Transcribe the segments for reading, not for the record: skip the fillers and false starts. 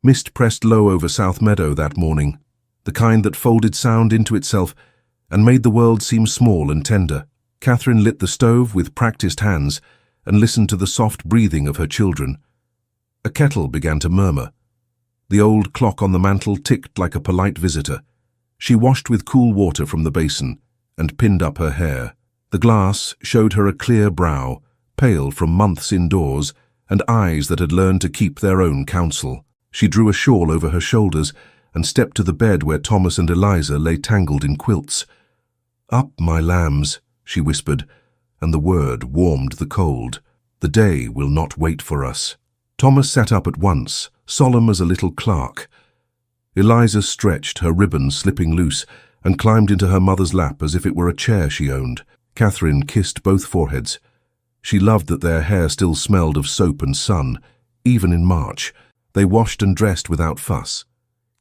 Mist pressed low over South Meadow that morning, the kind that folded sound into itself and made the world seem small and tender. Catherine lit the stove with practiced hands and listened to the soft breathing of her children. A kettle began to murmur. The old clock on the mantel ticked like a polite visitor. She washed with cool water from the basin and pinned up her hair. The glass showed her a clear brow, pale from months indoors, and eyes that had learned to keep their own counsel. She drew a shawl over her shoulders and stepped to the bed where Thomas and Eliza lay tangled in quilts. "Up, my lambs," she whispered, and the word warmed the cold. "The day will not wait for us." Thomas sat up at once, solemn as a little clerk. Eliza stretched, her ribbon slipping loose, and climbed into her mother's lap as if it were a chair she owned. Catherine kissed both foreheads. She loved that their hair still smelled of soap and sun, even in March. They washed and dressed without fuss.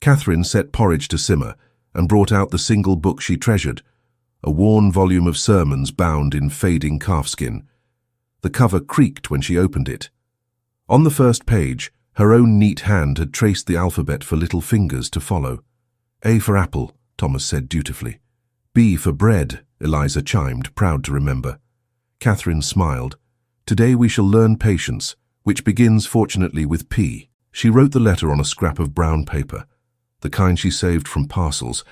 Catherine set porridge to simmer and brought out the single book she treasured, a worn volume of sermons bound in fading calfskin. The cover creaked when she opened it. On the first page, her own neat hand had traced the alphabet for little fingers to follow. "A for apple," Thomas said dutifully. "B for bread," Eliza chimed, proud to remember. Catherine smiled. "Today we shall learn patience, which begins fortunately with P." She wrote the letter on a scrap of brown paper, the kind she saved from parcels,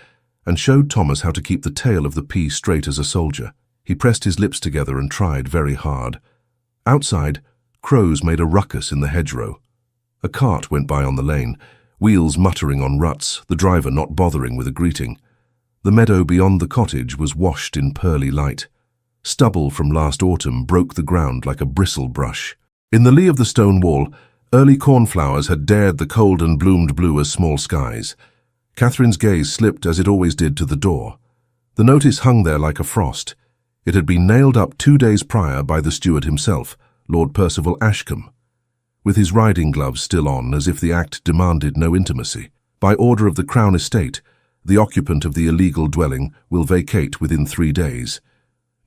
and showed Thomas how to keep the tail of the P straight as a soldier. He pressed his lips together and tried very hard. Outside, crows made a ruckus in the hedgerow. A cart went by on the lane, wheels muttering on ruts, the driver not bothering with a greeting. The meadow beyond the cottage was washed in pearly light. Stubble from last autumn broke the ground like a bristle brush. In the lee of the stone wall, early cornflowers had dared the cold and bloomed blue as small skies. Catherine's gaze slipped, as it always did, to the door. The notice hung there like a frost. It had been nailed up 2 days prior by the steward himself, Lord Percival Ashcombe, with his riding gloves still on, as if the act demanded no intimacy. By order of the Crown Estate, the occupant of the illegal dwelling will vacate within 3 days.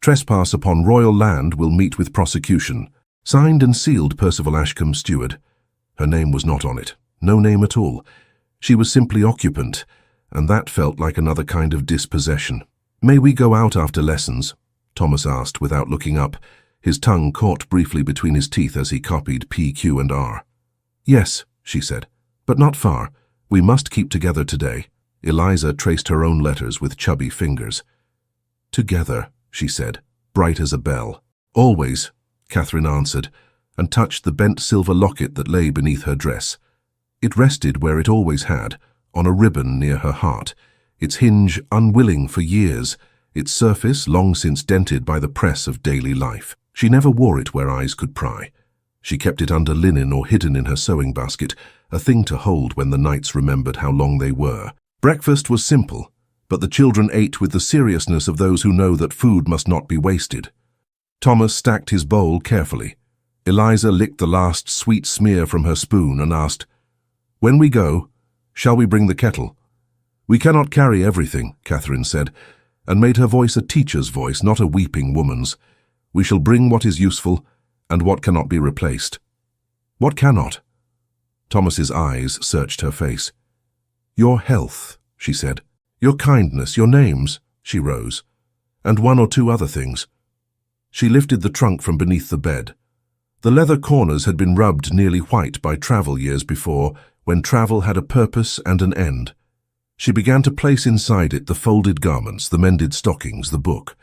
Trespass upon royal land will meet with prosecution. Signed and sealed, Percival Ashcombe, steward. Her name was not on it. No name at all. She was simply occupant, and that felt like another kind of dispossession. "May we go out after lessons?" Thomas asked without looking up, his tongue caught briefly between his teeth as he copied P, Q, and R. "Yes," she said, "but not far. We must keep together today." Eliza traced her own letters with chubby fingers. "Together," she said, bright as a bell. "Always," Catherine answered, and touched the bent silver locket that lay beneath her dress. It rested where it always had, on a ribbon near her heart, its hinge unwilling for years, its surface long since dented by the press of daily life. She never wore it where eyes could pry. She kept it under linen or hidden in her sewing basket, a thing to hold when the nights remembered how long they were. Breakfast was simple, but the children ate with the seriousness of those who know that food must not be wasted. Thomas stacked his bowl carefully. Eliza licked the last sweet smear from her spoon and asked, "When we go, shall we bring the kettle?" "We cannot carry everything," Catherine said, and made her voice a teacher's voice, not a weeping woman's. "We shall bring what is useful and what cannot be replaced." "What cannot?" Thomas's eyes searched her face. "Your health," she said. "Your kindness, your names," she rose, "and 1 or 2 other things." She lifted the trunk from beneath the bed. The leather corners had been rubbed nearly white by travel years before, when travel had a purpose and an end. She began to place inside it the folded garments, the mended stockings, the book.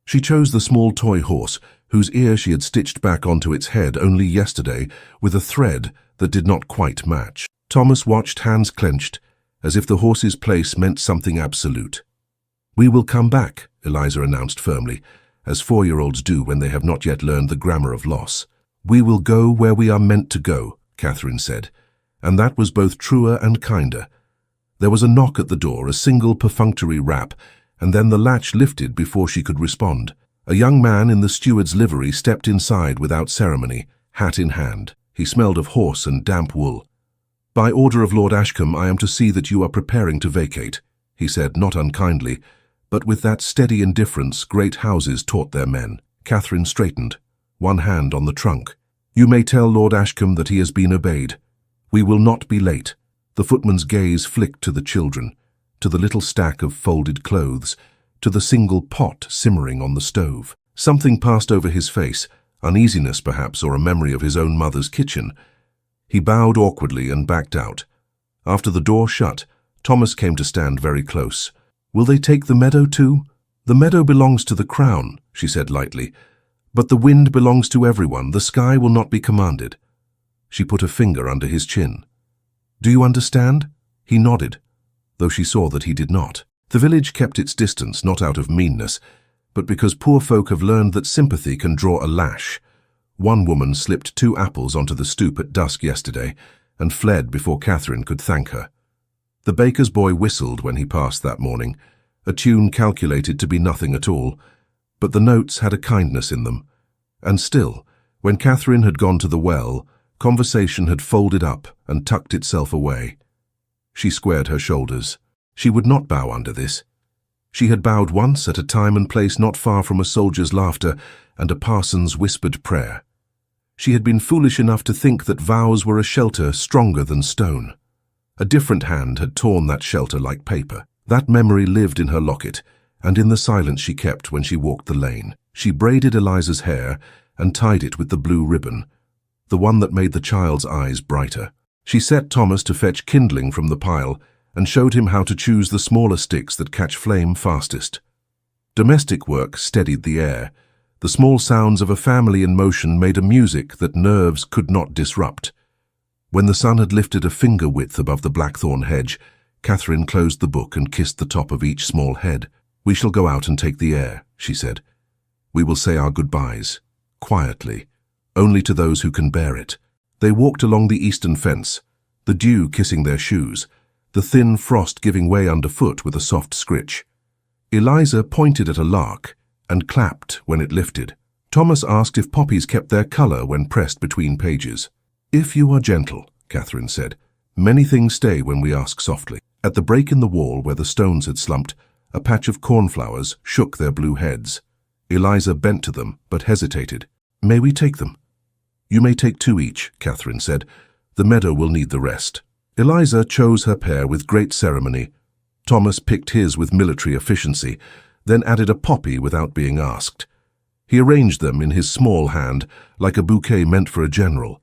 She chose the small toy horse, whose ear she had stitched back onto its head only yesterday with a thread that did not quite match. Thomas watched, hands clenched, as if the horse's place meant something absolute. "We will come back," Eliza announced firmly, as 4-year-olds do when they have not yet learned the grammar of loss. "We will go where we are meant to go," Catherine said, and that was both truer and kinder. There was a knock at the door, a single perfunctory rap, and then the latch lifted before she could respond. A young man in the steward's livery stepped inside without ceremony, hat in hand. He smelled of horse and damp wool. "By order of Lord Ashcombe, I am to see that you are preparing to vacate," he said, not unkindly, but with that steady indifference great houses taught their men. Catherine straightened, one hand on the trunk. "You may tell Lord Ashcombe that he has been obeyed. We will not be late." The footman's gaze flicked to the children, to the little stack of folded clothes, to the single pot simmering on the stove. Something passed over his face, uneasiness perhaps, or a memory of his own mother's kitchen. He bowed awkwardly and backed out. After the door shut, Thomas came to stand very close. "Will they take the meadow too?" "The meadow belongs to the crown," she said lightly. "But the wind belongs to everyone. The sky will not be commanded." She put a finger under his chin. "Do you understand?" He nodded, though she saw that he did not. The village kept its distance, not out of meanness, but because poor folk have learned that sympathy can draw a lash. One woman slipped 2 apples onto the stoop at dusk yesterday and fled before Catherine could thank her. The baker's boy whistled when he passed that morning, a tune calculated to be nothing at all, but the notes had a kindness in them. And still, when Catherine had gone to the well, conversation had folded up and tucked itself away. She squared her shoulders. She would not bow under this. She had bowed once at a time and place not far from a soldier's laughter and a parson's whispered prayer. She had been foolish enough to think that vows were a shelter stronger than stone. A different hand had torn that shelter like paper. That memory lived in her locket, and in the silence she kept when she walked the lane. She braided Eliza's hair and tied it with the blue ribbon, the one that made the child's eyes brighter. She set Thomas to fetch kindling from the pile and showed him how to choose the smaller sticks that catch flame fastest. Domestic work steadied the air. The small sounds of a family in motion made a music that nerves could not disrupt. When the sun had lifted a finger width above the blackthorn hedge, Catherine closed the book and kissed the top of each small head. "We shall go out and take the air," she said. "We will say our goodbyes, quietly, only to those who can bear it." They walked along the eastern fence, the dew kissing their shoes, the thin frost giving way underfoot with a soft scritch. Eliza pointed at a lark and clapped when it lifted. Thomas asked if poppies kept their colour when pressed between pages. "If you are gentle," Catherine said, "many things stay when we ask softly." At the break in the wall where the stones had slumped, a patch of cornflowers shook their blue heads. Eliza bent to them, but hesitated. "May we take them?" "You may take 2 each," Catherine said. "The meadow will need the rest." Eliza chose her pair with great ceremony. Thomas picked his with military efficiency, then added a poppy without being asked. He arranged them in his small hand, like a bouquet meant for a general.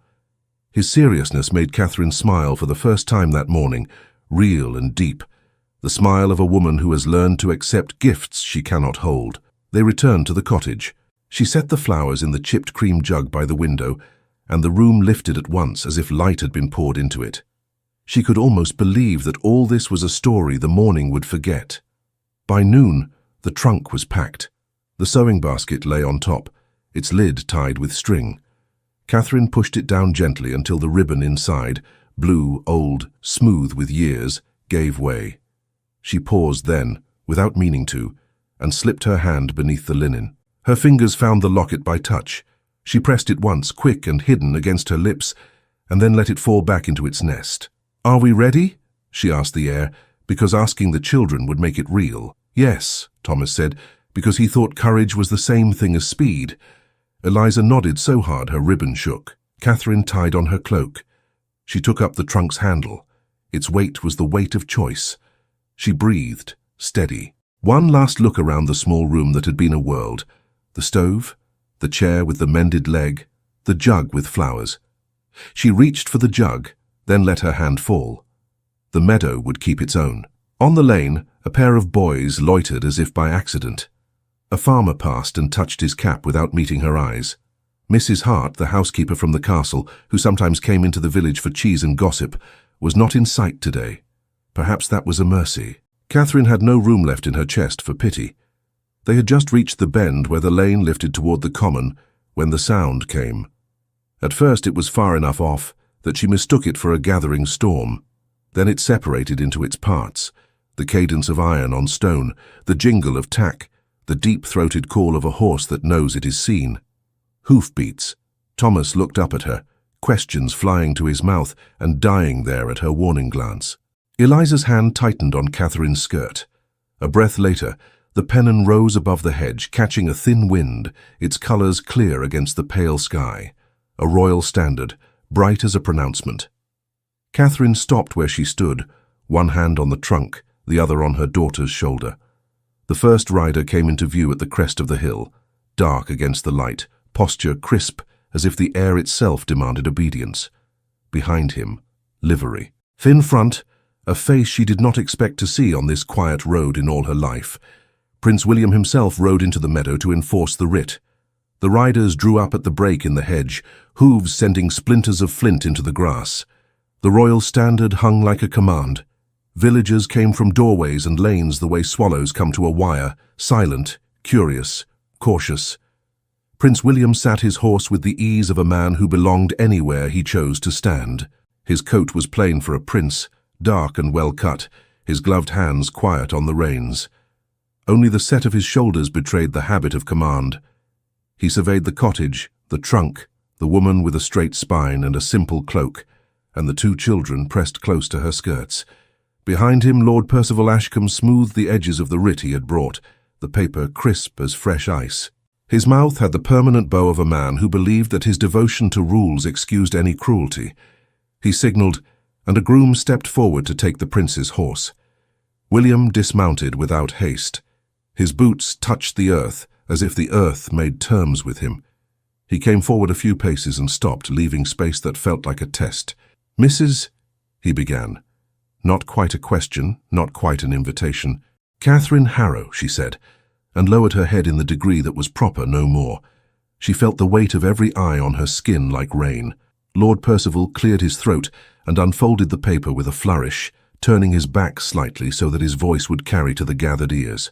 His seriousness made Catherine smile for the first time that morning, real and deep, the smile of a woman who has learned to accept gifts she cannot hold. They returned to the cottage. She set the flowers in the chipped cream jug by the window, and the room lifted at once as if light had been poured into it. She could almost believe that all this was a story the morning would forget. By noon, the trunk was packed. The sewing basket lay on top, its lid tied with string. Catherine pushed it down gently until the ribbon inside, blue, old, smooth with years, gave way. She paused then, without meaning to, and slipped her hand beneath the linen. Her fingers found the locket by touch. She pressed it once, quick and hidden, against her lips, and then let it fall back into its nest. "Are we ready?" she asked the air, because asking the children would make it real. "Yes," Thomas said, because he thought courage was the same thing as speed. Eliza nodded so hard her ribbon shook. Catherine tied on her cloak. She took up the trunk's handle. Its weight was the weight of choice. She breathed, steady. One last look around the small room that had been a world. The stove, the chair with the mended leg, the jug with flowers. She reached for the jug, then let her hand fall. The meadow would keep its own. On the lane, a pair of boys loitered as if by accident. A farmer passed and touched his cap without meeting her eyes. Mrs. Hart, the housekeeper from the castle, who sometimes came into the village for cheese and gossip, was not in sight today. Perhaps that was a mercy. Catherine had no room left in her chest for pity. They had just reached the bend where the lane lifted toward the common when the sound came. At first it was far enough off that she mistook it for a gathering storm. Then it separated into its parts, the cadence of iron on stone, the jingle of tack, the deep-throated call of a horse that knows it is seen. Hoofbeats. Thomas looked up at her, questions flying to his mouth and dying there at her warning glance. Eliza's hand tightened on Catherine's skirt. A breath later, the pennon rose above the hedge, catching a thin wind, its colours clear against the pale sky. A royal standard, bright as a pronouncement. Catherine stopped where she stood, one hand on the trunk, the other on her daughter's shoulder. The first rider came into view at the crest of the hill, dark against the light, posture crisp as if the air itself demanded obedience. Behind him, livery. Thin front, a face she did not expect to see on this quiet road in all her life. Prince William himself rode into the meadow to enforce the writ. The riders drew up at the break in the hedge, hooves sending splinters of flint into the grass. The royal standard hung like a command. Villagers came from doorways and lanes the way swallows come to a wire, silent, curious, cautious. Prince William sat his horse with the ease of a man who belonged anywhere he chose to stand. His coat was plain for a prince, dark and well cut, his gloved hands quiet on the reins. Only the set of his shoulders betrayed the habit of command. He surveyed the cottage, the trunk, the woman with a straight spine and a simple cloak, and the two children pressed close to her skirts. Behind him, Lord Percival Ashcombe smoothed the edges of the writ he had brought, the paper crisp as fresh ice. His mouth had the permanent bow of a man who believed that his devotion to rules excused any cruelty. He signalled, and a groom stepped forward to take the prince's horse. William dismounted without haste. His boots touched the earth, as if the earth made terms with him. He came forward a few paces and stopped, leaving space that felt like a test. "Mrs. he began. Not quite a question, not quite an invitation. "Catherine Harrow," she said, and lowered her head in the degree that was proper, no more. She felt the weight of every eye on her skin like rain. Lord Percival cleared his throat and unfolded the paper with a flourish, turning his back slightly so that his voice would carry to the gathered ears.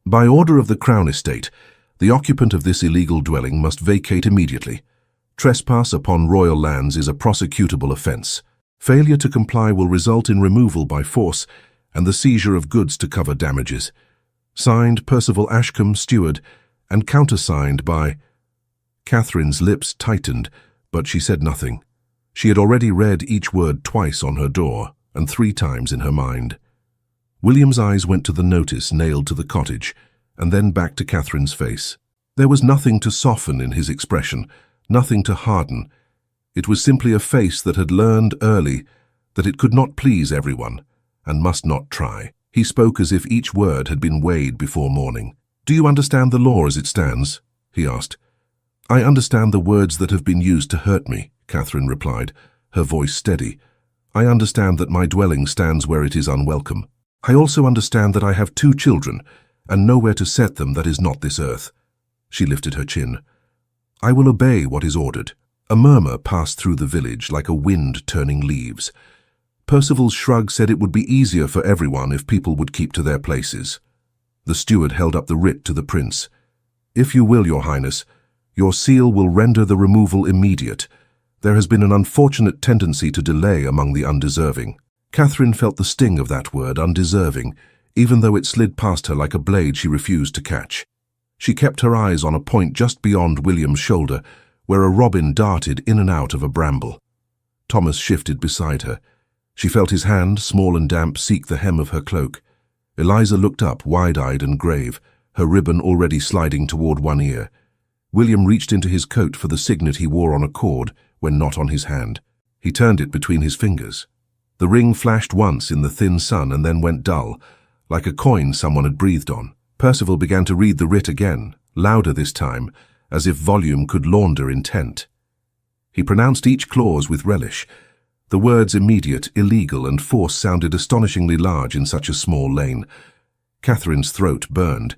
"By order of the Crown Estate, the occupant of this illegal dwelling must vacate immediately. Trespass upon royal lands is a prosecutable offence. Failure to comply will result in removal by force and the seizure of goods to cover damages. Signed, Percival Ashcombe, Steward, and countersigned by—" Catherine's lips tightened, but she said nothing. She had already read each word twice on her door, and 3 times in her mind. William's eyes went to the notice nailed to the cottage, and then back to Catherine's face. There was nothing to soften in his expression, nothing to harden. It was simply a face that had learned early that it could not please everyone, and must not try. He spoke as if each word had been weighed before morning. "Do you understand the law as it stands?" he asked. "I understand the words that have been used to hurt me," Catherine replied, her voice steady. "I understand that my dwelling stands where it is unwelcome. I also understand that I have 2 children, and nowhere to set them that is not this earth." She lifted her chin. "I will obey what is ordered." A murmur passed through the village like a wind turning leaves. Percival's shrug said it would be easier for everyone if people would keep to their places. The steward held up the writ to the prince. "If you will, Your Highness, your seal will render the removal immediate. There has been an unfortunate tendency to delay among the undeserving." Catherine felt the sting of that word, undeserving, even though it slid past her like a blade she refused to catch. She kept her eyes on a point just beyond William's shoulder, where a robin darted in and out of a bramble. Thomas shifted beside her. She felt his hand, small and damp, seek the hem of her cloak. Eliza looked up, wide-eyed and grave, her ribbon already sliding toward one ear. William reached into his coat for the signet he wore on a cord when not on his hand. He turned it between his fingers. The ring flashed once in the thin sun and then went dull, like a coin someone had breathed on. Percival began to read the writ again, louder this time, as if volume could launder intent. He pronounced each clause with relish. The words immediate, illegal, and force sounded astonishingly large in such a small lane. Catherine's throat burned.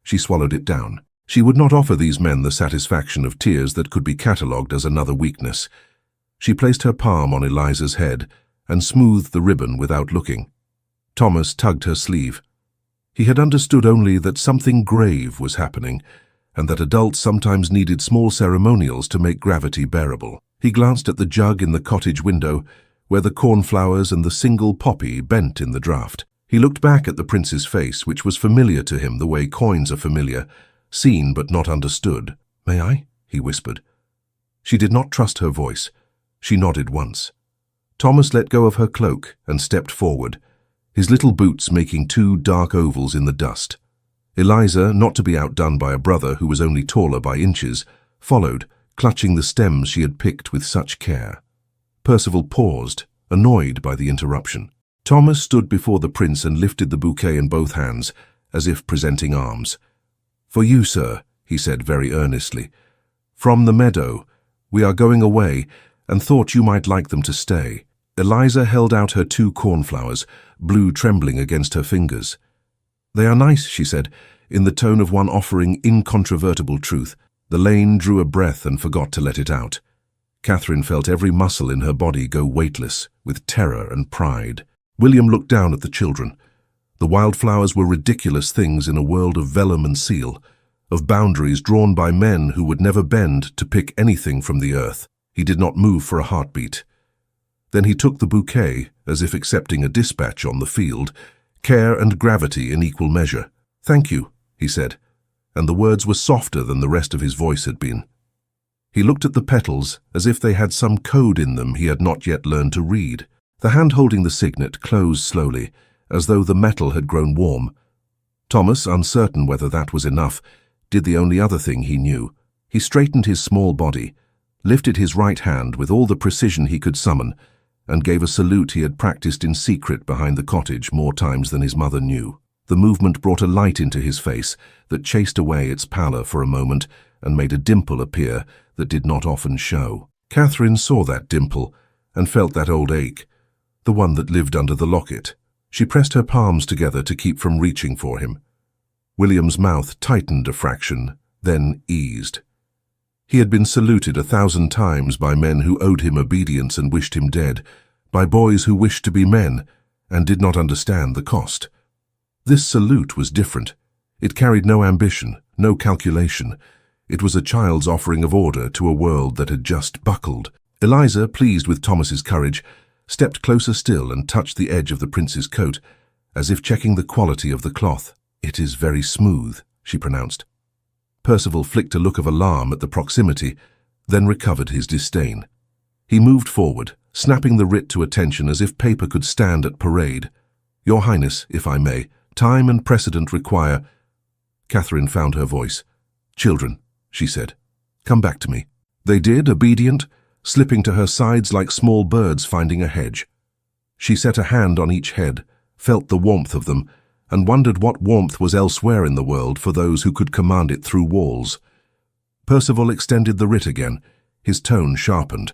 She swallowed it down. She would not offer these men the satisfaction of tears that could be catalogued as another weakness. She placed her palm on Eliza's head and smoothed the ribbon without looking. Thomas tugged her sleeve. He had understood only that something grave was happening, and that adults sometimes needed small ceremonials to make gravity bearable. He glanced at the jug in the cottage window, where the cornflowers and the single poppy bent in the draught. He looked back at the prince's face, which was familiar to him the way coins are familiar, seen but not understood. "May I?" he whispered. She did not trust her voice. She nodded once. Thomas let go of her cloak and stepped forward, his little boots making 2 dark ovals in the dust. Eliza, not to be outdone by a brother who was only taller by inches, followed, clutching the stems she had picked with such care. Percival paused, annoyed by the interruption. Thomas stood before the prince and lifted the bouquet in both hands, as if presenting arms. "For you, sir," he said very earnestly. "From the meadow. We are going away, and thought you might like them to stay." Eliza held out her 2 cornflowers, blue trembling against her fingers. "They are nice," she said, in the tone of one offering incontrovertible truth. The Lane drew a breath and forgot to let it out. Catherine felt every muscle in her body go weightless with terror and pride. William looked down at the children. The wildflowers were ridiculous things in a world of vellum and seal, of boundaries drawn by men who would never bend to pick anything from the earth. He did not move for a heartbeat. Then he took the bouquet, as if accepting a dispatch on the field, care and gravity in equal measure. "Thank you," he said, and the words were softer than the rest of his voice had been. He looked at the petals as if they had some code in them he had not yet learned to read. The hand holding the signet closed slowly, as though the metal had grown warm. Thomas, uncertain whether that was enough, did the only other thing he knew. He straightened his small body, lifted his right hand with all the precision he could summon, and gave a salute he had practiced in secret behind the cottage more times than his mother knew. The movement brought a light into his face that chased away its pallor for a moment and made a dimple appear that did not often show. Catherine saw that dimple and felt that old ache, the one that lived under the locket. She pressed her palms together to keep from reaching for him. William's mouth tightened a fraction, then eased. He had been saluted 1,000 times by men who owed him obedience and wished him dead, by boys who wished to be men and did not understand the cost. This salute was different. It carried no ambition, no calculation. It was a child's offering of order to a world that had just buckled. Eliza, pleased with Thomas's courage, stepped closer still and touched the edge of the prince's coat, as if checking the quality of the cloth. "It is very smooth," she pronounced. Percival flicked a look of alarm at the proximity, then recovered his disdain. He moved forward, snapping the writ to attention as if paper could stand at parade. "Your Highness, if I may, time and precedent require—" Catherine found her voice. "Children," she said, "come back to me." They did, obedient, slipping to her sides like small birds finding a hedge. She set a hand on each head, felt the warmth of them, and wondered what warmth was elsewhere in the world for those who could command it through walls. Percival extended the writ again, his tone sharpened.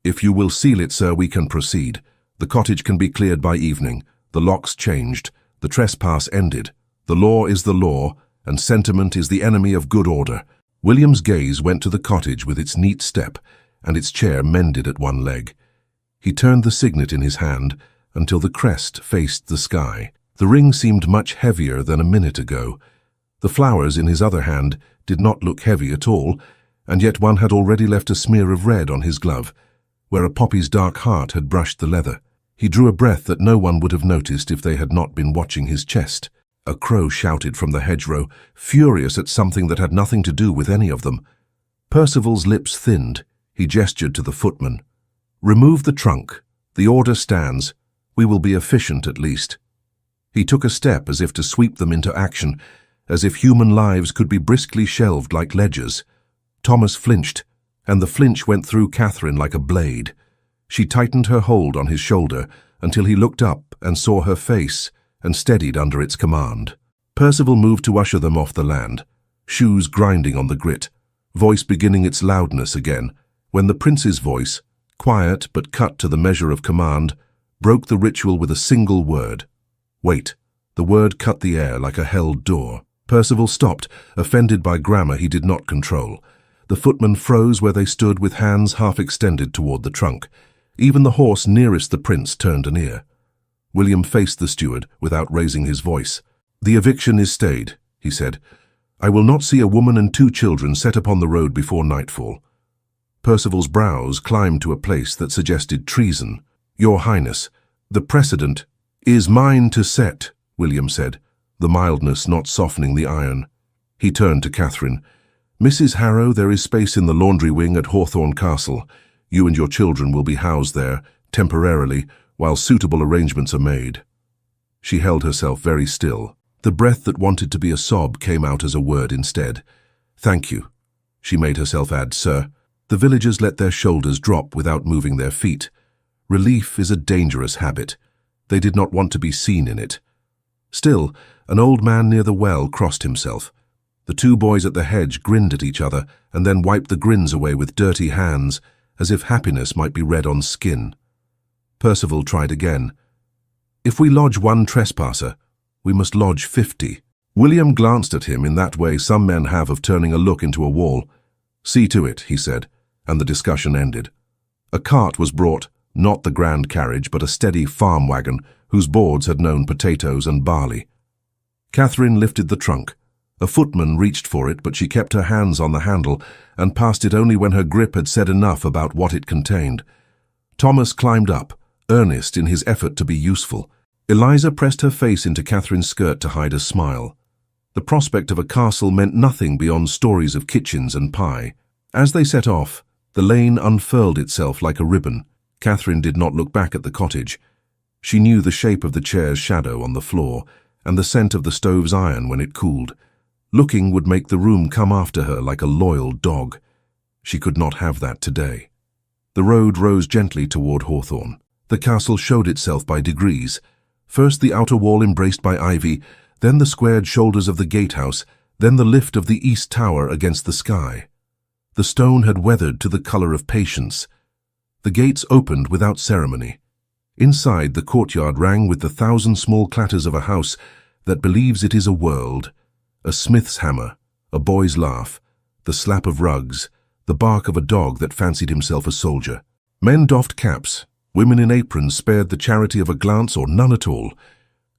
"If you will seal it, sir, we can proceed. The cottage can be cleared by evening, the locks changed, the trespass ended. The law is the law, and sentiment is the enemy of good order." William's gaze went to the cottage with its neat step and its chair mended at one leg. He turned the signet in his hand until the crest faced the sky. The ring seemed much heavier than a minute ago. The flowers in his other hand did not look heavy at all, and yet one had already left a smear of red on his glove, where a poppy's dark heart had brushed the leather. He drew a breath that no one would have noticed if they had not been watching his chest. A crow shouted from the hedgerow, furious at something that had nothing to do with any of them. Percival's lips thinned. He gestured to the footman. "Remove the trunk. The order stands. We will be efficient at least." He took a step as if to sweep them into action, as if human lives could be briskly shelved like ledgers. Thomas flinched, and the flinch went through Catherine like a blade. She tightened her hold on his shoulder until he looked up and saw her face and steadied under its command. Percival moved to usher them off the land, shoes grinding on the grit, voice beginning its loudness again, when the prince's voice, quiet but cut to the measure of command, broke the ritual with a single word. "Wait." The word cut the air like a held door. Percival stopped, offended by grammar he did not control. The footmen froze where they stood with hands half extended toward the trunk. Even the horse nearest the prince turned an ear. William faced the steward without raising his voice. "The eviction is stayed," he said. "I will not see a woman and 2 children set upon the road before nightfall." Percival's brows climbed to a place that suggested treason. "Your Highness, the precedent is mine to set," William said, the mildness not softening the iron. He turned to Catherine. "Mrs. Harrow, there is space in the laundry wing at Hawthorne Castle. You and your children will be housed there, temporarily, while suitable arrangements are made." She held herself very still. The breath that wanted to be a sob came out as a word instead. "Thank you," she made herself add, "sir." The villagers let their shoulders drop without moving their feet. Relief is a dangerous habit. They did not want to be seen in it. Still, an old man near the well crossed himself. The two boys at the hedge grinned at each other and then wiped the grins away with dirty hands, as if happiness might be read on skin. Percival tried again. "If we lodge one trespasser, we must lodge 50. William glanced at him in that way some men have of turning a look into a wall. "See to it," he said, and the discussion ended. A cart was brought, not the grand carriage, but a steady farm wagon whose boards had known potatoes and barley. Catherine lifted the trunk. A footman reached for it, but she kept her hands on the handle and passed it only when her grip had said enough about what it contained. Thomas climbed up, earnest in his effort to be useful. Eliza pressed her face into Catherine's skirt to hide a smile. The prospect of a castle meant nothing beyond stories of kitchens and pie. As they set off, the lane unfurled itself like a ribbon. Catherine did not look back at the cottage. She knew the shape of the chair's shadow on the floor and the scent of the stove's iron when it cooled. Looking would make the room come after her like a loyal dog. She could not have that today. The road rose gently toward Hawthorne. The castle showed itself by degrees. First the outer wall embraced by ivy, then the squared shoulders of the gatehouse, then the lift of the east tower against the sky. The stone had weathered to the color of patience. The gates opened without ceremony. Inside, the courtyard rang with the thousand small clatters of a house that believes it is a world. A smith's hammer, a boy's laugh, the slap of rugs, the bark of a dog that fancied himself a soldier. Men doffed caps. Women in aprons spared the charity of a glance or none at all.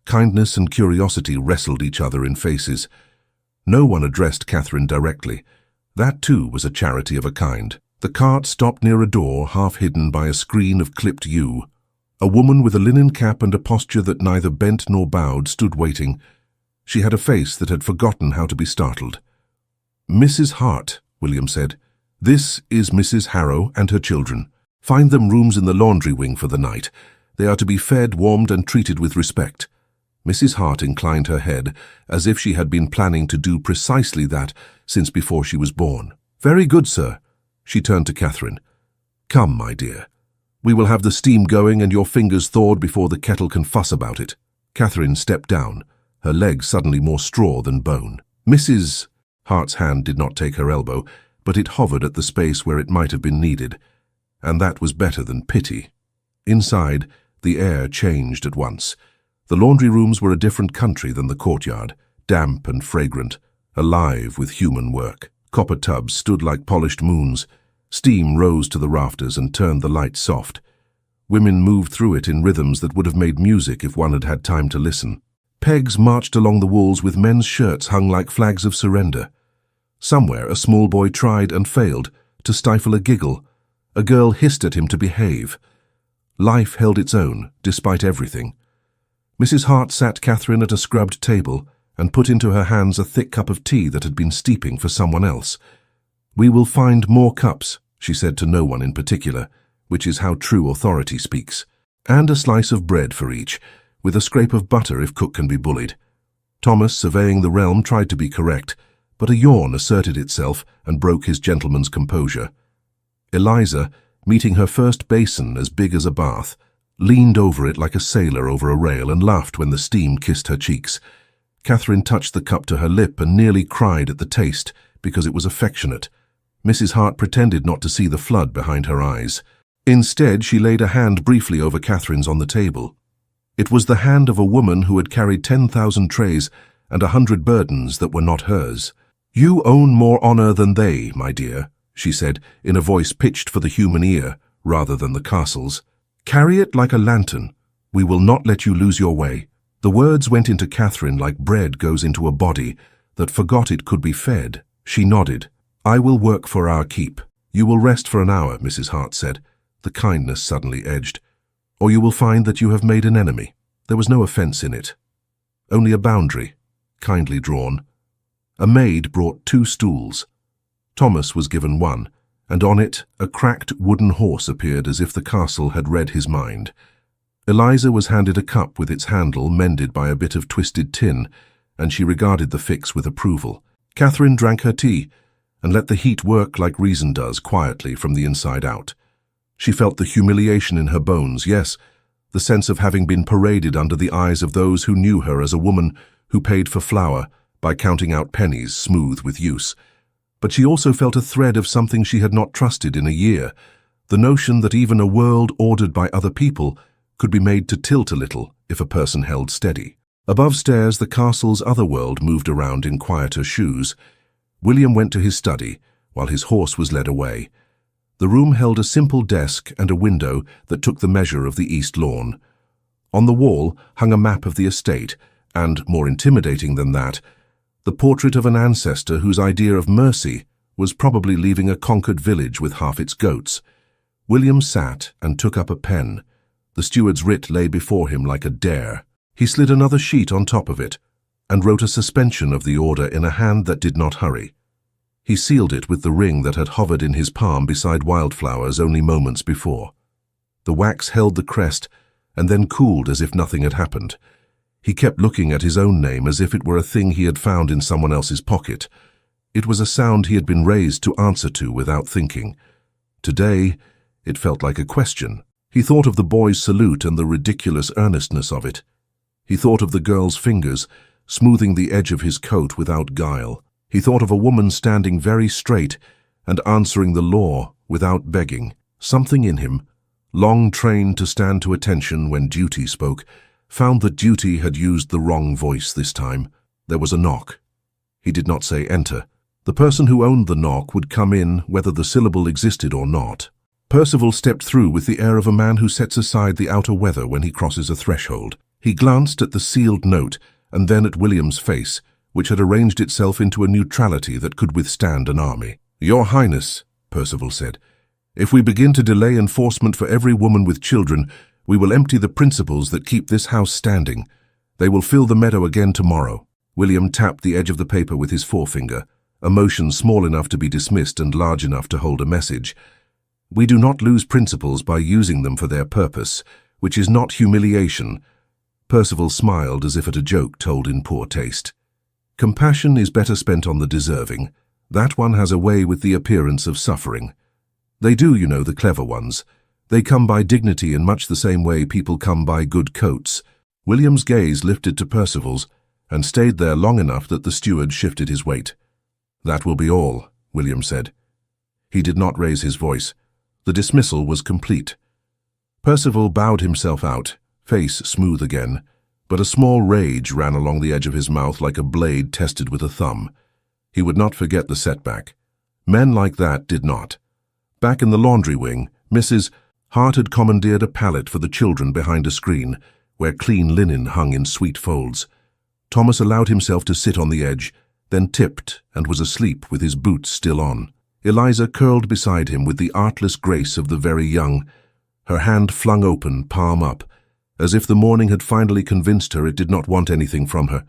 Kindness and curiosity wrestled each other in faces. No one addressed Catherine directly. That too was a charity of a kind. The cart stopped near a door half hidden by a screen of clipped yew. A woman with a linen cap and a posture that neither bent nor bowed stood waiting. She had a face that had forgotten how to be startled. "Mrs. Hart," William said. "This is Mrs. Harrow and her children. Find them rooms in the laundry wing for the night. They are to be fed, warmed, and treated with respect." Mrs. Hart inclined her head, as if she had been planning to do precisely that since before she was born. "Very good, sir." She turned to Catherine. "Come, my dear. We will have the steam going and your fingers thawed before the kettle can fuss about it." Catherine stepped down, her legs suddenly more straw than bone. "Mrs." Hart's hand did not take her elbow, but it hovered at the space where it might have been needed. And that was better than pity. Inside, the air changed at once. The laundry rooms were a different country than the courtyard, damp and fragrant, alive with human work. Copper tubs stood like polished moons. Steam rose to the rafters and turned the light soft. Women moved through it in rhythms that would have made music if one had had time to listen. Pegs marched along the walls with men's shirts hung like flags of surrender. Somewhere a small boy tried and failed to stifle a giggle. A girl hissed at him to behave. Life held its own, despite everything. Mrs. Hart sat Catherine at a scrubbed table and put into her hands a thick cup of tea that had been steeping for someone else. "We will find more cups," she said to no one in particular, which is how true authority speaks, "and a slice of bread for each, with a scrape of butter if cook can be bullied." Thomas, surveying the realm, tried to be correct, but a yawn asserted itself and broke his gentleman's composure. Eliza, meeting her first basin as big as a bath, leaned over it like a sailor over a rail and laughed when the steam kissed her cheeks. Catherine touched the cup to her lip and nearly cried at the taste because it was affectionate. Mrs. Hart pretended not to see the flood behind her eyes. Instead, she laid a hand briefly over Catherine's on the table. It was the hand of a woman who had carried 10,000 trays and 100 burdens that were not hers. "You own more honor than they, my dear," she said, in a voice pitched for the human ear rather than the castle's. "Carry it like a lantern. We will not let you lose your way." The words went into Catherine like bread goes into a body that forgot it could be fed. She nodded. "I will work for our keep." "You will rest for an hour," Mrs. Hart said. The kindness suddenly edged. "Or you will find that you have made an enemy." There was no offense in it, only a boundary, kindly drawn. A maid brought 2 stools. Thomas was given one, and on it a cracked wooden horse appeared as if the castle had read his mind. Eliza was handed a cup with its handle mended by a bit of twisted tin, and she regarded the fix with approval. Catherine drank her tea, and let the heat work like reason does quietly from the inside out. She felt the humiliation in her bones, yes, the sense of having been paraded under the eyes of those who knew her as a woman who paid for flour by counting out pennies smooth with use. But she also felt a thread of something she had not trusted in a year, the notion that even a world ordered by other people could be made to tilt a little if a person held steady. Above stairs, the castle's other world moved around in quieter shoes. William went to his study, while his horse was led away. The room held a simple desk and a window that took the measure of the east lawn. On the wall hung a map of the estate, and, more intimidating than that, the portrait of an ancestor whose idea of mercy was probably leaving a conquered village with half its goats. William sat and took up a pen. The steward's writ lay before him like a dare. He slid another sheet on top of it, and wrote a suspension of the order in a hand that did not hurry. He sealed it with the ring that had hovered in his palm beside wildflowers only moments before. The wax held the crest, and then cooled as if nothing had happened. He kept looking at his own name as if it were a thing he had found in someone else's pocket. It was a sound he had been raised to answer to without thinking. Today, it felt like a question. He thought of the boy's salute and the ridiculous earnestness of it. He thought of the girl's fingers, smoothing the edge of his coat without guile. He thought of a woman standing very straight and answering the law without begging. Something in him, long trained to stand to attention when duty spoke, found that duty had used the wrong voice this time. There was a knock. He did not say enter. The person who owned the knock would come in whether the syllable existed or not. Percival stepped through with the air of a man who sets aside the outer weather when he crosses a threshold. He glanced at the sealed note and then at William's face, which had arranged itself into a neutrality that could withstand an army. "Your Highness," Percival said, "if we begin to delay enforcement for every woman with children, we will empty the principles that keep this house standing. They will fill the meadow again tomorrow." William tapped the edge of the paper with his forefinger, a motion small enough to be dismissed and large enough to hold a message. "We do not lose principles by using them for their purpose, which is not humiliation." Percival smiled as if at a joke told in poor taste. "Compassion is better spent on the deserving. That one has a way with the appearance of suffering. They do, you know, the clever ones. They come by dignity in much the same way people come by good coats." William's gaze lifted to Percival's and stayed there long enough that the steward shifted his weight. "That will be all," William said. He did not raise his voice. The dismissal was complete. Percival bowed himself out, face smooth again, but a small rage ran along the edge of his mouth like a blade tested with a thumb. He would not forget the setback. Men like that did not. Back in the laundry wing, Mrs. Hart had commandeered a pallet for the children behind a screen, where clean linen hung in sweet folds. Thomas allowed himself to sit on the edge, then tipped and was asleep with his boots still on. Eliza curled beside him with the artless grace of the very young, her hand flung open, palm up, as if the morning had finally convinced her it did not want anything from her.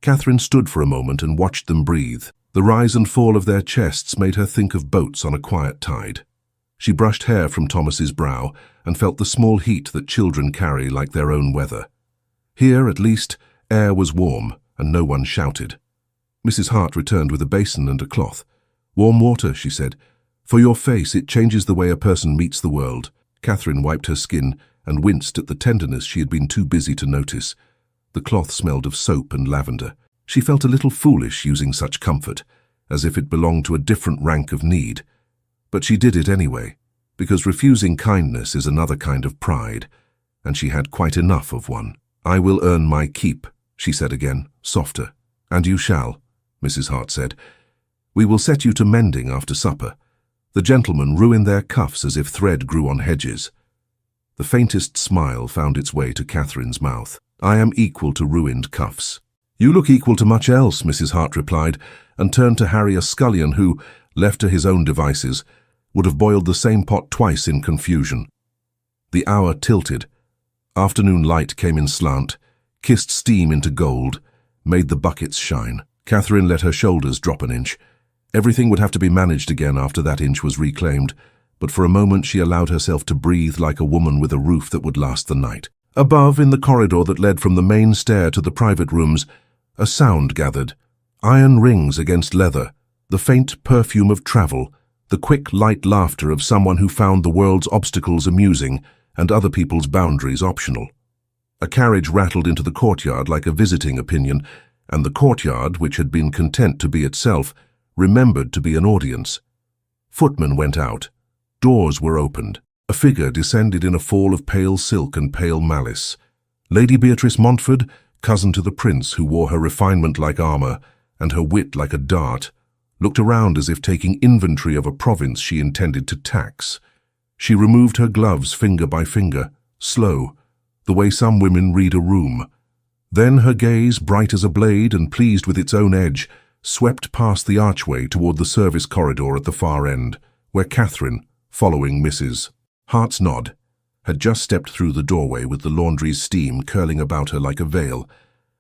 Catherine stood for a moment and watched them breathe. The rise and fall of their chests made her think of boats on a quiet tide. She brushed hair from Thomas's brow and felt the small heat that children carry like their own weather. Here, at least, air was warm and no one shouted. Mrs. Hart returned with a basin and a cloth. "Warm water," she said. "For your face, it changes the way a person meets the world." Catherine wiped her skin and winced at the tenderness she had been too busy to notice. The cloth smelled of soap and lavender. She felt a little foolish using such comfort, as if it belonged to a different rank of need. But she did it anyway, because refusing kindness is another kind of pride, and she had quite enough of one. "I will earn my keep," she said again, softer. "And you shall," Mrs. Hart said. "We will set you to mending after supper." The gentlemen ruined their cuffs as if thread grew on hedges. The faintest smile found its way to Catherine's mouth. "I am equal to ruined cuffs." "You look equal to much else," Mrs. Hart replied, and turned to Harry, a scullion who, left to his own devices, would have boiled the same pot twice in confusion. The hour tilted. Afternoon light came in slant, kissed steam into gold, made the buckets shine. Catherine let her shoulders drop an inch. Everything would have to be managed again after that inch was reclaimed, but for a moment she allowed herself to breathe like a woman with a roof that would last the night. Above, in the corridor that led from the main stair to the private rooms, a sound gathered. Iron rings against leather, the faint perfume of travel, the quick, light laughter of someone who found the world's obstacles amusing and other people's boundaries optional. A carriage rattled into the courtyard like a visiting opinion, and the courtyard, which had been content to be itself, remembered to be an audience. Footmen went out. Doors were opened. A figure descended in a fall of pale silk and pale malice. Lady Beatrice Montford, cousin to the prince who wore her refinement like armour and her wit like a dart, looked around as if taking inventory of a province she intended to tax. She removed her gloves finger by finger, slow, the way some women read a room. Then her gaze, bright as a blade and pleased with its own edge, swept past the archway toward the service corridor at the far end, where Catherine, following Mrs. Hart's nod, had just stepped through the doorway with the laundry's steam curling about her like a veil,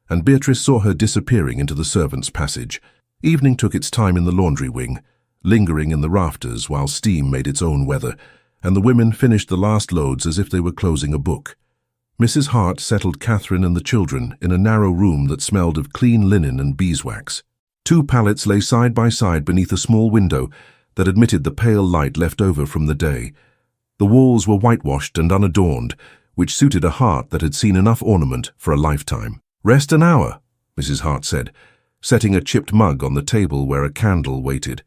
and Beatrice saw her disappearing into the servants' passage. Evening took its time in the laundry wing, lingering in the rafters while steam made its own weather, and the women finished the last loads as if they were closing a book. Mrs. Hart settled Catherine and the children in a narrow room that smelled of clean linen and beeswax. 2 pallets lay side by side beneath a small window that admitted the pale light left over from the day. The walls were whitewashed and unadorned, which suited a heart that had seen enough ornament for a lifetime. "Rest an hour," Mrs. Hart said, setting a chipped mug on the table where a candle waited.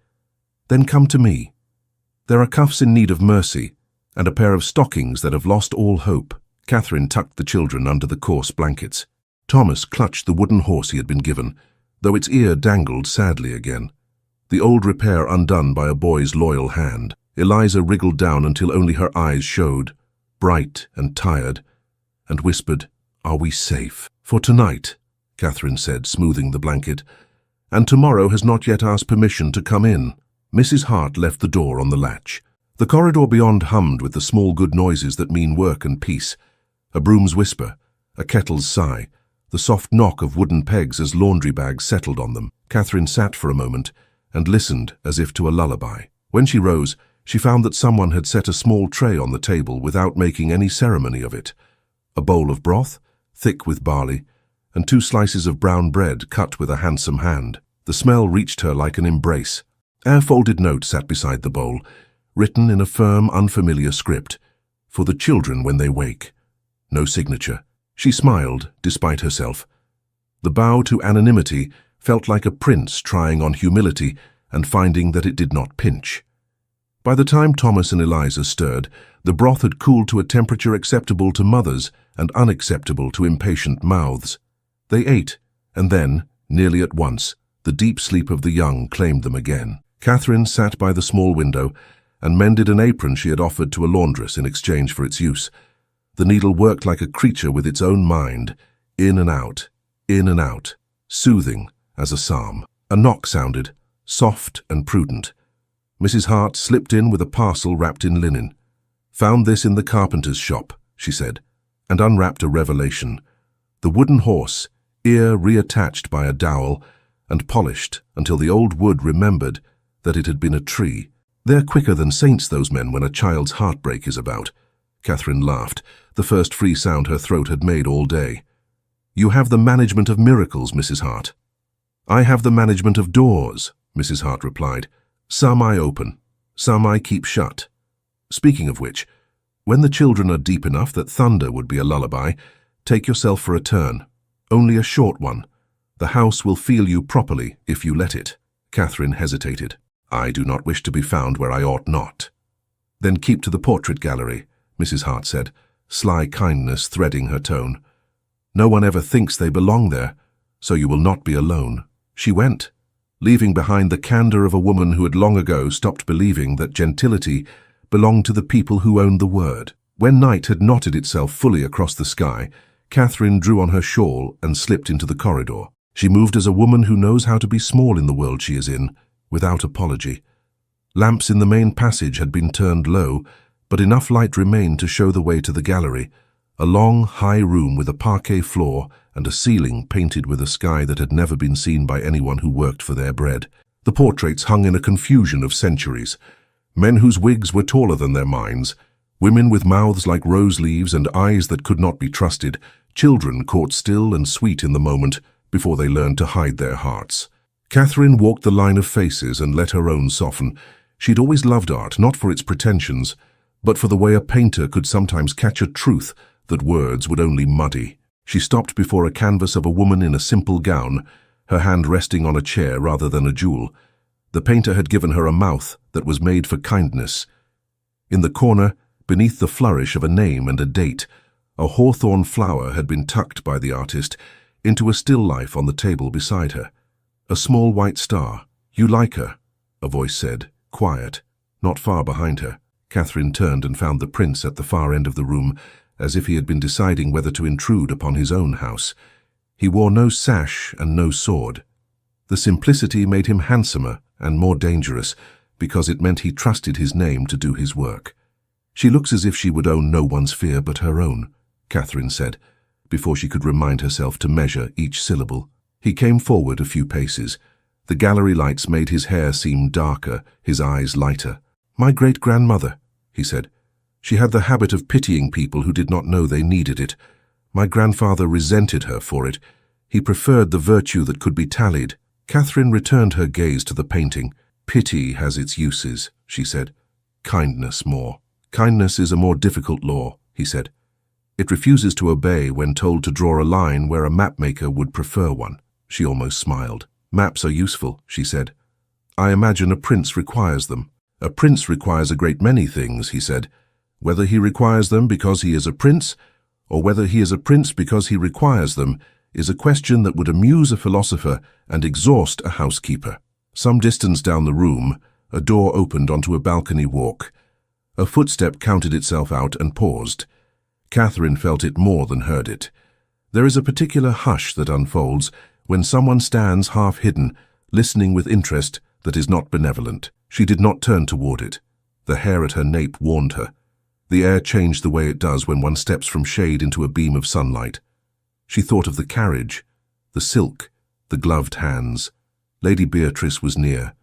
"Then come to me. There are cuffs in need of mercy, and a pair of stockings that have lost all hope." Catherine tucked the children under the coarse blankets. Thomas clutched the wooden horse he had been given, though its ear dangled sadly again. The old repair undone by a boy's loyal hand. Eliza wriggled down until only her eyes showed, bright and tired, and whispered, "Are we safe?" "For tonight," Catherine said, smoothing the blanket, "and tomorrow has not yet asked permission to come in." Mrs. Hart left the door on the latch. The corridor beyond hummed with the small good noises that mean work and peace. A broom's whisper, a kettle's sigh, the soft knock of wooden pegs as laundry bags settled on them. Catherine sat for a moment and listened as if to a lullaby. When she rose, she found that someone had set a small tray on the table without making any ceremony of it. A bowl of broth, thick with barley, and 2 slices of brown bread cut with a handsome hand. The smell reached her like an embrace. A folded note sat beside the bowl, written in a firm, unfamiliar script, "For the children when they wake." No signature. She smiled, despite herself. The bow to anonymity felt like a prince trying on humility and finding that it did not pinch. By the time Thomas and Eliza stirred, the broth had cooled to a temperature acceptable to mothers and unacceptable to impatient mouths. They ate, and then, nearly at once, the deep sleep of the young claimed them again. Catherine sat by the small window and mended an apron she had offered to a laundress in exchange for its use. The needle worked like a creature with its own mind, in and out, soothing as a psalm. A knock sounded, soft and prudent. Mrs. Hart slipped in with a parcel wrapped in linen. "Found this in the carpenter's shop," she said, and unwrapped a revelation. The wooden horse, ear reattached by a dowel, and polished until the old wood remembered that it had been a tree. "They're quicker than saints, those men, when a child's heartbreak is about." Catherine laughed, the first free sound her throat had made all day. "You have the management of miracles, Mrs. Hart." "I have the management of doors," Mrs. Hart replied. "Some I open, some I keep shut. Speaking of which, when the children are deep enough that thunder would be a lullaby, take yourself for a turn. Only a short one. The house will feel you properly if you let it." Catherine hesitated. "I do not wish to be found where I ought not." "Then keep to the portrait gallery," Mrs. Hart said, sly kindness threading her tone. "No one ever thinks they belong there, so you will not be alone." She went, leaving behind the candor of a woman who had long ago stopped believing that gentility belonged to the people who owned the word. When night had knotted itself fully across the sky, Catherine drew on her shawl and slipped into the corridor. She moved as a woman who knows how to be small in the world she is in, without apology. Lamps in the main passage had been turned low, but enough light remained to show the way to the gallery, a long, high room with a parquet floor and a ceiling painted with a sky that had never been seen by anyone who worked for their bread. The portraits hung in a confusion of centuries. Men whose wigs were taller than their minds, women with mouths like rose leaves and eyes that could not be trusted, children caught still and sweet in the moment before they learned to hide their hearts. Catherine walked the line of faces and let her own soften. She'd always loved art, not for its pretensions, but for the way a painter could sometimes catch a truth that words would only muddy. She stopped before a canvas of a woman in a simple gown, her hand resting on a chair rather than a jewel. The painter had given her a mouth that was made for kindness. In the corner, beneath the flourish of a name and a date, a hawthorn flower had been tucked by the artist into a still life on the table beside her. A small white star. "You like her?" a voice said, quiet, not far behind her. Catherine turned and found the prince at the far end of the room, as if he had been deciding whether to intrude upon his own house. He wore no sash and no sword. The simplicity made him handsomer and more dangerous, because it meant he trusted his name to do his work. "She looks as if she would own no one's fear but her own," Catherine said, before she could remind herself to measure each syllable. He came forward a few paces. The gallery lights made his hair seem darker, his eyes lighter. "My great-grandmother," he said. "She had the habit of pitying people who did not know they needed it. My grandfather resented her for it. He preferred the virtue that could be tallied." Catherine returned her gaze to the painting. "Pity has its uses," she said. "Kindness more. Kindness is a more difficult law," he said. "It refuses to obey when told to draw a line where a mapmaker would prefer one." She almost smiled. "Maps are useful," she said. "I imagine a prince requires them." "A prince requires a great many things," he said. "Whether he requires them because he is a prince, or whether he is a prince because he requires them, is a question that would amuse a philosopher and exhaust a housekeeper." Some distance down the room, a door opened onto a balcony walk. A footstep counted itself out and paused. Catherine felt it more than heard it. There is a particular hush that unfolds when someone stands half-hidden, listening with interest that is not benevolent. She did not turn toward it. The hair at her nape warned her. The air changed the way it does when one steps from shade into a beam of sunlight. She thought of the carriage, the silk, the gloved hands. Lady Beatrice was near.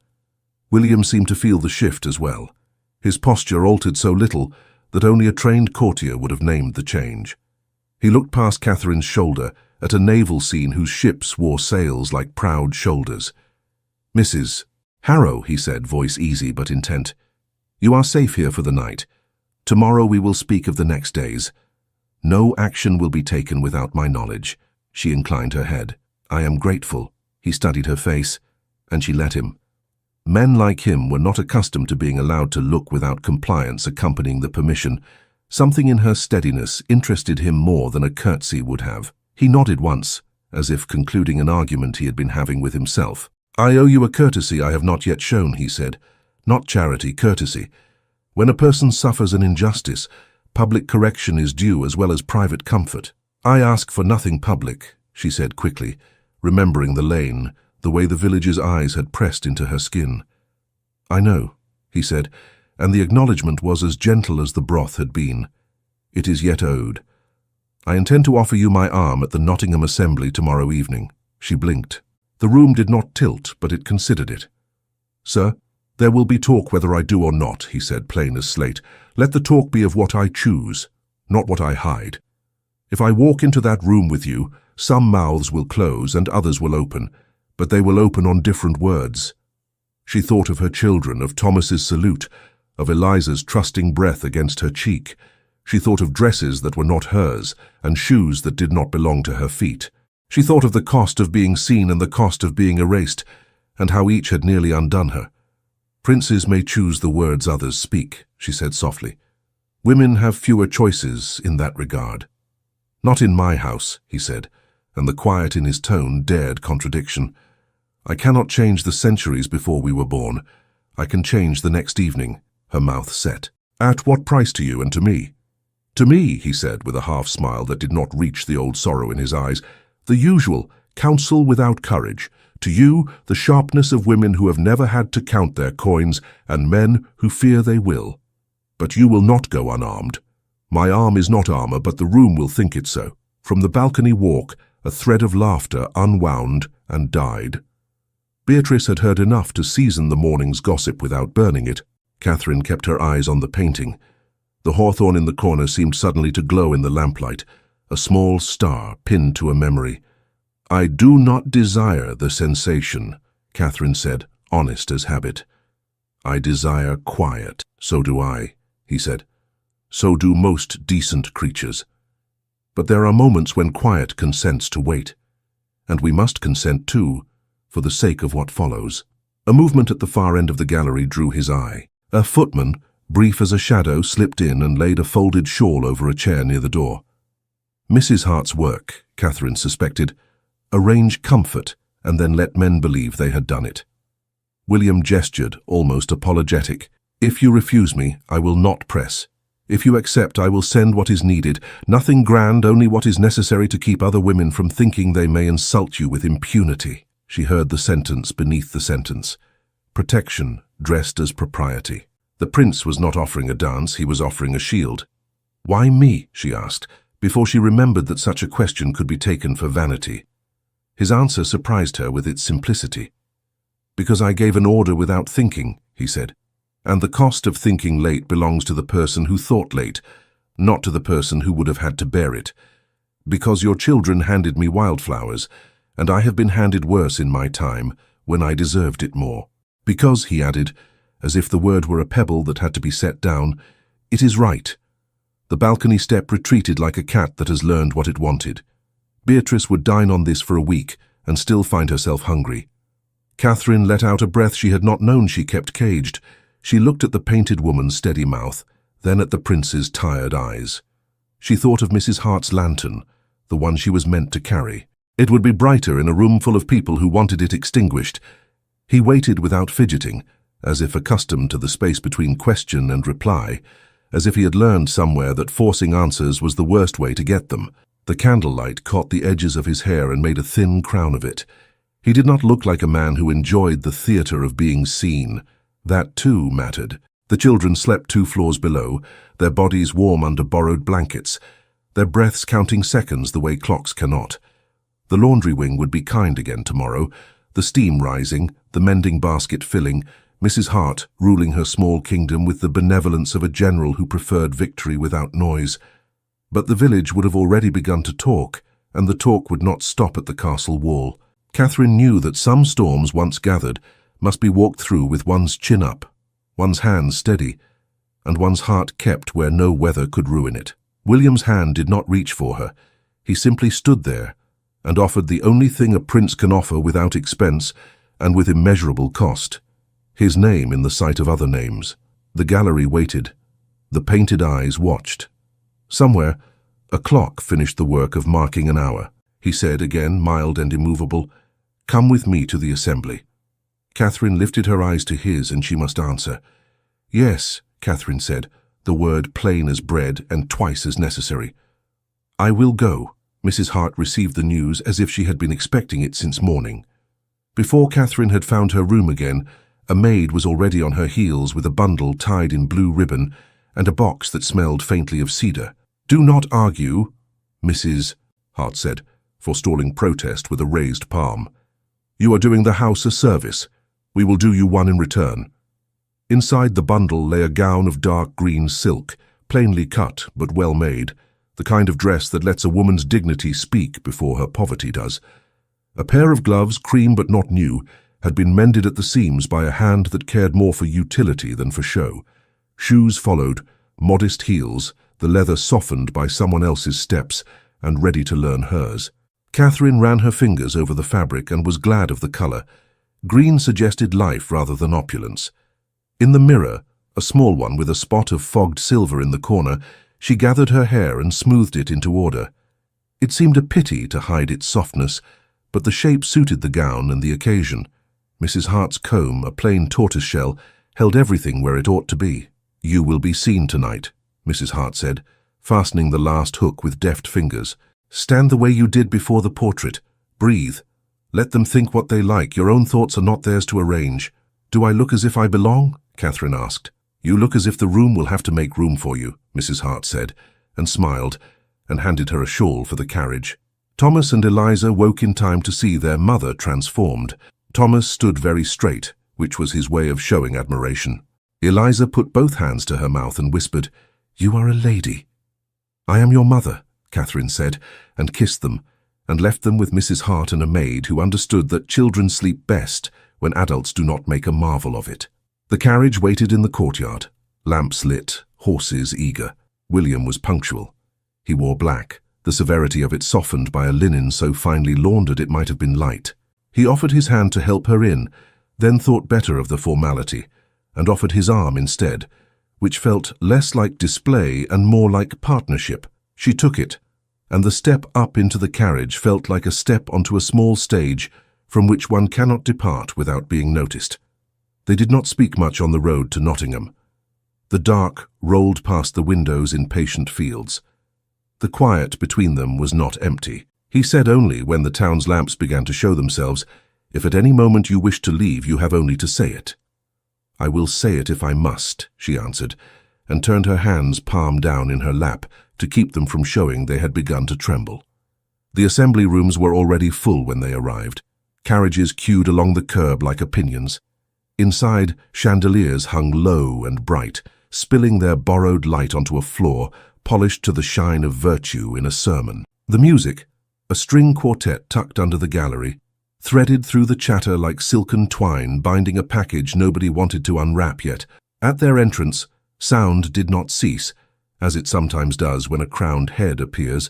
William seemed to feel the shift as well. His posture altered so little that only a trained courtier would have named the change. He looked past Catherine's shoulder at a naval scene whose ships wore sails like proud shoulders. "Mrs. Harrow," he said, voice easy but intent. "You are safe here for the night. Tomorrow we will speak of the next days. No action will be taken without my knowledge." She inclined her head. "I am grateful." He studied her face, and she let him. Men like him were not accustomed to being allowed to look without compliance accompanying the permission. Something in her steadiness interested him more than a curtsy would have. He nodded once, as if concluding an argument he had been having with himself. "I owe you a courtesy I have not yet shown," he said. "Not charity, courtesy. When a person suffers an injustice, public correction is due as well as private comfort." "I ask for nothing public," she said quickly, remembering the lane, the way the village's eyes had pressed into her skin. "I know," he said, and the acknowledgement was as gentle as the broth had been. "It is yet owed. I intend to offer you my arm at the Nottingham Assembly tomorrow evening." She blinked. The room did not tilt, but it considered it. "Sir, there will be talk whether I do or not," he said, plain as slate. "Let the talk be of what I choose, not what I hide. If I walk into that room with you, some mouths will close and others will open, but they will open on different words." She thought of her children, of Thomas's salute, of Eliza's trusting breath against her cheek. She thought of dresses that were not hers and shoes that did not belong to her feet. She thought of the cost of being seen and the cost of being erased, and how each had nearly undone her. "Princes may choose the words others speak," she said softly. "Women have fewer choices in that regard." "Not in my house," he said, and the quiet in his tone dared contradiction. "I cannot change the centuries before we were born. I can change the next evening." Her mouth set. "At what price to you and to me?" "To me," he said, with a half-smile that did not reach the old sorrow in his eyes, "the usual, counsel without courage. To you, the sharpness of women who have never had to count their coins, and men who fear they will. But you will not go unarmed. My arm is not armor, but the room will think it so." From the balcony walk, a thread of laughter unwound and died. Beatrice had heard enough to season the morning's gossip without burning it. Catherine kept her eyes on the painting. The hawthorn in the corner seemed suddenly to glow in the lamplight, a small star pinned to a memory. "I do not desire the sensation," Catherine said, honest as habit. "I desire quiet." "So do I," he said. "So do most decent creatures. But there are moments when quiet consents to wait. And we must consent too, for the sake of what follows." A movement at the far end of the gallery drew his eye. A footman, brief as a shadow, slipped in and laid a folded shawl over a chair near the door. Mrs. Hart's work, Catherine suspected, arrange comfort and then let men believe they had done it. William gestured, almost apologetic. "If you refuse me, I will not press. If you accept, I will send what is needed. Nothing grand, only what is necessary to keep other women from thinking they may insult you with impunity." She heard the sentence beneath the sentence. Protection, dressed as propriety. The prince was not offering a dance, he was offering a shield. "Why me?" she asked, before she remembered that such a question could be taken for vanity. His answer surprised her with its simplicity. "Because I gave an order without thinking," he said. "And the cost of thinking late belongs to the person who thought late, not to the person who would have had to bear it. Because your children handed me wildflowers, and I have been handed worse in my time, when I deserved it more. Because," he added, as if the word were a pebble that had to be set down, "it is right." The balcony step retreated like a cat that has learned what it wanted. Beatrice would dine on this for a week and still find herself hungry. Catherine let out a breath she had not known she kept caged. She looked at the painted woman's steady mouth, then at the prince's tired eyes. She thought of Mrs. Hart's lantern, the one she was meant to carry. It would be brighter in a room full of people who wanted it extinguished. He waited without fidgeting, as if accustomed to the space between question and reply, as if he had learned somewhere that forcing answers was the worst way to get them. The candlelight caught the edges of his hair and made a thin crown of it. He did not look like a man who enjoyed the theatre of being seen. That too mattered. The children slept 2 floors below, their bodies warm under borrowed blankets, their breaths counting seconds the way clocks cannot. The laundry wing would be kind again tomorrow, the steam rising, the mending basket filling, Mrs. Hart ruling her small kingdom with the benevolence of a general who preferred victory without noise. But the village would have already begun to talk, and the talk would not stop at the castle wall. Catherine knew that some storms once gathered must be walked through with one's chin up, one's hands steady, and one's heart kept where no weather could ruin it. William's hand did not reach for her. He simply stood there and offered the only thing a prince can offer without expense and with immeasurable cost. His name in the sight of other names. The gallery waited. The painted eyes watched. Somewhere, a clock finished the work of marking an hour. He said, again mild and immovable, "Come with me to the assembly." Catherine lifted her eyes to his, and she must answer. "Yes," Catherine said, the word plain as bread and twice as necessary. "I will go." Mrs. Hart received the news as if she had been expecting it since morning. Before Catherine had found her room again, a maid was already on her heels with a bundle tied in blue ribbon and a box that smelled faintly of cedar. "Do not argue," Mrs. Hart said, forestalling protest with a raised palm. "You are doing the house a service. We will do you one in return." Inside the bundle lay a gown of dark green silk, plainly cut but well made, the kind of dress that lets a woman's dignity speak before her poverty does. A pair of gloves, cream but not new, had been mended at the seams by a hand that cared more for utility than for show. Shoes followed, modest heels, the leather softened by someone else's steps and ready to learn hers. Catherine ran her fingers over the fabric and was glad of the color. Green suggested life rather than opulence. In the mirror, a small one with a spot of fogged silver in the corner, she gathered her hair and smoothed it into order. It seemed a pity to hide its softness, but the shape suited the gown and the occasion. Mrs. Hart's comb, a plain tortoiseshell, held everything where it ought to be. "You will be seen tonight," Mrs. Hart said, fastening the last hook with deft fingers. "Stand the way you did before the portrait. Breathe. Let them think what they like. Your own thoughts are not theirs to arrange." "Do I look as if I belong?" Catherine asked. "You look as if the room will have to make room for you," Mrs. Hart said, and smiled, and handed her a shawl for the carriage. Thomas and Eliza woke in time to see their mother transformed. Thomas stood very straight, which was his way of showing admiration. Eliza put both hands to her mouth and whispered, "You are a lady." "I am your mother," Catherine said, and kissed them, and left them with Mrs. Hart and a maid who understood that children sleep best when adults do not make a marvel of it. The carriage waited in the courtyard, lamps lit, horses eager. William was punctual. He wore black, the severity of it softened by a linen so finely laundered it might have been light. He offered his hand to help her in, then thought better of the formality, and offered his arm instead, which felt less like display and more like partnership. She took it, and the step up into the carriage felt like a step onto a small stage from which one cannot depart without being noticed. They did not speak much on the road to Nottingham. The dark rolled past the windows in patient fields. The quiet between them was not empty. He said only, when the town's lamps began to show themselves, "If at any moment you wish to leave, you have only to say it." "I will say it if I must," she answered, and turned her hands palm down in her lap to keep them from showing they had begun to tremble. The assembly rooms were already full when they arrived. Carriages queued along the curb like opinions. Inside, chandeliers hung low and bright, spilling their borrowed light onto a floor polished to the shine of virtue in a sermon. The music, a string quartet tucked under the gallery, threaded through the chatter like silken twine binding a package nobody wanted to unwrap yet. At their entrance, sound did not cease, as it sometimes does when a crowned head appears,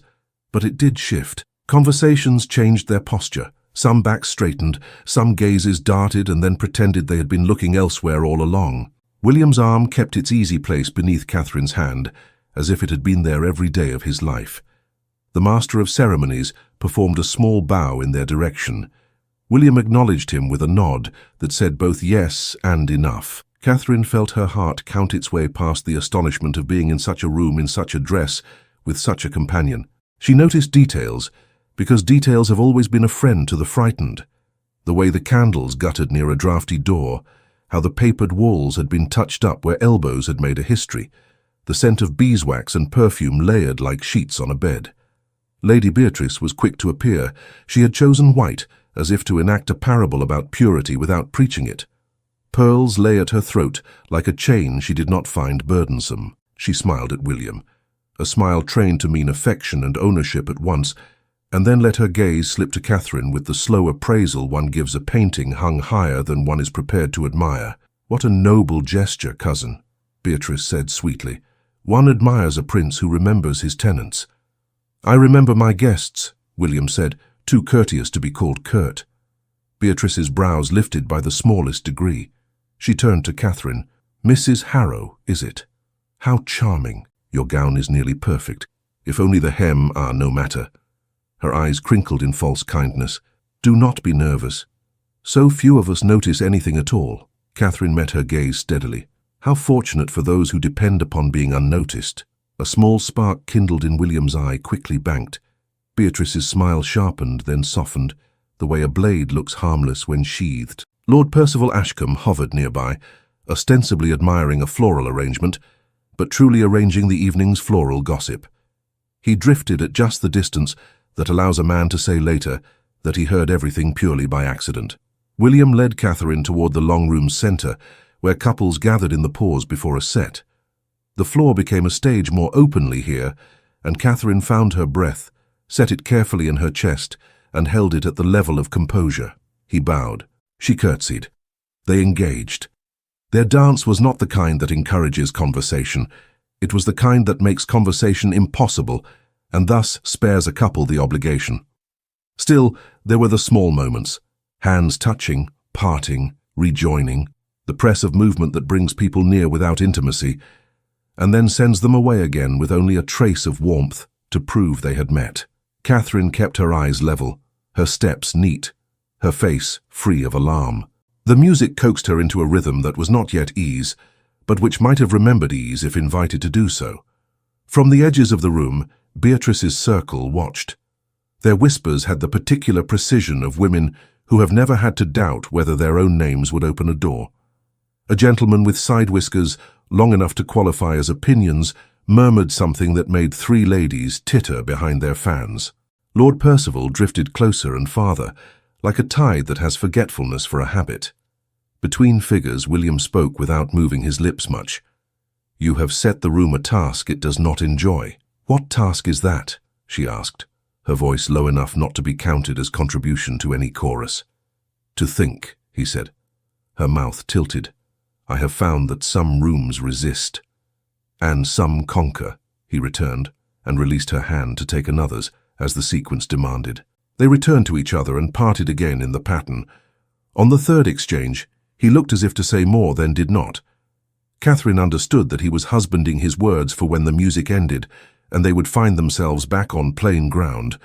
but it did shift. Conversations changed their posture. Some backs straightened, some gazes darted and then pretended they had been looking elsewhere all along. William's arm kept its easy place beneath Catherine's hand, as if it had been there every day of his life. The master of ceremonies performed a small bow in their direction. William acknowledged him with a nod that said both yes and enough. Catherine felt her heart count its way past the astonishment of being in such a room in such a dress, with such a companion. She noticed details, because details have always been a friend to the frightened. The way the candles guttered near a draughty door, how the papered walls had been touched up where elbows had made a history, the scent of beeswax and perfume layered like sheets on a bed. Lady Beatrice was quick to appear. She had chosen white, as if to enact a parable about purity without preaching it. Pearls lay at her throat, like a chain she did not find burdensome. She smiled at William, a smile trained to mean affection and ownership at once, and then let her gaze slip to Catherine with the slow appraisal one gives a painting hung higher than one is prepared to admire. "What a noble gesture, cousin," Beatrice said sweetly. "One admires a prince who remembers his tenants." "I remember my guests," William said, too courteous to be called curt. Beatrice's brows lifted by the smallest degree. She turned to Catherine. "Mrs. Harrow, is it? How charming. Your gown is nearly perfect. If only the hem, no matter." Her eyes crinkled in false kindness. "Do not be nervous. So few of us notice anything at all." Catherine met her gaze steadily. "How fortunate for those who depend upon being unnoticed." A small spark kindled in William's eye, quickly banked. Beatrice's smile sharpened, then softened, the way a blade looks harmless when sheathed. Lord Percival Ashcombe hovered nearby, ostensibly admiring a floral arrangement, but truly arranging the evening's floral gossip. He drifted at just the distance that allows a man to say later that he heard everything purely by accident. William led Catherine toward the long room's center, where couples gathered in the pause before a set. The floor became a stage more openly here, and Catherine found her breath, set it carefully in her chest, and held it at the level of composure. He bowed. She curtsied. They engaged. Their dance was not the kind that encourages conversation. It was the kind that makes conversation impossible, and thus spares a couple the obligation. Still, there were the small moments, hands touching, parting, rejoining, the press of movement that brings people near without intimacy, and then sends them away again with only a trace of warmth to prove they had met. Catherine kept her eyes level, her steps neat, her face free of alarm. The music coaxed her into a rhythm that was not yet ease, but which might have remembered ease if invited to do so. From the edges of the room, Beatrice's circle watched. Their whispers had the particular precision of women who have never had to doubt whether their own names would open a door. A gentleman with side whiskers, long enough to qualify as opinions, murmured something that made three ladies titter behind their fans. Lord Percival drifted closer and farther, like a tide that has forgetfulness for a habit. Between figures, William spoke without moving his lips much. "You have set the room a task it does not enjoy." "What task is that?" she asked, her voice low enough not to be counted as contribution to any chorus. "To think," he said. Her mouth tilted. I have found that some rooms resist, and some conquer, he returned, and released her hand to take another's, as the sequence demanded. They returned to each other and parted again in the pattern. On the third exchange, he looked as if to say more, then did not. Catherine understood that he was husbanding his words for when the music ended, and they would find themselves back on plain ground.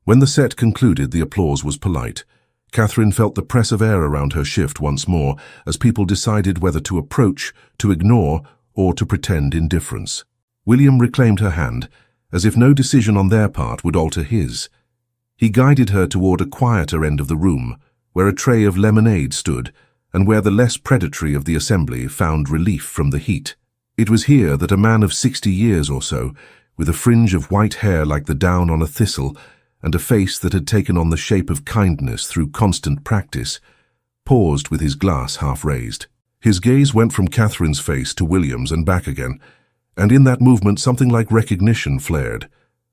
When the set concluded, the applause was polite. Catherine felt the press of air around her shift once more, as people decided whether to approach, to ignore, or to pretend indifference. William reclaimed her hand, as if no decision on their part would alter his. He guided her toward a quieter end of the room, where a tray of lemonade stood, and where the less predatory of the assembly found relief from the heat. It was here that a man of 60 years or so, with a fringe of white hair like the down on a thistle, and a face that had taken on the shape of kindness through constant practice, paused with his glass half raised. His gaze went from Catherine's face to William's and back again, and in that movement something like recognition flared,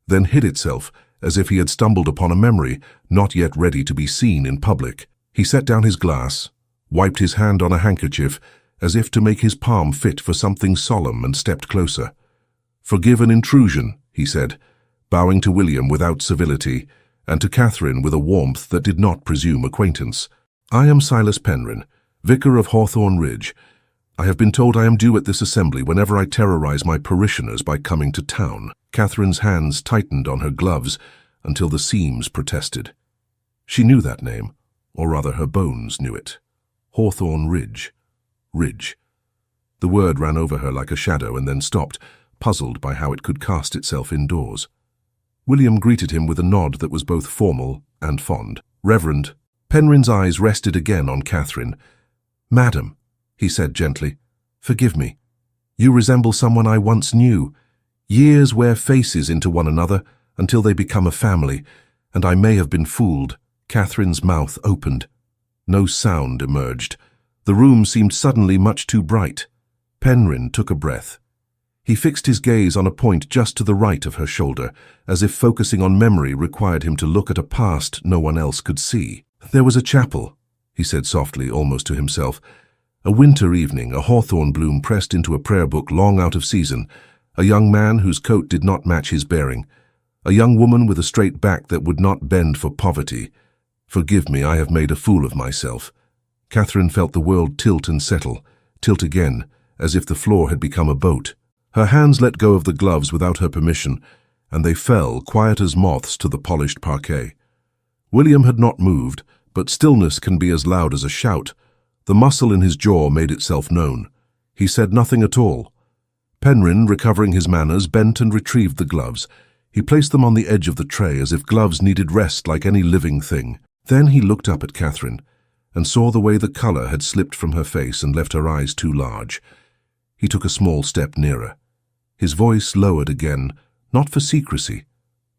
then hid itself as if he had stumbled upon a memory not yet ready to be seen in public. He set down his glass, wiped his hand on a handkerchief as if to make his palm fit for something solemn, and stepped closer. "Forgive an intrusion," he said, bowing to William without civility, and to Catherine with a warmth that did not presume acquaintance. "I am Silas Penryn, vicar of Hawthorne Ridge. I have been told I am due at this assembly whenever I terrorize my parishioners by coming to town." Catherine's hands tightened on her gloves until the seams protested. She knew that name, or rather her bones knew it. Hawthorne Ridge. Ridge. The word ran over her like a shadow and then stopped, puzzled by how it could cast itself indoors. William greeted him with a nod that was both formal and fond. "Reverend." Penryn's eyes rested again on Catherine. "Madam," he said gently, "forgive me. You resemble someone I once knew. Years wear faces into one another until they become a family, and I may have been fooled." Catherine's mouth opened. No sound emerged. The room seemed suddenly much too bright. Penryn took a breath. He fixed his gaze on a point just to the right of her shoulder, as if focusing on memory required him to look at a past no one else could see. "There was a chapel," he said softly, almost to himself. "A winter evening, a hawthorn bloom pressed into a prayer book long out of season, a young man whose coat did not match his bearing, a young woman with a straight back that would not bend for poverty. Forgive me, I have made a fool of myself." Catherine felt the world tilt and settle, tilt again, as if the floor had become a boat. Her hands let go of the gloves without her permission, and they fell, quiet as moths, to the polished parquet. William had not moved, but stillness can be as loud as a shout. The muscle in his jaw made itself known. He said nothing at all. Penryn, recovering his manners, bent and retrieved the gloves. He placed them on the edge of the tray as if gloves needed rest like any living thing. Then he looked up at Catherine and saw the way the color had slipped from her face and left her eyes too large. He took a small step nearer. His voice lowered again, not for secrecy,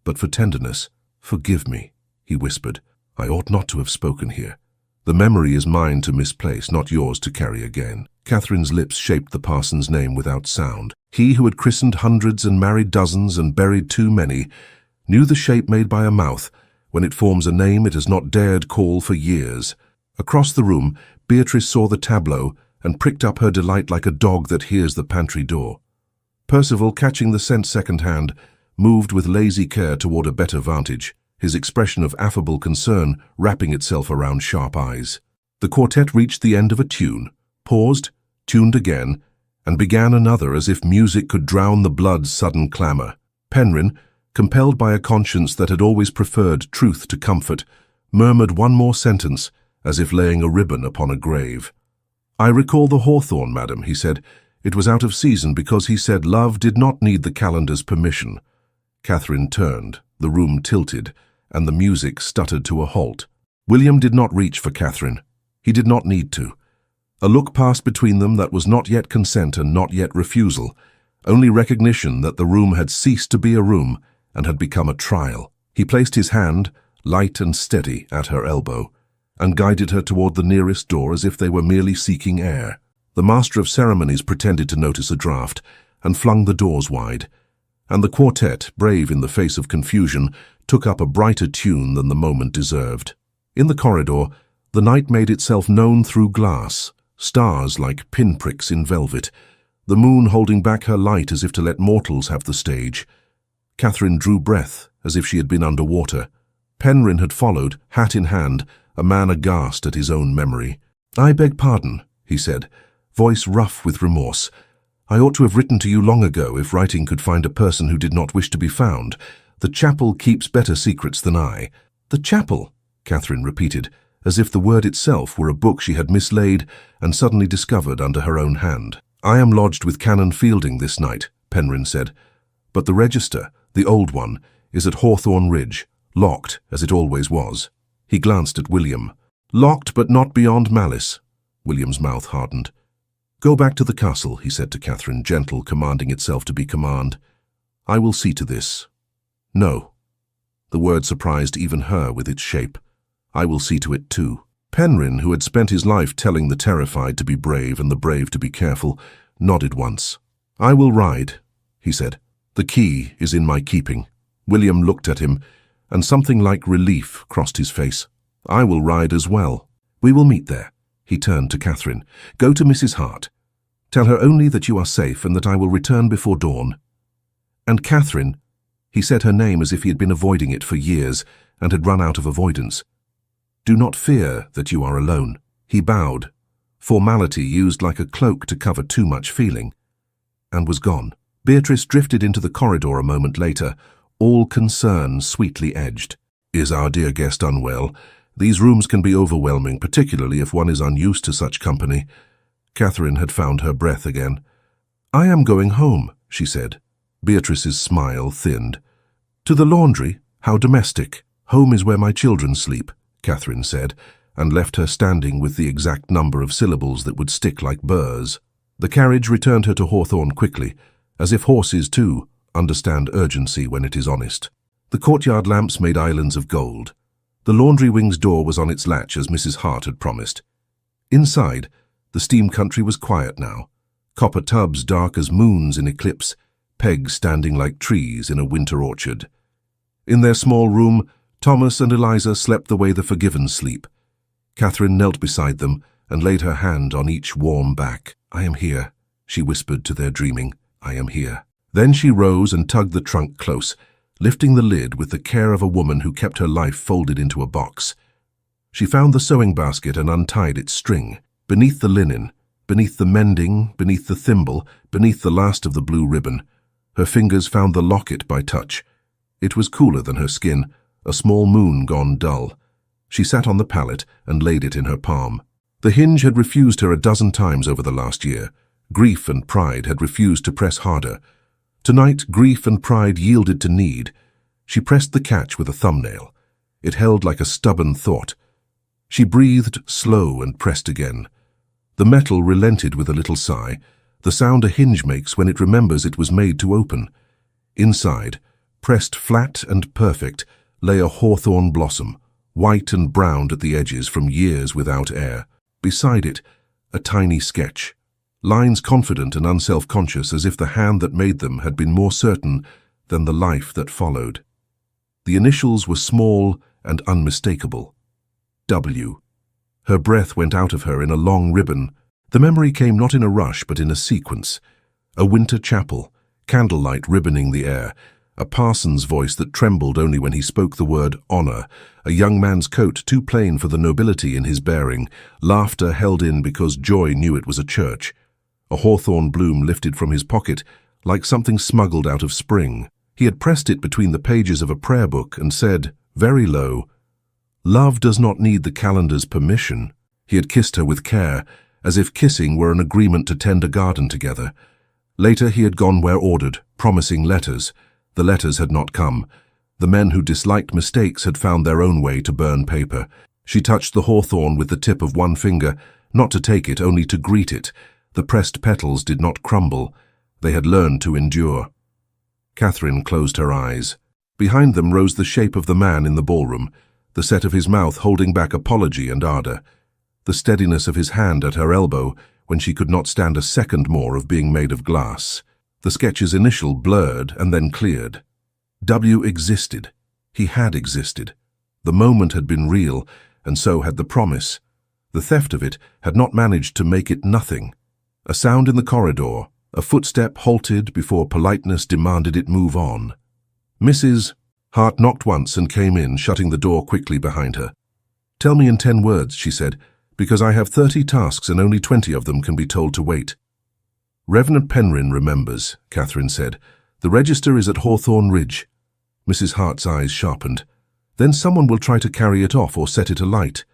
but for tenderness. "Forgive me," he whispered. "I ought not to have spoken here. The memory is mine to misplace, not yours to carry again." Catherine's lips shaped the parson's name without sound. He who had christened hundreds and married dozens and buried too many knew the shape made by a mouth when it forms a name it has not dared call for years. Across the room, Beatrice saw the tableau and pricked up her delight like a dog that hears the pantry door. Percival, catching the scent second-hand, moved with lazy care toward a better vantage, his expression of affable concern wrapping itself around sharp eyes. The quartet reached the end of a tune, paused, tuned again, and began another as if music could drown the blood's sudden clamor. Penryn, compelled by a conscience that had always preferred truth to comfort, murmured one more sentence, as if laying a ribbon upon a grave. "I recall the hawthorn, madam," he said. "It was out of season because he said love did not need the calendar's permission." Catherine turned, the room tilted, and the music stuttered to a halt. William did not reach for Catherine. He did not need to. A look passed between them that was not yet consent and not yet refusal, only recognition that the room had ceased to be a room and had become a trial. He placed his hand, light and steady, at her elbow, and guided her toward the nearest door as if they were merely seeking air. The master of ceremonies pretended to notice a draught and flung the doors wide, and the quartet, brave in the face of confusion, took up a brighter tune than the moment deserved. In the corridor, the night made itself known through glass, stars like pinpricks in velvet, the moon holding back her light as if to let mortals have the stage. Catherine drew breath as if she had been underwater. Penryn had followed, hat in hand, a man aghast at his own memory. "I beg pardon," he said, voice rough with remorse. "I ought to have written to you long ago if writing could find a person who did not wish to be found. The chapel keeps better secrets than I." "The chapel," Catherine repeated, as if the word itself were a book she had mislaid and suddenly discovered under her own hand. "I am lodged with Canon Fielding this night," Penryn said. "But the register, the old one, is at Hawthorne Ridge, locked, as it always was." He glanced at William. "Locked, but not beyond malice." William's mouth hardened. "Go back to the castle," he said to Catherine, gentle, commanding itself to be command. "I will see to this." "No." The word surprised even her with its shape. "I will see to it too." Penryn, who had spent his life telling the terrified to be brave and the brave to be careful, nodded once. "I will ride," he said. "The key is in my keeping." William looked at him, and something like relief crossed his face. "I will ride as well." "We will meet there." He turned to Catherine. "Go to Mrs. Hart. Tell her only that you are safe and that I will return before dawn." "And Catherine," he said her name as if he had been avoiding it for years and had run out of avoidance. "Do not fear that you are alone." He bowed, formality used like a cloak to cover too much feeling, and was gone. Beatrice drifted into the corridor a moment later, all concern sweetly edged. "Is our dear guest unwell? These rooms can be overwhelming, particularly if one is unused to such company." Catherine had found her breath again. "I am going home," she said. Beatrice's smile thinned. "To the laundry? How domestic." "Home is where my children sleep," Catherine said, and left her standing with the exact number of syllables that would stick like burrs. The carriage returned her to Hawthorne quickly, as if horses, too, understand urgency when it is honest. The courtyard lamps made islands of gold. The laundry wing's door was on its latch as Mrs. Hart had promised. Inside, the steam country was quiet now. Copper tubs dark as moons in eclipse, pegs standing like trees in a winter orchard. In their small room, Thomas and Eliza slept the way the forgiven sleep. Catherine knelt beside them and laid her hand on each warm back. "I am here," she whispered to their dreaming. "I am here." Then she rose and tugged the trunk close, lifting the lid with the care of a woman who kept her life folded into a box. She found the sewing basket and untied its string. Beneath the linen, beneath the mending, beneath the thimble, beneath the last of the blue ribbon, her fingers found the locket by touch. It was cooler than her skin, a small moon gone dull. She sat on the pallet and laid it in her palm. The hinge had refused her a dozen times over the last year. Grief and pride had refused to press harder. Tonight, grief and pride yielded to need. She pressed the catch with a thumbnail. It held like a stubborn thought. She breathed slow and pressed again. The metal relented with a little sigh, the sound a hinge makes when it remembers it was made to open. Inside, pressed flat and perfect, lay a hawthorn blossom, white and browned at the edges from years without air. Beside it, a tiny sketch. Lines confident and unself-conscious as if the hand that made them had been more certain than the life that followed. The initials were small and unmistakable. W. Her breath went out of her in a long ribbon. The memory came not in a rush but in a sequence. A winter chapel, candlelight ribboning the air, a parson's voice that trembled only when he spoke the word honor, a young man's coat too plain for the nobility in his bearing, laughter held in because joy knew it was a church. A hawthorn bloom lifted from his pocket, like something smuggled out of spring. He had pressed it between the pages of a prayer book and said, very low, "Love does not need the calendar's permission." He had kissed her with care, as if kissing were an agreement to tend a garden together. Later he had gone where ordered, promising letters. The letters had not come. The men who disliked mistakes had found their own way to burn paper. She touched the hawthorn with the tip of one finger, not to take it, only to greet it. The pressed petals did not crumble. They had learned to endure. Catherine closed her eyes. Behind them rose the shape of the man in the ballroom, the set of his mouth holding back apology and ardor, the steadiness of his hand at her elbow when she could not stand a second more of being made of glass. The sketch's initial blurred and then cleared. W existed. He had existed. The moment had been real, and so had the promise. The theft of it had not managed to make it nothing. A sound in the corridor, a footstep halted before politeness demanded it move on. Mrs. Hart knocked once and came in, shutting the door quickly behind her. "Tell me in 10 words," she said, "because I have 30 tasks and only 20 of them can be told to wait." "Reverend Penryn remembers," Catherine said. "The register is at Hawthorne Ridge." Mrs. Hart's eyes sharpened. "Then someone will try to carry it off or set it alight."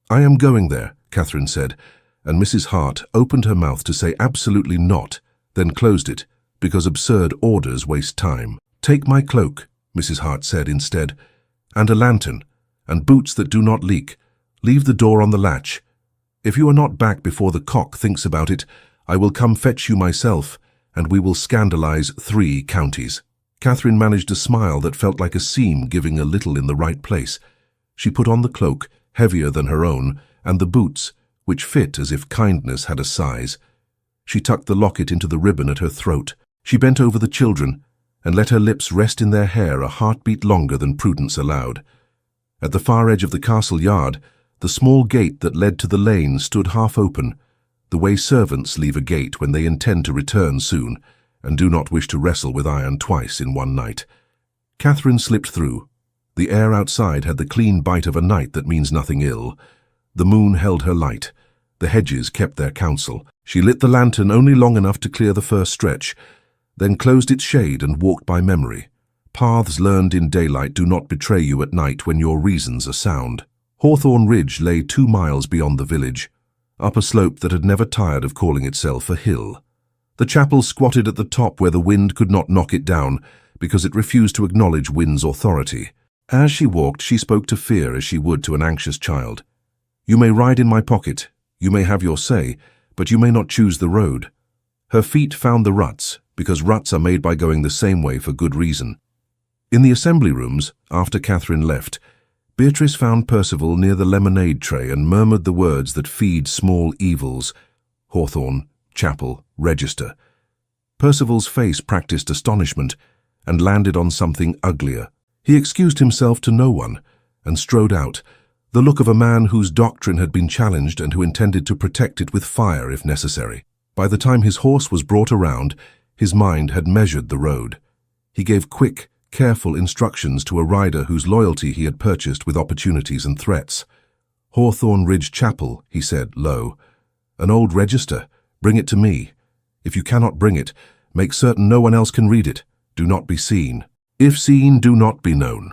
"I am going there," Catherine said, and Mrs. Hart opened her mouth to say absolutely not, then closed it, because absurd orders waste time. "Take my cloak," Mrs. Hart said instead, "and a lantern, and boots that do not leak. Leave the door on the latch. If you are not back before the cock thinks about it, I will come fetch you myself, and we will scandalize 3 counties." Catherine managed a smile that felt like a seam giving a little in the right place. She put on the cloak, heavier than her own, and the boots, which fit as if kindness had a size. She tucked the locket into the ribbon at her throat. She bent over the children and let her lips rest in their hair a heartbeat longer than prudence allowed. At the far edge of the castle yard, the small gate that led to the lane stood half open, the way servants leave a gate when they intend to return soon and do not wish to wrestle with iron twice in one night. Catherine slipped through. The air outside had the clean bite of a night that means nothing ill. The moon held her light. The hedges kept their counsel. She lit the lantern only long enough to clear the first stretch, then closed its shade and walked by memory. Paths learned in daylight do not betray you at night when your reasons are sound. Hawthorne Ridge lay 2 miles beyond the village, up a slope that had never tired of calling itself a hill. The chapel squatted at the top where the wind could not knock it down because it refused to acknowledge wind's authority. As she walked, she spoke to fear as she would to an anxious child. "You may ride in my pocket, you may have your say, but you may not choose the road." Her feet found the ruts, because ruts are made by going the same way for good reason. In the assembly rooms, after Catherine left, Beatrice found Percival near the lemonade tray and murmured the words that feed small evils: Hawthorne, chapel, register. Percival's face practiced astonishment and landed on something uglier. He excused himself to no one and strode out, the look of a man whose doctrine had been challenged and who intended to protect it with fire if necessary. By the time his horse was brought around, his mind had measured the road. He gave quick, careful instructions to a rider whose loyalty he had purchased with opportunities and threats. "Hawthorne Ridge Chapel," he said, low. "An old register. Bring it to me. If you cannot bring it, make certain no one else can read it. Do not be seen. If seen, do not be known."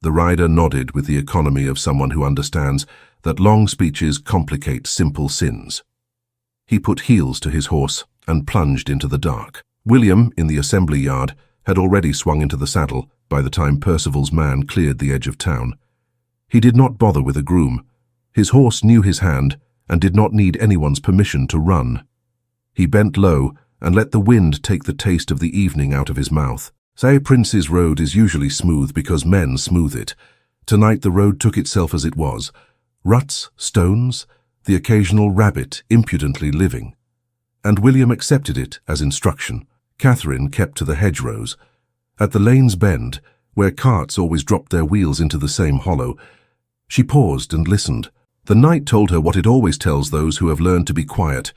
The rider nodded with the economy of someone who understands that long speeches complicate simple sins. He put heels to his horse and plunged into the dark. William, in the assembly yard, had already swung into the saddle by the time Percival's man cleared the edge of town. He did not bother with a groom. His horse knew his hand and did not need anyone's permission to run. He bent low and let the wind take the taste of the evening out of his mouth. Say Prince's road is usually smooth because men smooth it. Tonight the road took itself as it was. Ruts, stones, the occasional rabbit impudently living. And William accepted it as instruction. Catherine kept to the hedgerows. At the lane's bend, where carts always dropped their wheels into the same hollow, she paused and listened. The night told her what it always tells those who have learned to be quiet.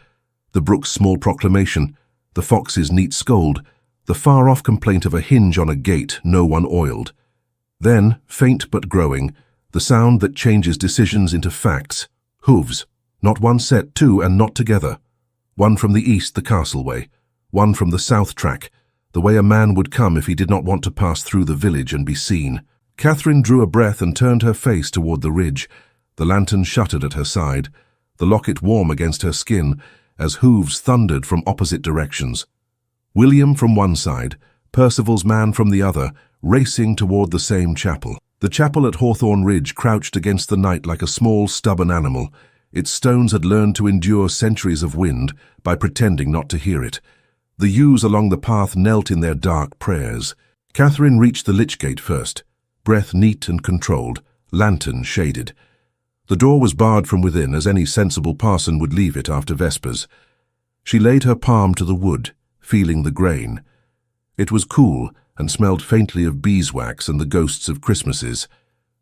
The brook's small proclamation, the fox's neat scold, the far-off complaint of a hinge on a gate no one oiled. Then, faint but growing, the sound that changes decisions into facts. Hooves, not one set, 2 and not together. One from the east the castle way, one from the south track, the way a man would come if he did not want to pass through the village and be seen. Catherine drew a breath and turned her face toward the ridge. The lantern shuttered at her side, the locket warm against her skin, as hooves thundered from opposite directions. William from one side, Percival's man from the other, racing toward the same chapel. The chapel at Hawthorne Ridge crouched against the night like a small, stubborn animal. Its stones had learned to endure centuries of wind by pretending not to hear it. The yews along the path knelt in their dark prayers. Catherine reached the lich gate first, breath neat and controlled, lantern shaded. The door was barred from within, as any sensible parson would leave it after vespers. She laid her palm to the wood, feeling the grain. It was cool and smelled faintly of beeswax and the ghosts of Christmases.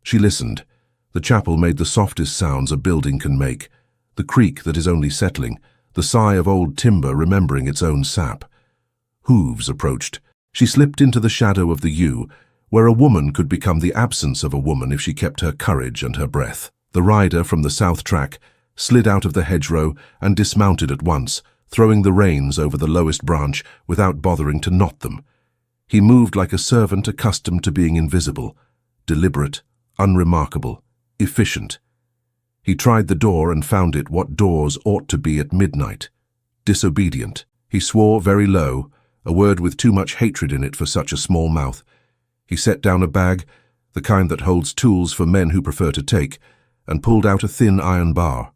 She listened. The chapel made the softest sounds a building can make, the creak that is only settling, the sigh of old timber remembering its own sap. Hooves approached. She slipped into the shadow of the yew, where a woman could become the absence of a woman if she kept her courage and her breath. The rider from the south track slid out of the hedgerow and dismounted at once, throwing the reins over the lowest branch without bothering to knot them. He moved like a servant accustomed to being invisible, deliberate, unremarkable, efficient. He tried the door and found it what doors ought to be at midnight. Disobedient. He swore very low, a word with too much hatred in it for such a small mouth. He set down a bag, the kind that holds tools for men who prefer to take, and pulled out a thin iron bar.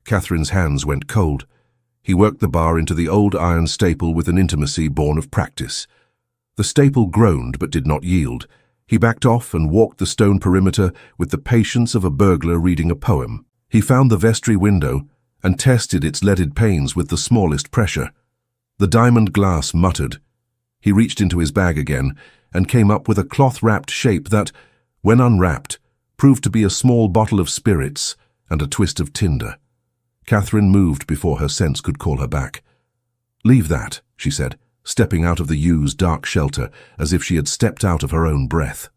Catherine's hands went cold. He worked the bar into the old iron staple with an intimacy born of practice. The staple groaned but did not yield. He backed off and walked the stone perimeter with the patience of a burglar reading a poem. He found the vestry window and tested its leaded panes with the smallest pressure. The diamond glass muttered. He reached into his bag again and came up with a cloth-wrapped shape that, when unwrapped, proved to be a small bottle of spirits and a twist of tinder. Catherine moved before her sense could call her back. "Leave that," she said, stepping out of the yew's dark shelter as if she had stepped out of her own breath.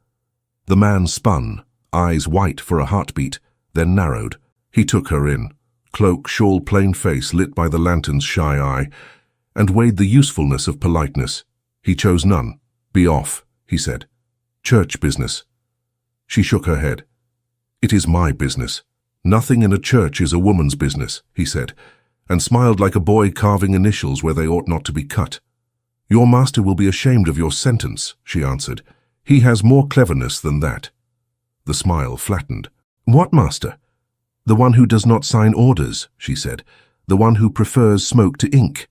The man spun, eyes white for a heartbeat, then narrowed. He took her in, cloak, shawl, plain face lit by the lantern's shy eye, and weighed the usefulness of politeness. He chose none. "Be off," he said. "Church business." She shook her head. "It is my business. Nothing in a church is a woman's business," he said, and smiled like a boy carving initials where they ought not to be cut. "Your master will be ashamed of your sentence," she answered. "He has more cleverness than that." The smile flattened. "What master?" "The one who does not sign orders," she said. "The one who prefers smoke to ink."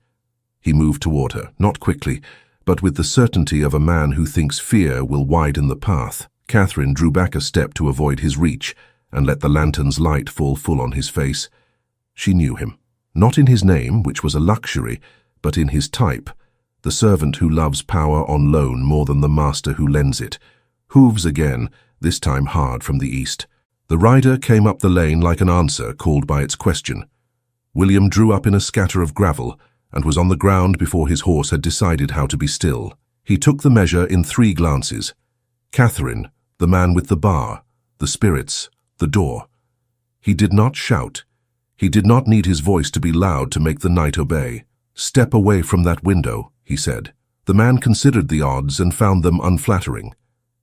He moved toward her, not quickly, but with the certainty of a man who thinks fear will widen the path. Catherine drew back a step to avoid his reach and let the lantern's light fall full on his face. She knew him, not in his name, which was a luxury, but in his type, the servant who loves power on loan more than the master who lends it. Hooves again, this time hard from the east. The rider came up the lane like an answer called by its question. William drew up in a scatter of gravel and was on the ground before his horse had decided how to be still. He took the measure in 3 glances. Catherine, the man with the bar, the spirits, the door. He did not shout. He did not need his voice to be loud to make the night obey. "Step away from that window," he said. The man considered the odds and found them unflattering.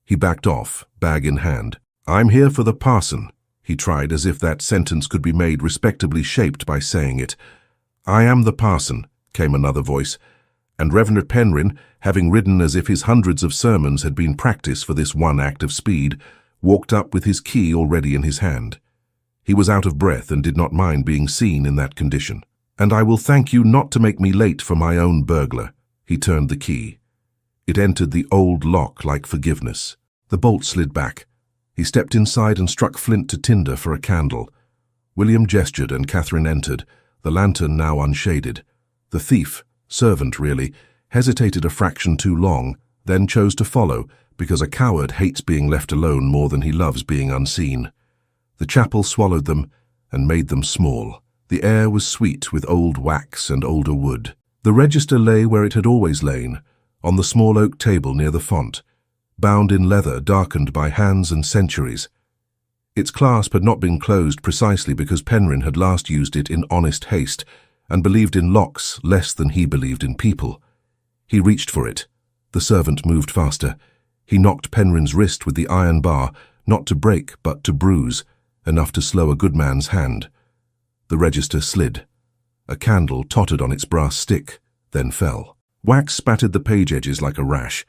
He backed off, bag in hand. "I'm here for the parson," he tried, as if that sentence could be made respectably shaped by saying it. "I am the parson," came another voice, and Reverend Penryn, having ridden as if his hundreds of sermons had been practice for this one act of speed, walked up with his key already in his hand. He was out of breath and did not mind being seen in that condition. "And I will thank you not to make me late for my own burglar." He turned the key. It entered the old lock like forgiveness. The bolt slid back. He stepped inside and struck flint to tinder for a candle. William gestured and Catherine entered, the lantern now unshaded. The thief, servant really, hesitated a fraction too long, then chose to follow, because a coward hates being left alone more than he loves being unseen. The chapel swallowed them and made them small. The air was sweet with old wax and older wood. The register lay where it had always lain, on the small oak table near the font, bound in leather darkened by hands and centuries. Its clasp had not been closed precisely because Penryn had last used it in honest haste and believed in locks less than he believed in people. He reached for it. The servant moved faster. He knocked Penryn's wrist with the iron bar, not to break but to bruise, enough to slow a good man's hand. The register slid. A candle tottered on its brass stick, then fell. Wax spattered the page edges like a rash.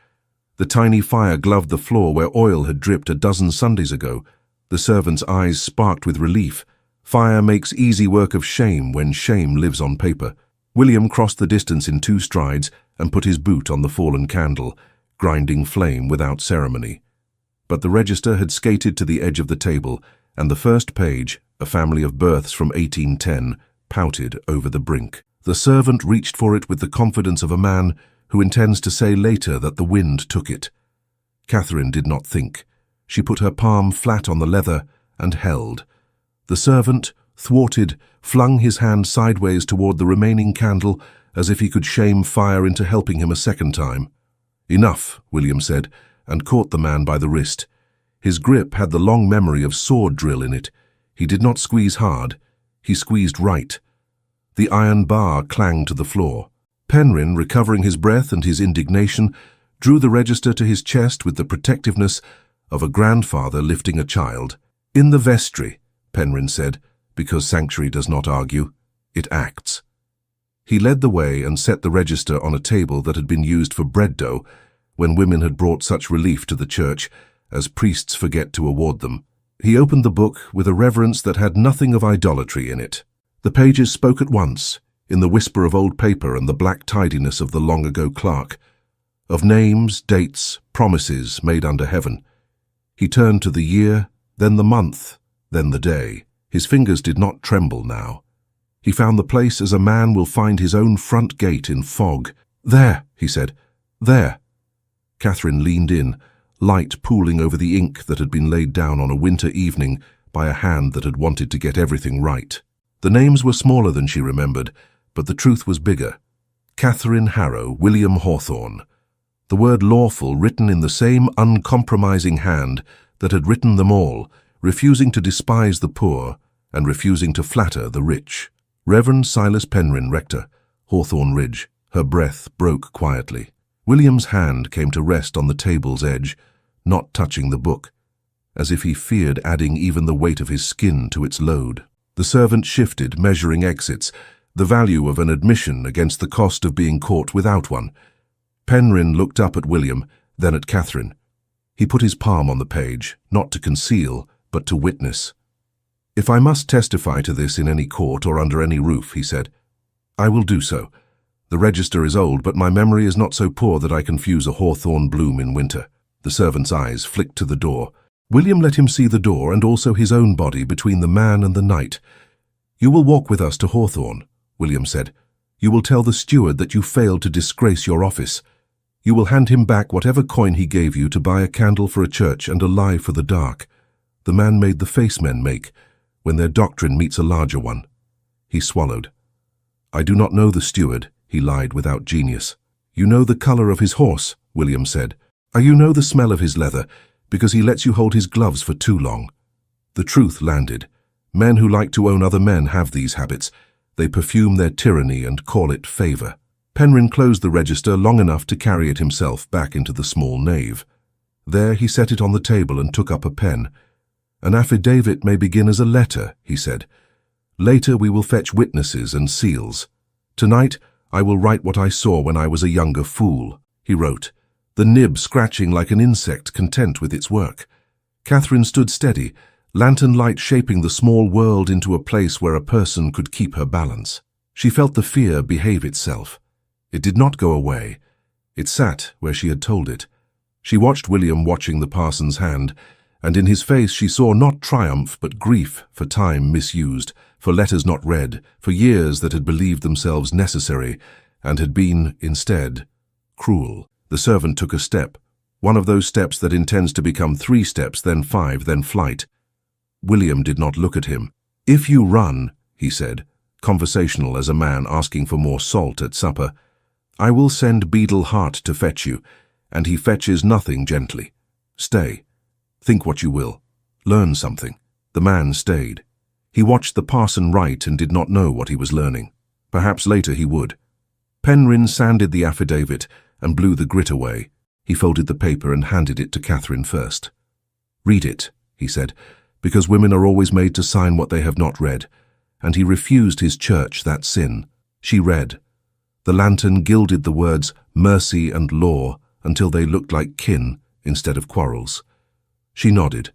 The tiny fire gloved the floor where oil had dripped a dozen Sundays ago. The servant's eyes sparked with relief. Fire makes easy work of shame when shame lives on paper. William crossed the distance in 2 strides and put his boot on the fallen candle, grinding flame without ceremony. But the register had skated to the edge of the table, and the first page, a family of births from 1810, pouted over the brink. The servant reached for it with the confidence of a man who intends to say later that the wind took it. Catherine did not think. She put her palm flat on the leather and held. The servant, thwarted, flung his hand sideways toward the remaining candle as if he could shame fire into helping him a second time. "Enough," William said, and caught the man by the wrist. His grip had the long memory of sword drill in it. He did not squeeze hard. He squeezed right. The iron bar clanged to the floor. Penryn, recovering his breath and his indignation, drew the register to his chest with the protectiveness of a grandfather lifting a child. "In the vestry," Penryn said, because sanctuary does not argue, it acts. He led the way and set the register on a table that had been used for bread dough when women had brought such relief to the church as priests forget to award them. He opened the book with a reverence that had nothing of idolatry in it. The pages spoke at once, in the whisper of old paper and the black tidiness of the long-ago clerk, of names, dates, promises made under heaven. He turned to the year, then the month, then the day. His fingers did not tremble now. He found the place as a man will find his own front gate in fog. "There," he said, "there." Catherine leaned in, light pooling over the ink that had been laid down on a winter evening by a hand that had wanted to get everything right. The names were smaller than she remembered, but the truth was bigger. Catherine Harrow, William Hawthorne. The word lawful written in the same uncompromising hand that had written them all, refusing to despise the poor and refusing to flatter the rich. Reverend Silas Penryn, rector, Hawthorne Ridge. Her breath broke quietly. William's hand came to rest on the table's edge, not touching the book, as if he feared adding even the weight of his skin to its load. The servant shifted, measuring exits, the value of an admission against the cost of being caught without one. Penryn looked up at William, then at Catherine. He put his palm on the page, not to conceal, but to witness. "If I must testify to this in any court or under any roof," he said, "I will do so. The register is old, but my memory is not so poor that I confuse a hawthorn bloom in winter." The servant's eyes flicked to the door. William let him see the door and also his own body between the man and the knight. "You will walk with us to Hawthorne," William said. "You will tell the steward that you failed to disgrace your office. You will hand him back whatever coin he gave you to buy a candle for a church and a lie for the dark. The man made the face men make, when their doctrine meets a larger one." He swallowed. "I do not know the steward," he lied without genius. "You know the color of his horse," William said. "You know the smell of his leather, because he lets you hold his gloves for too long." The truth landed. Men who like to own other men have these habits. They perfume their tyranny and call it favor. Penryn closed the register long enough to carry it himself back into the small nave. There he set it on the table and took up a pen. "An affidavit may begin as a letter," he said. "Later we will fetch witnesses and seals. Tonight I will write what I saw when I was a younger fool," he wrote, the nib scratching like an insect content with its work. Catherine stood steady, lantern light shaping the small world into a place where a person could keep her balance. She felt the fear behave itself. It did not go away. It sat where she had told it. She watched William watching the parson's hand, and in his face she saw not triumph but grief for time misused, for letters not read, for years that had believed themselves necessary and had been, instead, cruel. The servant took a step, one of those steps that intends to become 3 steps, then 5, then flight. William did not look at him. "If you run," he said, conversational as a man asking for more salt at supper, "I will send Beadle Hart to fetch you, and he fetches nothing gently. Stay. Think what you will. Learn something." The man stayed. He watched the parson write and did not know what he was learning. Perhaps later he would. Penryn sanded the affidavit and blew the grit away. He folded the paper and handed it to Catherine first. "Read it," he said, "because women are always made to sign what they have not read." And he refused his church that sin. She read. The lantern gilded the words mercy and law until they looked like kin instead of quarrels. She nodded.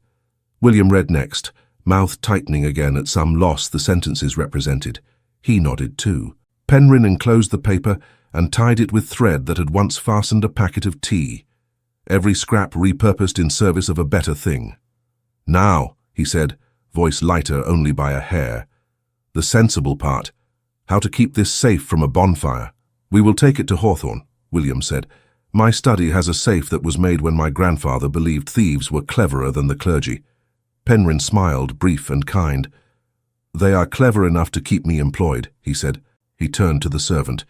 William read next, mouth tightening again at some loss the sentences represented. He nodded too. Penryn enclosed the paper and tied it with thread that had once fastened a packet of tea, every scrap repurposed in service of a better thing. "Now," he said, voice lighter only by a hair, "the sensible part, how to keep this safe from a bonfire." "We will take it to Hawthorne," William said. "My study has a safe that was made when my grandfather believed thieves were cleverer than the clergy." Penryn smiled, brief and kind. "They are clever enough to keep me employed," he said. He turned to the servant.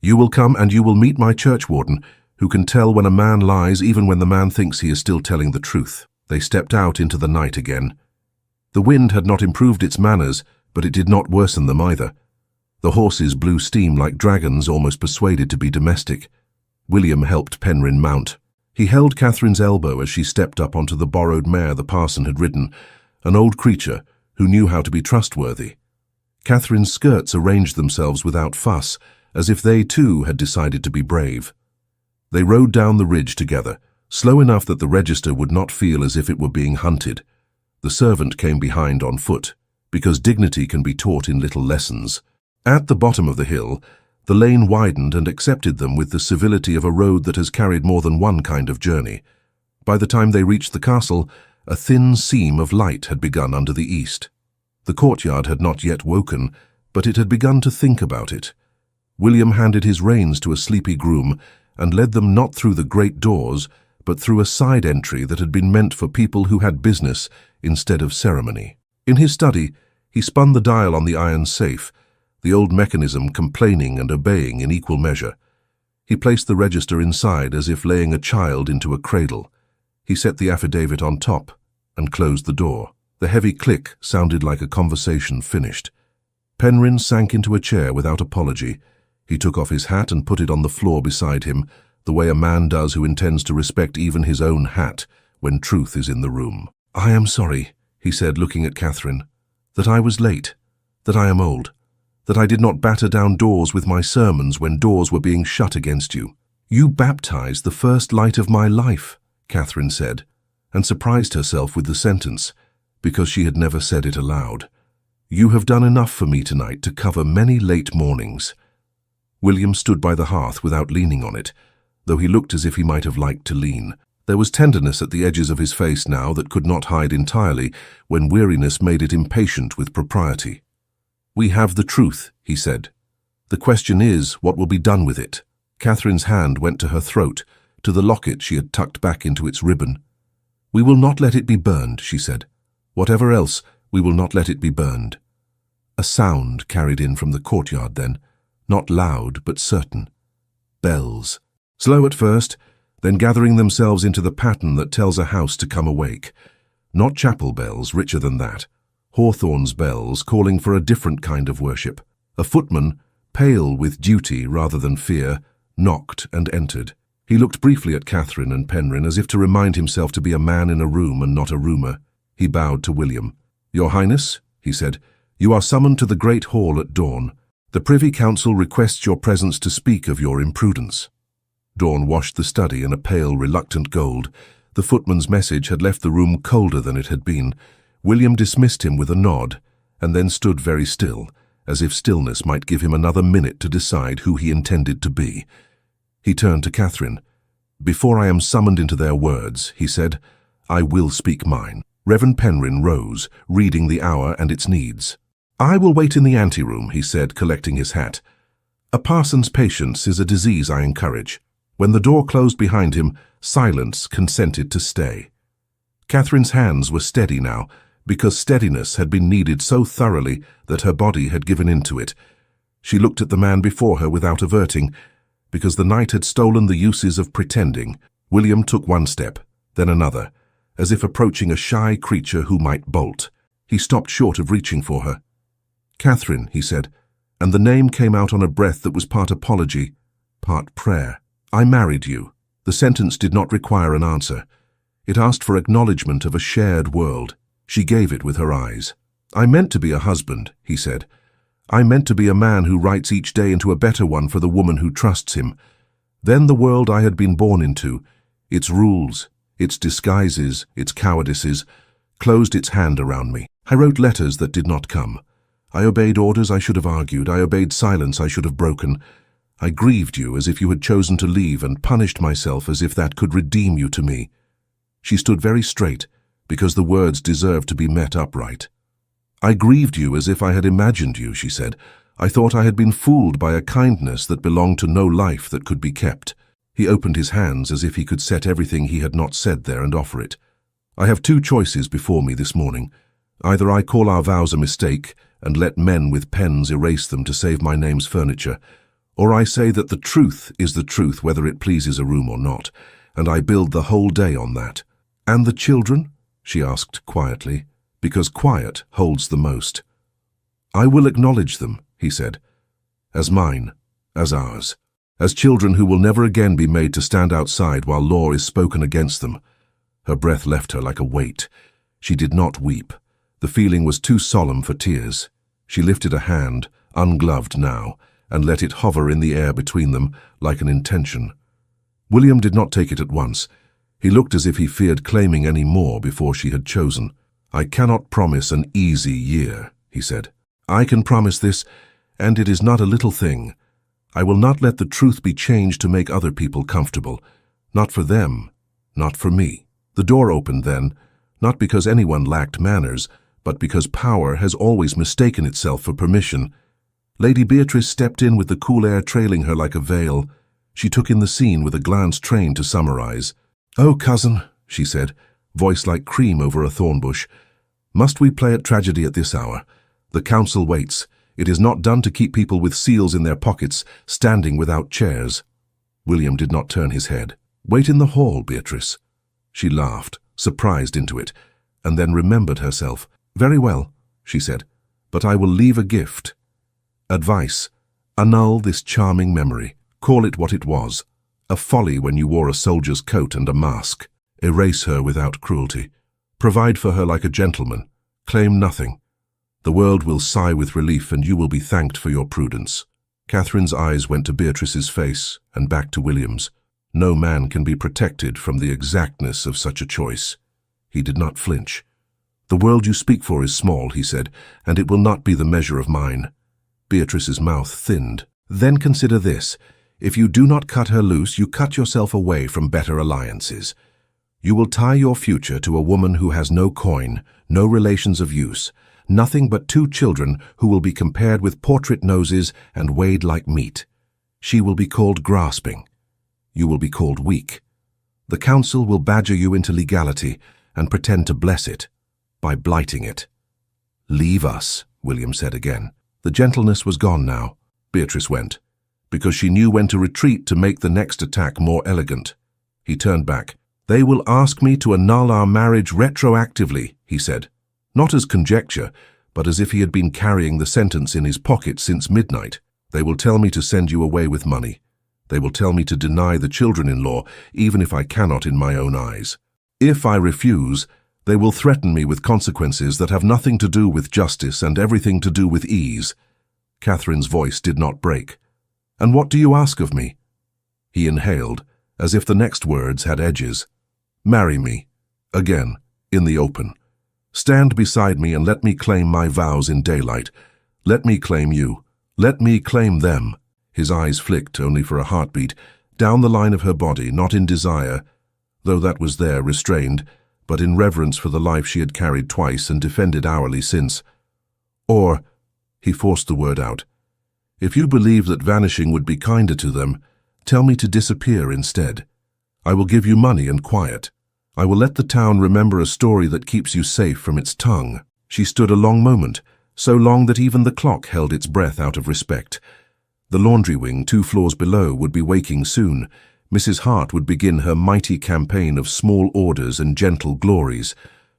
"You will come and you will meet my churchwarden, who can tell when a man lies even when the man thinks he is still telling the truth." They stepped out into the night again. The wind had not improved its manners, but it did not worsen them either. The horses blew steam like dragons almost persuaded to be domestic. William helped Penryn mount. He held Catherine's elbow as she stepped up onto the borrowed mare the parson had ridden, an old creature who knew how to be trustworthy. Catherine's skirts arranged themselves without fuss, as if they too had decided to be brave. They rode down the ridge together, slow enough that the register would not feel as if it were being hunted. The servant came behind on foot, because dignity can be taught in little lessons. At the bottom of the hill, the lane widened and accepted them with the civility of a road that has carried more than one kind of journey. By the time they reached the castle, a thin seam of light had begun under the east. The courtyard had not yet woken, but it had begun to think about it. William handed his reins to a sleepy groom and led them not through the great doors, but through a side entry that had been meant for people who had business instead of ceremony. In his study, he spun the dial on the iron safe, the old mechanism complaining and obeying in equal measure. He placed the register inside as if laying a child into a cradle. He set the affidavit on top and closed the door. The heavy click sounded like a conversation finished. Penryn sank into a chair without apology. He took off his hat and put it on the floor beside him, the way a man does who intends to respect even his own hat when truth is in the room. "I am sorry," he said, looking at Catherine, "that I was late, that I am old, that I did not batter down doors with my sermons when doors were being shut against you." "You baptized the first light of my life," Catherine said, and surprised herself with the sentence, because she had never said it aloud. "You have done enough for me tonight to cover many late mornings." William stood by the hearth without leaning on it, though he looked as if he might have liked to lean. There was tenderness at the edges of his face now that could not hide entirely when weariness made it impatient with propriety. "We have the truth," he said. "The question is, what will be done with it?" Catherine's hand went to her throat, to the locket she had tucked back into its ribbon. "We will not let it be burned," she said. "Whatever else, we will not let it be burned." A sound carried in from the courtyard then, not loud but certain. Bells. Slow at first, then gathering themselves into the pattern that tells a house to come awake. Not chapel bells, richer than that. Hawthorne's bells calling for a different kind of worship. A footman, pale with duty rather than fear, knocked and entered. He looked briefly at Catherine and Penryn as if to remind himself to be a man in a room and not a rumour. He bowed to William. "Your Highness," he said, "you are summoned to the Great Hall at dawn. The Privy Council requests your presence to speak of your imprudence." Dawn washed the study in a pale, reluctant gold. The footman's message had left the room colder than it had been. William dismissed him with a nod, and then stood very still, as if stillness might give him another minute to decide who he intended to be. He turned to Catherine. "Before I am summoned into their words," he said, "I will speak mine." Reverend Penryn rose, reading the hour and its needs. "I will wait in the anteroom," he said, collecting his hat. "A parson's patience is a disease I encourage." When the door closed behind him, silence consented to stay. Catherine's hands were steady now, because steadiness had been needed so thoroughly that her body had given into it. She looked at the man before her without averting, because the night had stolen the uses of pretending. William took one step, then another, as if approaching a shy creature who might bolt. He stopped short of reaching for her. "Catherine," he said, and the name came out on a breath that was part apology, part prayer. "I married you." The sentence did not require an answer. It asked for acknowledgement of a shared world. She gave it with her eyes. "I meant to be a husband," he said. "I meant to be a man who writes each day into a better one for the woman who trusts him. Then the world I had been born into, its rules, its disguises, its cowardices, closed its hand around me. I wrote letters that did not come. I obeyed orders I should have argued. I obeyed silence I should have broken. I grieved you as if you had chosen to leave and punished myself as if that could redeem you to me." She stood very straight, because the words deserved to be met upright. "I grieved you as if I had imagined you," she said. "I thought I had been fooled by a kindness that belonged to no life that could be kept." He opened his hands as if he could set everything he had not said there and offer it. I have two choices before me this morning. Either I call our vows a mistake and let men with pens erase them to save my name's furniture, or I say that the truth is the truth whether it pleases a room or not, and I build the whole day on that. And the children? She asked quietly, because quiet holds the most. I will acknowledge them, he said, as mine, as ours, as children who will never again be made to stand outside while law is spoken against them. Her breath left her like a weight. She did not weep. The feeling was too solemn for tears. She lifted a hand, ungloved now, and let it hover in the air between them like an intention. William did not take it at once. He looked as if he feared claiming any more before she had chosen. I cannot promise an easy year, he said. I can promise this, and it is not a little thing. I will not let the truth be changed to make other people comfortable. Not for them, not for me. The door opened then, not because anyone lacked manners, but because power has always mistaken itself for permission. Lady Beatrice stepped in with the cool air trailing her like a veil. She took in the scene with a glance trained to summarize. "Oh, cousin," she said, voice like cream over a thorn bush, "must we play at tragedy at this hour? The council waits. It is not done to keep people with seals in their pockets, standing without chairs." William did not turn his head. "Wait in the hall, Beatrice." She laughed, surprised into it, and then remembered herself. "Very well," she said, "but I will leave a gift. Advice: annul this charming memory. Call it what it was. A folly when you wore a soldier's coat and a mask. Erase her without cruelty. Provide for her like a gentleman. Claim nothing. The world will sigh with relief, and you will be thanked for your prudence." Catherine's eyes went to Beatrice's face and back to William's. No man can be protected from the exactness of such a choice. He did not flinch. "The world you speak for is small," he said, "and it will not be the measure of mine." Beatrice's mouth thinned. "Then consider this. If you do not cut her loose, you cut yourself away from better alliances. You will tie your future to a woman who has no coin, no relations of use, nothing but two children who will be compared with portrait noses and weighed like meat. She will be called grasping. You will be called weak. The council will badger you into legality and pretend to bless it by blighting it." "Leave us," William said again. The gentleness was gone now. Beatrice went, because she knew when to retreat to make the next attack more elegant. He turned back. "They will ask me to annul our marriage retroactively," he said. Not as conjecture, but as if he had been carrying the sentence in his pocket since midnight. "They will tell me to send you away with money. They will tell me to deny the children-in-law, even if I cannot in my own eyes. If I refuse, they will threaten me with consequences that have nothing to do with justice and everything to do with ease." Catherine's voice did not break. "And what do you ask of me?" He inhaled, as if the next words had edges. "Marry me. Again, in the open. Stand beside me and let me claim my vows in daylight. Let me claim you. Let me claim them." His eyes flicked, only for a heartbeat, down the line of her body, not in desire, though that was there, restrained, but in reverence for the life she had carried twice and defended hourly since. "Or," he forced the word out, "if you believe that vanishing would be kinder to them, tell me to disappear instead. I will give you money and quiet. I will let the town remember a story that keeps you safe from its tongue." She stood a long moment, so long that even the clock held its breath out of respect. The laundry wing, 2 floors below, would be waking soon. Mrs. Hart would begin her mighty campaign of small orders and gentle glories.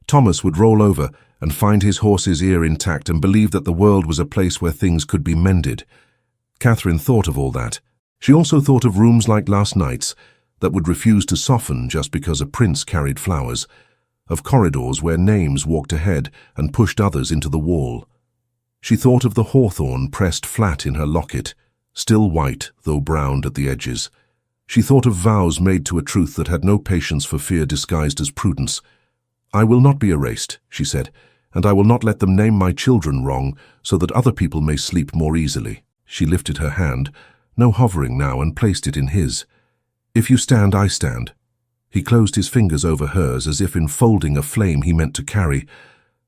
Thomas would roll over and find his horse's ear intact and believe that the world was a place where things could be mended. Catherine thought of all that. She also thought of rooms like last night's that would refuse to soften just because a prince carried flowers, of corridors where names walked ahead and pushed others into the wall. She thought of the hawthorn pressed flat in her locket, still white though browned at the edges. She thought of vows made to a truth that had no patience for fear disguised as prudence. "I will not be erased," she said, "and I will not let them name my children wrong so that other people may sleep more easily." She lifted her hand, no hovering now, and placed it in his. "If you stand, I stand." He closed his fingers over hers as if enfolding a flame he meant to carry.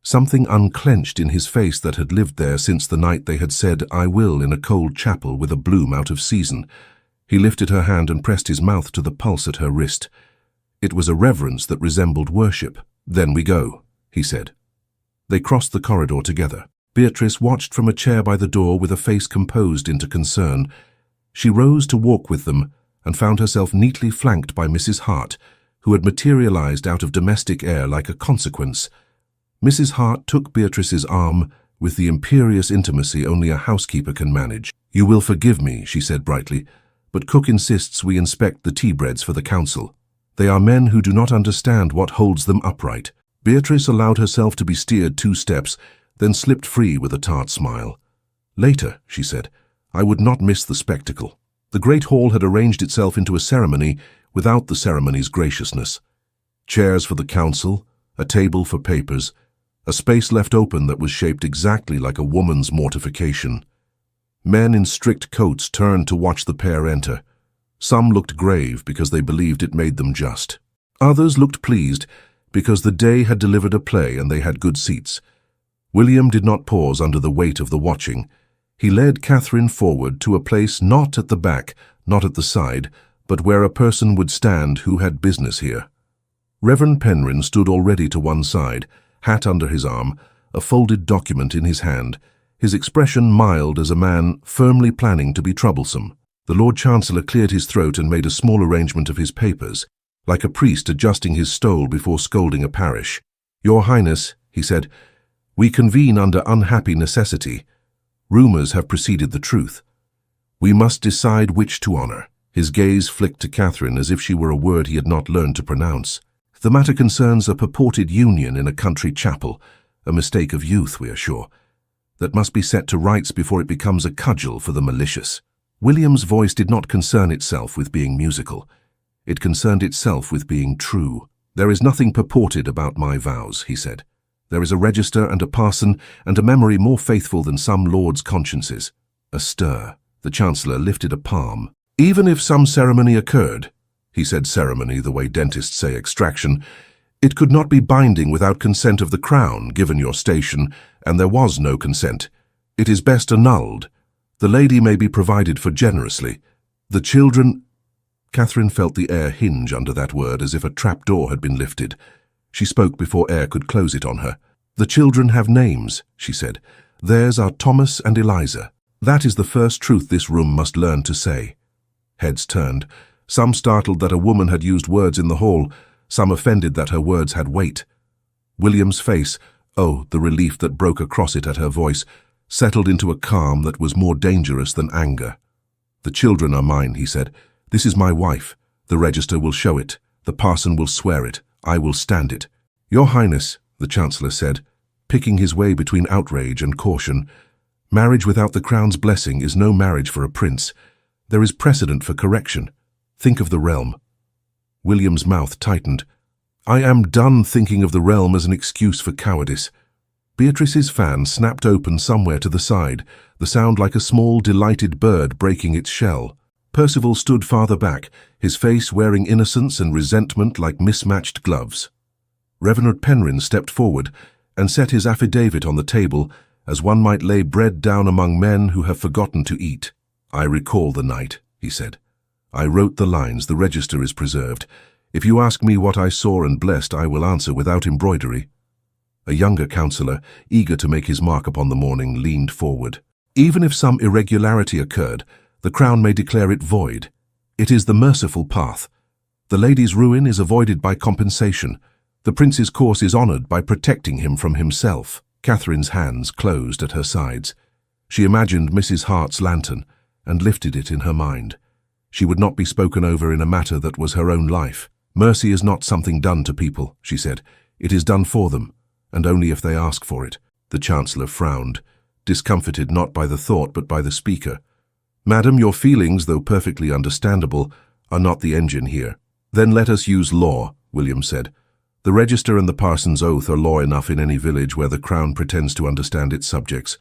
Something unclenched in his face that had lived there since the night they had said "I will" in a cold chapel with a bloom out of season. He lifted her hand and pressed his mouth to the pulse at her wrist. It was a reverence that resembled worship. "Then we go," he said. They crossed the corridor together. Beatrice watched from a chair by the door with a face composed into concern. She rose to walk with them and found herself neatly flanked by Mrs. Hart, who had materialized out of domestic air like a consequence. Mrs. Hart took Beatrice's arm with the imperious intimacy only a housekeeper can manage. "You will forgive me," she said brightly, "but Cook insists we inspect the tea breads for the council. They are men who do not understand what holds them upright." Beatrice allowed herself to be steered 2 steps, then slipped free with a tart smile. "Later," she said, "I would not miss the spectacle." The great hall had arranged itself into a ceremony without the ceremony's graciousness. Chairs for the council, a table for papers, a space left open that was shaped exactly like a woman's mortification. Men in strict coats turned to watch the pair enter. Some looked grave because they believed it made them just. Others looked pleased because the day had delivered a play and they had good seats. William did not pause under the weight of the watching. He led Catherine forward to a place not at the back, not at the side, but where a person would stand who had business here. Reverend Penryn stood already to one side, hat under his arm, a folded document in his hand, his expression mild as a man firmly planning to be troublesome. The Lord Chancellor cleared his throat and made a small arrangement of his papers, like a priest adjusting his stole before scolding a parish. "Your Highness," he said, "we convene under unhappy necessity. Rumors have preceded the truth. We must decide which to honor." His gaze flicked to Catherine as if she were a word he had not learned to pronounce. "The matter concerns a purported union in a country chapel, a mistake of youth, we are sure, that must be set to rights before it becomes a cudgel for the malicious." William's voice did not concern itself with being musical. It concerned itself with being true. "There is nothing purported about my vows," he said. "There is a register and a parson and a memory more faithful than some lords' consciences." A stir. The Chancellor lifted a palm. "Even if some ceremony occurred," he said ceremony the way dentists say extraction, "it could not be binding without consent of the Crown, given your station, and there was no consent. It is best annulled. The lady may be provided for generously. The children—" Catherine felt the air hinge under that word as if a trapdoor had been lifted. She spoke before air could close it on her. "The children have names," she said. "Theirs are Thomas and Eliza. That is the first truth this room must learn to say." Heads turned, some startled that a woman had used words in the hall, some offended that her words had weight. William's face, oh, the relief that broke across it at her voice, settled into a calm that was more dangerous than anger. "The children are mine," he said. "This is my wife. The register will show it. The parson will swear it. I will stand it." "Your Highness," the Chancellor said, picking his way between outrage and caution, "marriage without the Crown's blessing is no marriage for a prince. There is precedent for correction. Think of the realm." William's mouth tightened. "I am done thinking of the realm as an excuse for cowardice." Beatrice's fan snapped open somewhere to the side, the sound like a small, delighted bird breaking its shell. Percival stood farther back, his face wearing innocence and resentment like mismatched gloves. Reverend Penryn stepped forward and set his affidavit on the table as one might lay bread down among men who have forgotten to eat. "I recall the night," he said. "I wrote the lines, the register is preserved. If you ask me what I saw and blessed, I will answer without embroidery." A younger councillor, eager to make his mark upon the morning, leaned forward. "Even if some irregularity occurred, the Crown may declare it void. It is the merciful path. The lady's ruin is avoided by compensation. The prince's course is honoured by protecting him from himself." Catherine's hands closed at her sides. She imagined Mrs. Hart's lantern and lifted it in her mind. She would not be spoken over in a matter that was her own life. "Mercy is not something done to people," she said. "It is done for them, and only if they ask for it." The Chancellor frowned, discomfited not by the thought but by the speaker. "Madam, your feelings, though perfectly understandable, are not the engine here." "Then let us use law," William said. "The register and the parson's oath are law enough in any village where the Crown pretends to understand its subjects.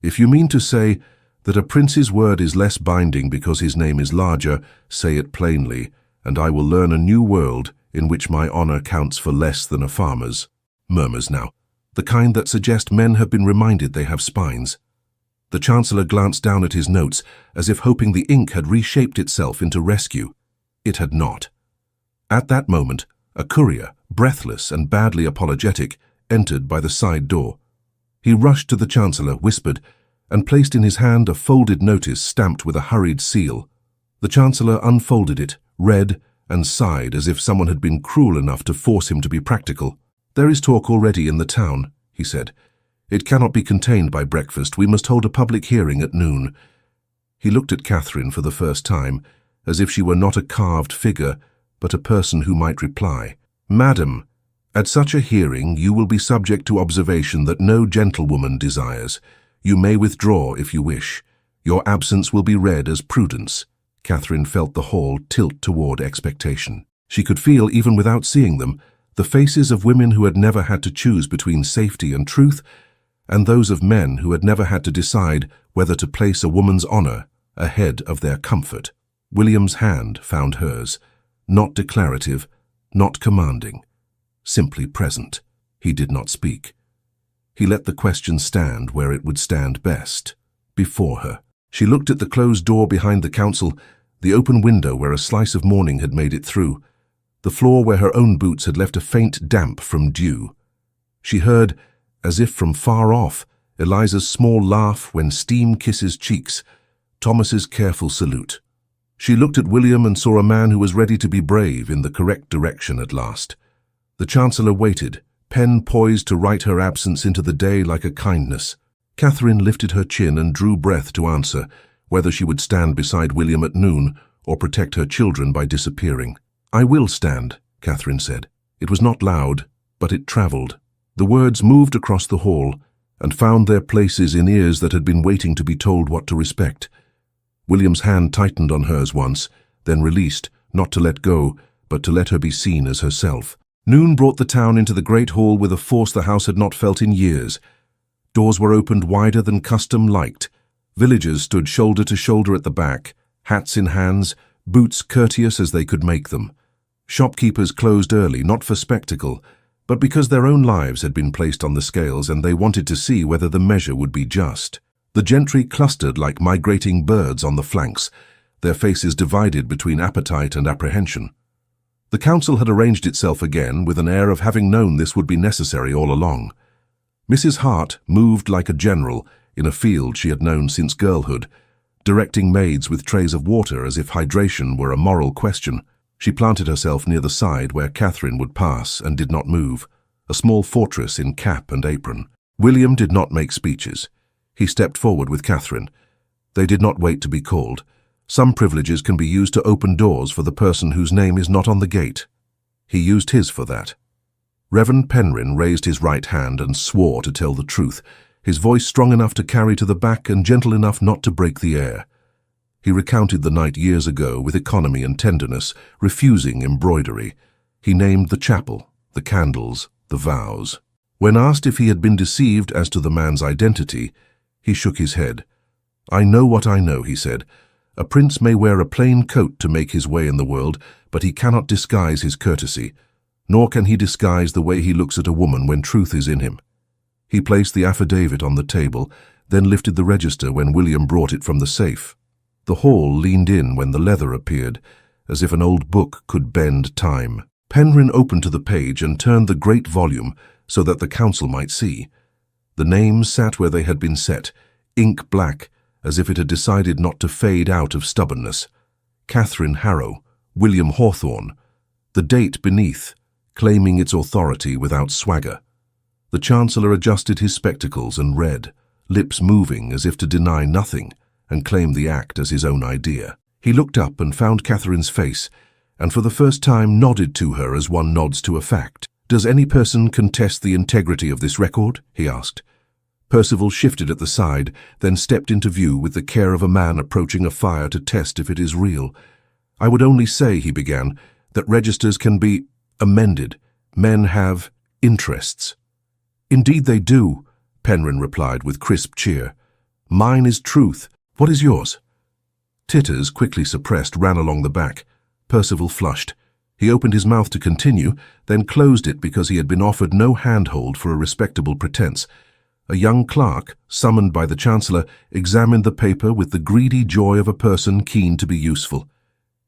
If you mean to say that a prince's word is less binding because his name is larger, say it plainly, and I will learn a new world in which my honour counts for less than a farmer's." Murmurs now, the kind that suggest men have been reminded they have spines. The Chancellor glanced down at his notes, as if hoping the ink had reshaped itself into rescue. It had not. At that moment, A courier, breathless and badly apologetic, entered by the side door. He rushed to the Chancellor, whispered, and placed in his hand a folded notice stamped with a hurried seal. The Chancellor unfolded it, read, and sighed as if someone had been cruel enough to force him to be practical. "There is talk already in the town," he said. "It cannot be contained by breakfast. We must hold a public hearing at noon." He looked at Catherine for the first time, as if she were not a carved figure, but a person who might reply. "Madam, at such a hearing you will be subject to observation that no gentlewoman desires. You may withdraw if you wish. Your absence will be read as prudence." Catherine felt the hall tilt toward expectation. She could feel, even without seeing them, the faces of women who had never had to choose between safety and truth, and those of men who had never had to decide whether to place a woman's honor ahead of their comfort. William's hand found hers, not declarative, not commanding, simply present. He did not speak. He let the question stand where it would stand best, before her. She looked at the closed door behind the council, the open window where a slice of morning had made it through, the floor where her own boots had left a faint damp from dew. She heard, as if from far off, Eliza's small laugh when steam kisses cheeks, Thomas's careful salute. She looked at William and saw a man who was ready to be brave in the correct direction at last. The Chancellor waited, pen poised to write her absence into the day like a kindness. Catherine lifted her chin and drew breath to answer whether she would stand beside William at noon or protect her children by disappearing. "I will stand," Catherine said. It was not loud, but it travelled. The words moved across the hall and found their places in ears that had been waiting to be told what to respect. William's hand tightened on hers once, then released, not to let go, but to let her be seen as herself. Noon brought the town into the great hall with a force the house had not felt in years. Doors were opened wider than custom liked. Villagers stood shoulder to shoulder at the back, hats in hands, boots courteous as they could make them. Shopkeepers closed early, not for spectacle, but because their own lives had been placed on the scales and they wanted to see whether the measure would be just. The gentry clustered like migrating birds on the flanks, their faces divided between appetite and apprehension. The council had arranged itself again with an air of having known this would be necessary all along. Mrs. Hart moved like a general in a field she had known since girlhood, directing maids with trays of water as if hydration were a moral question. She planted herself near the side where Catherine would pass and did not move, a small fortress in cap and apron. William did not make speeches. He stepped forward with Catherine. They did not wait to be called. Some privileges can be used to open doors for the person whose name is not on the gate. He used his for that. Reverend Penryn raised his right hand and swore to tell the truth, his voice strong enough to carry to the back and gentle enough not to break the air. He recounted the night years ago with economy and tenderness, refusing embroidery. He named the chapel, the candles, the vows. When asked if he had been deceived as to the man's identity, he shook his head. "I know what I know," he said. "A prince may wear a plain coat to make his way in the world, but he cannot disguise his courtesy, nor can he disguise the way he looks at a woman when truth is in him." He placed the affidavit on the table, then lifted the register when William brought it from the safe. The hall leaned in when the leather appeared, as if an old book could bend time. Penryn opened to the page and turned the great volume so that the council might see. The names sat where they had been set, ink black, as if it had decided not to fade out of stubbornness. Catherine Harrow, William Hawthorne, the date beneath, claiming its authority without swagger. The Chancellor adjusted his spectacles and read, lips moving as if to deny nothing, and claimed the act as his own idea. He looked up and found Catherine's face, and for the first time nodded to her as one nods to a fact. "Does any person contest the integrity of this record?" he asked. Percival shifted at the side, then stepped into view with the care of a man approaching a fire to test if it is real. "I would only say," he began, "that registers can be amended. Men have interests." "Indeed they do," Penryn replied with crisp cheer. "Mine is truth. What is yours?" Titters, quickly suppressed, ran along the back. Percival flushed. He opened his mouth to continue, then closed it because he had been offered no handhold for a respectable pretense. A young clerk, summoned by the Chancellor, examined the paper with the greedy joy of a person keen to be useful.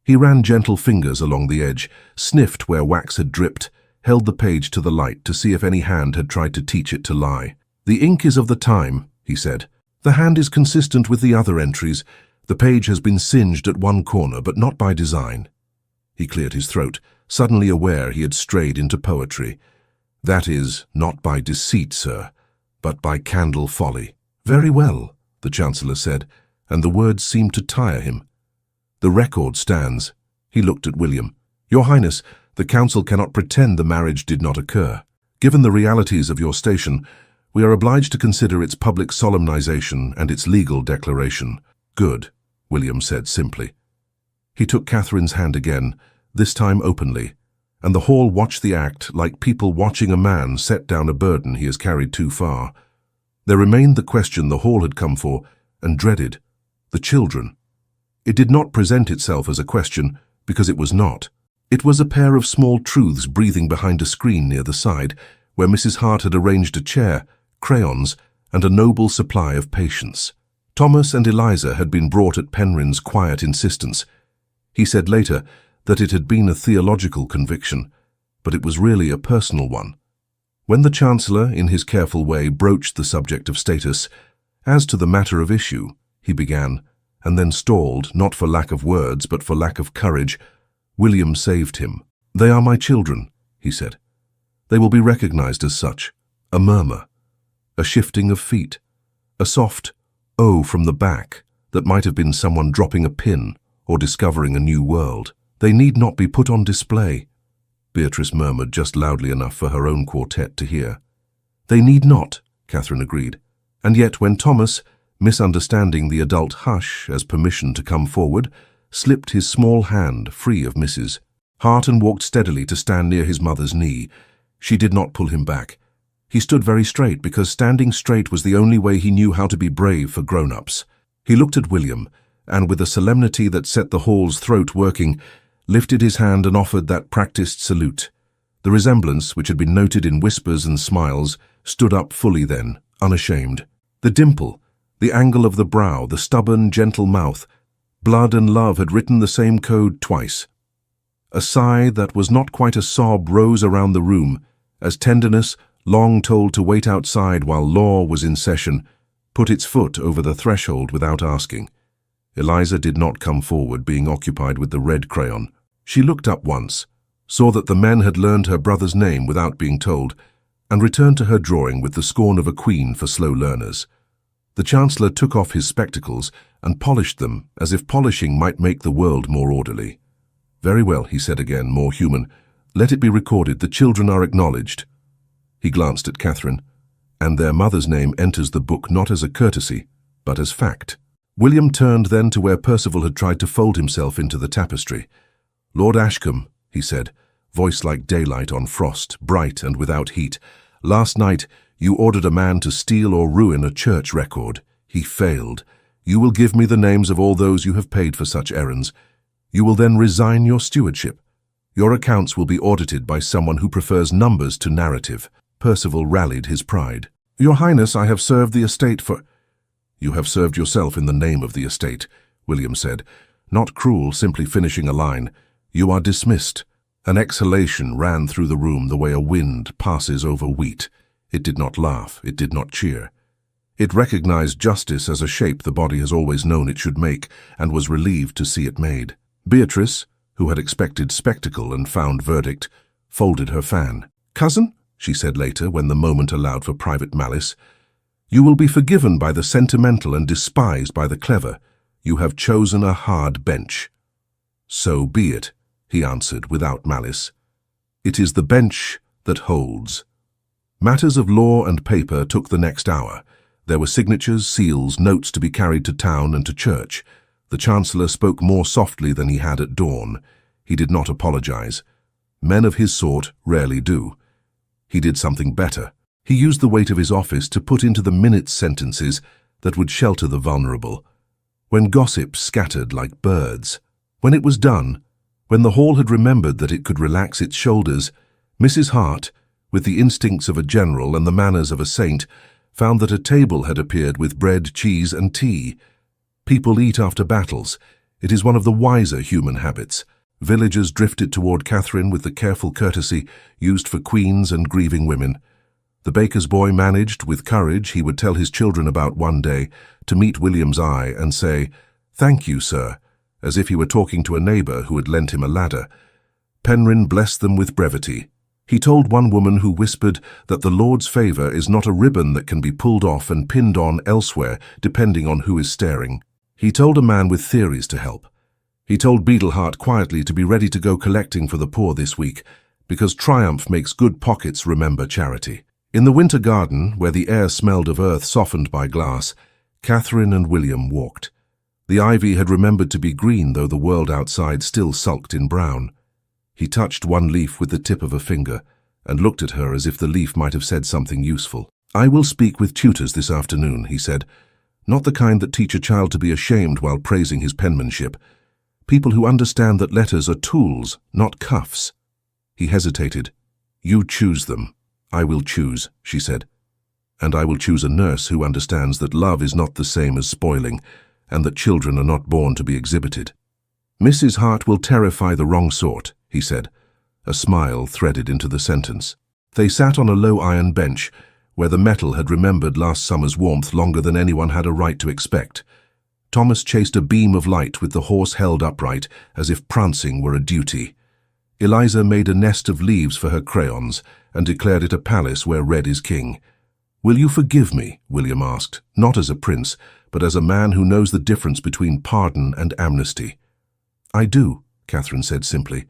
He ran gentle fingers along the edge, sniffed where wax had dripped, held the page to the light to see if any hand had tried to teach it to lie. "The ink is of the time," he said. "The hand is consistent with the other entries. The page has been singed at one corner, but not by design." He cleared his throat, suddenly aware he had strayed into poetry. "That is, not by deceit, sir, but by candle folly." "Very well," the Chancellor said, and the words seemed to tire him. "The record stands." He looked at William. "Your Highness, the Council cannot pretend the marriage did not occur. Given the realities of your station, we are obliged to consider its public solemnization and its legal declaration." "Good," William said simply. He took Catherine's hand again, this time openly, and the hall watched the act like people watching a man set down a burden he has carried too far. There remained the question the hall had come for and dreaded: the children. It did not present itself as a question, because it was not. It was a pair of small truths breathing behind a screen near the side, where Mrs. Hart had arranged a chair, crayons, and a noble supply of patience. Thomas and Eliza had been brought at Penryn's quiet insistence. He said later that it had been a theological conviction, but it was really a personal one. When the Chancellor, in his careful way, broached the subject of status, "As to the matter of issue," he began, and then stalled, not for lack of words, but for lack of courage. William saved him. "They are my children," he said. "They will be recognized as such." A murmur, a shifting of feet, a soft "oh" from the back that might have been someone dropping a pin or discovering a new world. "They need not be put on display," Beatrice murmured just loudly enough for her own quartet to hear. "They need not," Catherine agreed. And yet when Thomas, misunderstanding the adult hush as permission to come forward, slipped his small hand free of Mrs. Hart and walked steadily to stand near his mother's knee, she did not pull him back. He stood very straight because standing straight was the only way he knew how to be brave for grown-ups. He looked at William, and with a solemnity that set the hall's throat working, lifted his hand and offered that practiced salute. The resemblance, which had been noted in whispers and smiles, stood up fully then, unashamed. The dimple, the angle of the brow, the stubborn, gentle mouth, blood and love had written the same code twice. A sigh that was not quite a sob rose around the room, as tenderness, long told to wait outside while law was in session, put its foot over the threshold without asking. Eliza did not come forward, being occupied with the red crayon. She looked up once, saw that the men had learned her brother's name without being told, and returned to her drawing with the scorn of a queen for slow learners. The Chancellor took off his spectacles and polished them as if polishing might make the world more orderly. "Very well," he said again, more human. "Let it be recorded the children are acknowledged." He glanced at Catherine. "And their mother's name enters the book not as a courtesy, but as fact." William turned then to where Percival had tried to fold himself into the tapestry. "Lord Ashcombe," he said, voice like daylight on frost, bright and without heat, "last night you ordered a man to steal or ruin a church record. He failed. You will give me the names of all those you have paid for such errands. You will then resign your stewardship. Your accounts will be audited by someone who prefers numbers to narrative." Percival rallied his pride. "Your Highness, I have served the estate for—" "You have served yourself in the name of the estate," William said, not cruel, simply finishing a line. "You are dismissed." An exhalation ran through the room the way a wind passes over wheat. It did not laugh, it did not cheer. It recognized justice as a shape the body has always known it should make, and was relieved to see it made. Beatrice, who had expected spectacle and found verdict, folded her fan. "Cousin," she said later, when the moment allowed for private malice, "you will be forgiven by the sentimental and despised by the clever. You have chosen a hard bench." "So be it," he answered without malice. "It is the bench that holds." Matters of law and paper took the next hour. There were signatures, seals, notes to be carried to town and to church. The Chancellor spoke more softly than he had at dawn. He did not apologize. Men of his sort rarely do. He did something better. He used the weight of his office to put into the minutes sentences that would shelter the vulnerable. When gossip scattered like birds. When it was done, when the hall had remembered that it could relax its shoulders, Mrs. Hart, with the instincts of a general and the manners of a saint, found that a table had appeared with bread, cheese, and tea. People eat after battles. It is one of the wiser human habits. Villagers drifted toward Catherine with the careful courtesy used for queens and grieving women. The baker's boy managed, with courage he would tell his children about one day, to meet William's eye and say, "Thank you, sir," as if he were talking to a neighbor who had lent him a ladder. Penryn blessed them with brevity. He told one woman who whispered that the Lord's favor is not a ribbon that can be pulled off and pinned on elsewhere, depending on who is staring. He told a man with theories to help. He told Beetleheart quietly to be ready to go collecting for the poor this week, because triumph makes good pockets remember charity. In the winter garden, where the air smelled of earth softened by glass, Catherine and William walked. The ivy had remembered to be green, though the world outside still sulked in brown. He touched one leaf with the tip of a finger and looked at her as if the leaf might have said something useful. "I will speak with tutors this afternoon," he said. "Not the kind that teach a child to be ashamed while praising his penmanship. People who understand that letters are tools, not cuffs." He hesitated. "You choose them." "I will choose," she said. "And I will choose a nurse who understands that love is not the same as spoiling, and that children are not born to be exhibited." "Mrs. Hart will terrify the wrong sort," he said. A smile threaded into the sentence. They sat on a low iron bench, where the metal had remembered last summer's warmth longer than anyone had a right to expect. Thomas chased a beam of light with the horse held upright, as if prancing were a duty. Eliza made a nest of leaves for her crayons, and declared it a palace where red is king. "Will you forgive me?" William asked, not as a prince, but as a man who knows the difference between pardon and amnesty. "I do," Catherine said simply,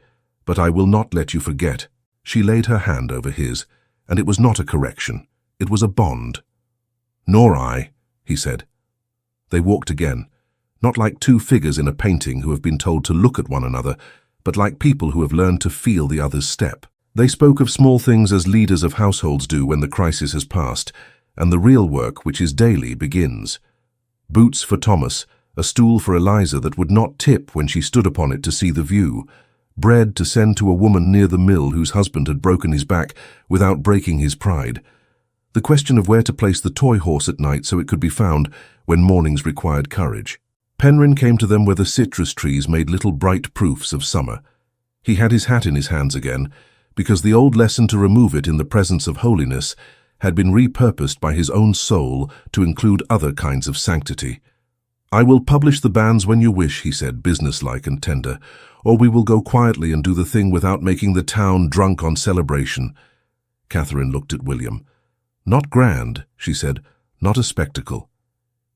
"but I will not let you forget." She laid her hand over his, and it was not a correction. It was a bond. "Nor I," he said. They walked again, not like two figures in a painting who have been told to look at one another, but like people who have learned to feel the other's step. They spoke of small things as leaders of households do when the crisis has passed, and the real work, which is daily, begins. Boots for Thomas, a stool for Eliza that would not tip when she stood upon it to see the view, bread to send to a woman near the mill whose husband had broken his back without breaking his pride. The question of where to place the toy horse at night so it could be found when mornings required courage. Penryn came to them where the citrus trees made little bright proofs of summer. He had his hat in his hands again, because the old lesson to remove it in the presence of holiness had been repurposed by his own soul to include other kinds of sanctity. "I will publish the bans when you wish," he said, businesslike and tender, "or we will go quietly and do the thing without making the town drunk on celebration." Catherine looked at William. "Not grand," she said, "not a spectacle."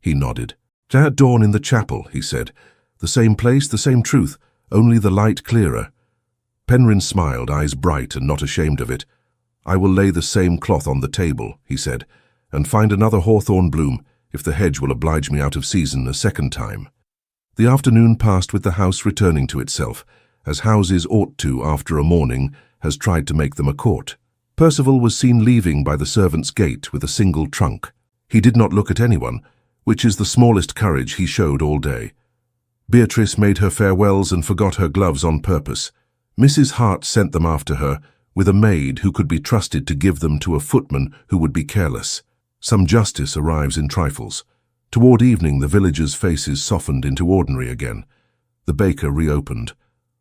He nodded. "At dawn in the chapel," he said. "The same place, the same truth, only the light clearer." Penryn smiled, eyes bright and not ashamed of it. "I will lay the same cloth on the table," he said, "and find another hawthorn bloom, if the hedge will oblige me out of season a second time." The afternoon passed with the house returning to itself, as houses ought to after a morning has tried to make them a court. Percival was seen leaving by the servants' gate with a single trunk. He did not look at anyone, which is the smallest courage he showed all day. Beatrice made her farewells and forgot her gloves on purpose. Mrs. Hart sent them after her, with a maid who could be trusted to give them to a footman who would be careless. Some justice arrives in trifles. Toward evening the villagers' faces softened into ordinary again. The baker reopened.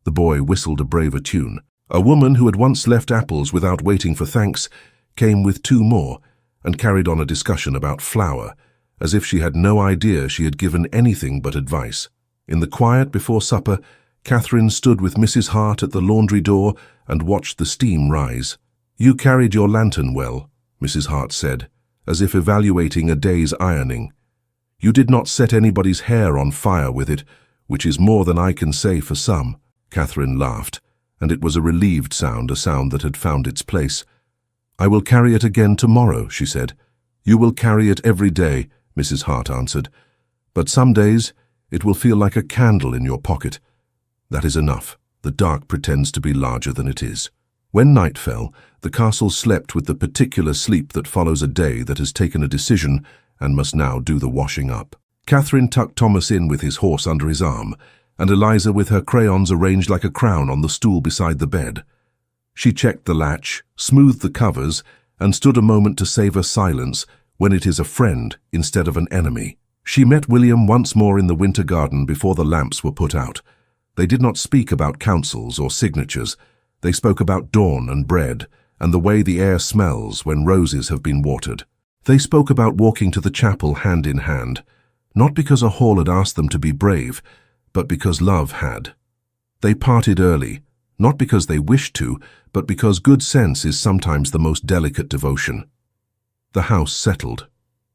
The boy whistled a braver tune. A woman who had once left apples without waiting for thanks came with 2 more and carried on a discussion about flour, as if she had no idea she had given anything but advice. In the quiet before supper, Catherine stood with Mrs. Hart at the laundry door and watched the steam rise. "You carried your lantern well," Mrs. Hart said, as if evaluating a day's ironing. "You did not set anybody's hair on fire with it, which is more than I can say for some." Catherine laughed, and it was a relieved sound, a sound that had found its place. "I will carry it again tomorrow," she said. "You will carry it every day," Mrs. Hart answered. "But some days it will feel like a candle in your pocket. That is enough. The dark pretends to be larger than it is." When night fell, the castle slept with the particular sleep that follows a day that has taken a decision and must now do the washing up. Catherine tucked Thomas in with his horse under his arm, and Eliza with her crayons arranged like a crown on the stool beside the bed. She checked the latch, smoothed the covers, and stood a moment to savor silence when it is a friend instead of an enemy. She met William once more in the winter garden before the lamps were put out. They did not speak about councils or signatures. They spoke about dawn and bread, and the way the air smells when roses have been watered. They spoke about walking to the chapel hand in hand, not because a hall had asked them to be brave, but because love had. They parted early, not because they wished to, but because good sense is sometimes the most delicate devotion. The house settled.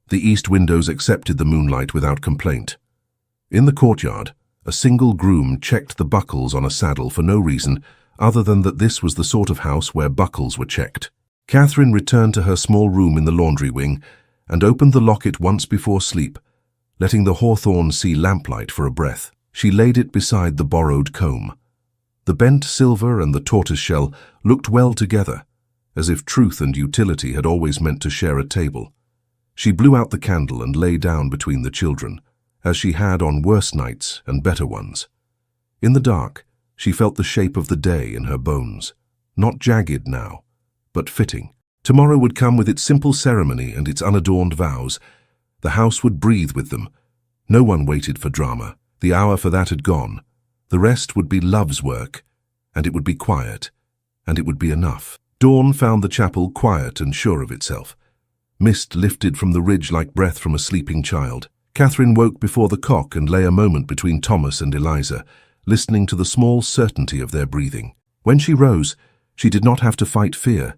The east windows accepted the moonlight without complaint. In the courtyard, a single groom checked the buckles on a saddle for no reason other than that this was the sort of house where buckles were checked. Catherine returned to her small room in the laundry wing and opened the locket once before sleep, letting the hawthorn see lamplight for a breath. She laid it beside the borrowed comb. The bent silver and the tortoiseshell looked well together, as if truth and utility had always meant to share a table. She blew out the candle and lay down between the children, as she had on worse nights and better ones. In the dark, she felt the shape of the day in her bones, not jagged now, but fitting. Tomorrow would come with its simple ceremony and its unadorned vows. The house would breathe with them. No one waited for drama. The hour for that had gone. The rest would be love's work, and it would be quiet, and it would be enough. Dawn found the chapel quiet and sure of itself. Mist lifted from the ridge like breath from a sleeping child. Catherine woke before the cock and lay a moment between Thomas and Eliza, listening to the small certainty of their breathing. When she rose, she did not have to fight fear.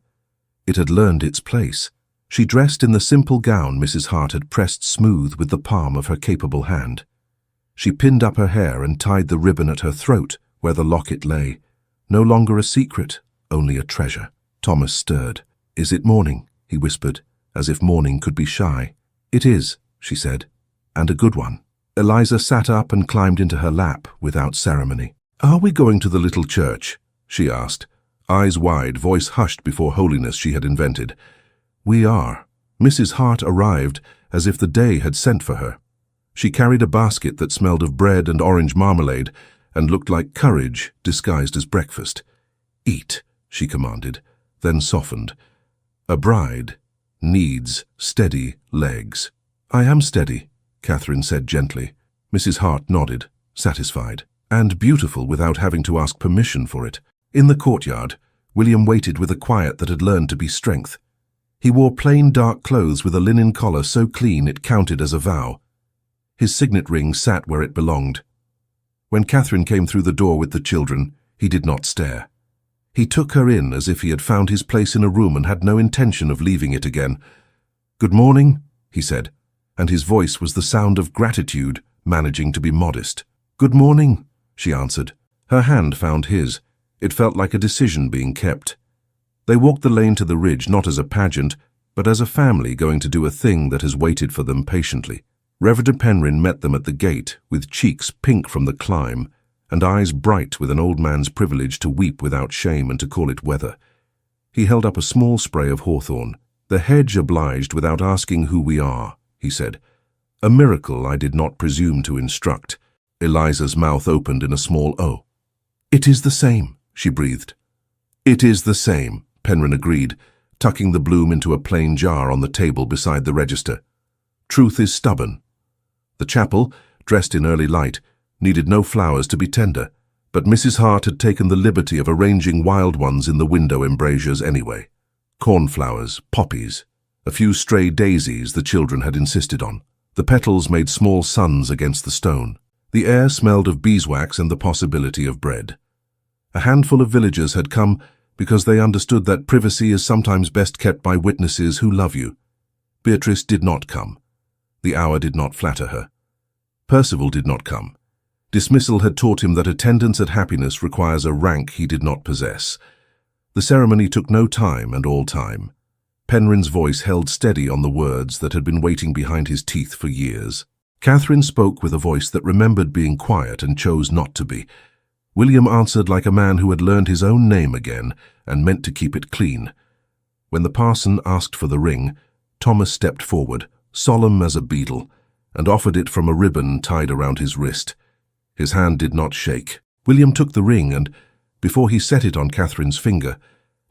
It had learned its place. She dressed in the simple gown Mrs. Hart had pressed smooth with the palm of her capable hand. She pinned up her hair and tied the ribbon at her throat where the locket lay. No longer a secret, only a treasure. Thomas stirred. "Is it morning?" he whispered, as if morning could be shy. "It is," she said, "and a good one." Eliza sat up and climbed into her lap without ceremony. "Are we going to the little church?" she asked, eyes wide, voice hushed before holiness she had invented. "We are." Mrs. Hart arrived as if the day had sent for her. She carried a basket that smelled of bread and orange marmalade and looked like courage disguised as breakfast. "Eat," she commanded, then softened. "A bride needs steady legs." "I am steady," Catherine said gently. Mrs. Hart nodded, satisfied, and beautiful without having to ask permission for it. In the courtyard, William waited with a quiet that had learned to be strength. He wore plain dark clothes with a linen collar so clean it counted as a vow. His signet ring sat where it belonged. When Catherine came through the door with the children, he did not stare. He took her in as if he had found his place in a room and had no intention of leaving it again. "Good morning," he said, and his voice was the sound of gratitude managing to be modest. "Good morning," she answered. Her hand found his. It felt like a decision being kept. They walked the lane to the ridge not as a pageant, but as a family going to do a thing that has waited for them patiently. Reverend Penryn met them at the gate, with cheeks pink from the climb, and eyes bright with an old man's privilege to weep without shame and to call it weather. He held up a small spray of hawthorn. "The hedge obliged without asking who we are," he said. "A miracle I did not presume to instruct." Eliza's mouth opened in a small O. "It is the same," she breathed. "It is the same," Penryn agreed, tucking the bloom into a plain jar on the table beside the register. "Truth is stubborn." The chapel, dressed in early light, needed no flowers to be tender, but Mrs. Hart had taken the liberty of arranging wild ones in the window embrasures anyway. Cornflowers, poppies, a few stray daisies the children had insisted on. The petals made small suns against the stone. The air smelled of beeswax and the possibility of bread. A handful of villagers had come because they understood that privacy is sometimes best kept by witnesses who love you. Beatrice did not come. The hour did not flatter her. Percival did not come. Dismissal had taught him that attendance at happiness requires a rank he did not possess. The ceremony took no time and all time. Penryn's voice held steady on the words that had been waiting behind his teeth for years. Catherine spoke with a voice that remembered being quiet and chose not to be. William answered like a man who had learned his own name again and meant to keep it clean. When the parson asked for the ring, Thomas stepped forward, solemn as a beadle, and offered it from a ribbon tied around his wrist. His hand did not shake. William took the ring and, before he set it on Catherine's finger,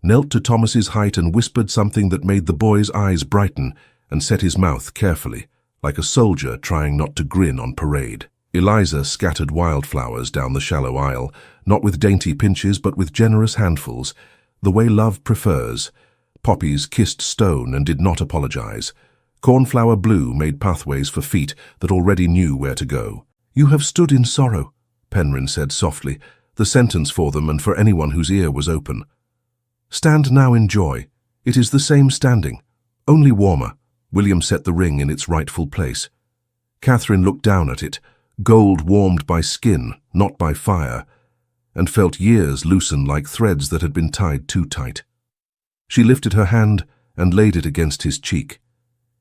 knelt to Thomas's height and whispered something that made the boy's eyes brighten and set his mouth carefully, like a soldier trying not to grin on parade. Eliza scattered wildflowers down the shallow aisle, not with dainty pinches but with generous handfuls, the way love prefers. Poppies kissed stone and did not apologize. Cornflower blue made pathways for feet that already knew where to go. "You have stood in sorrow," Penryn said softly, the sentence for them and for anyone whose ear was open. "Stand now in joy. It is the same standing, only warmer." William set the ring in its rightful place. Catherine looked down at it, gold warmed by skin, not by fire, and felt years loosen like threads that had been tied too tight. She lifted her hand and laid it against his cheek.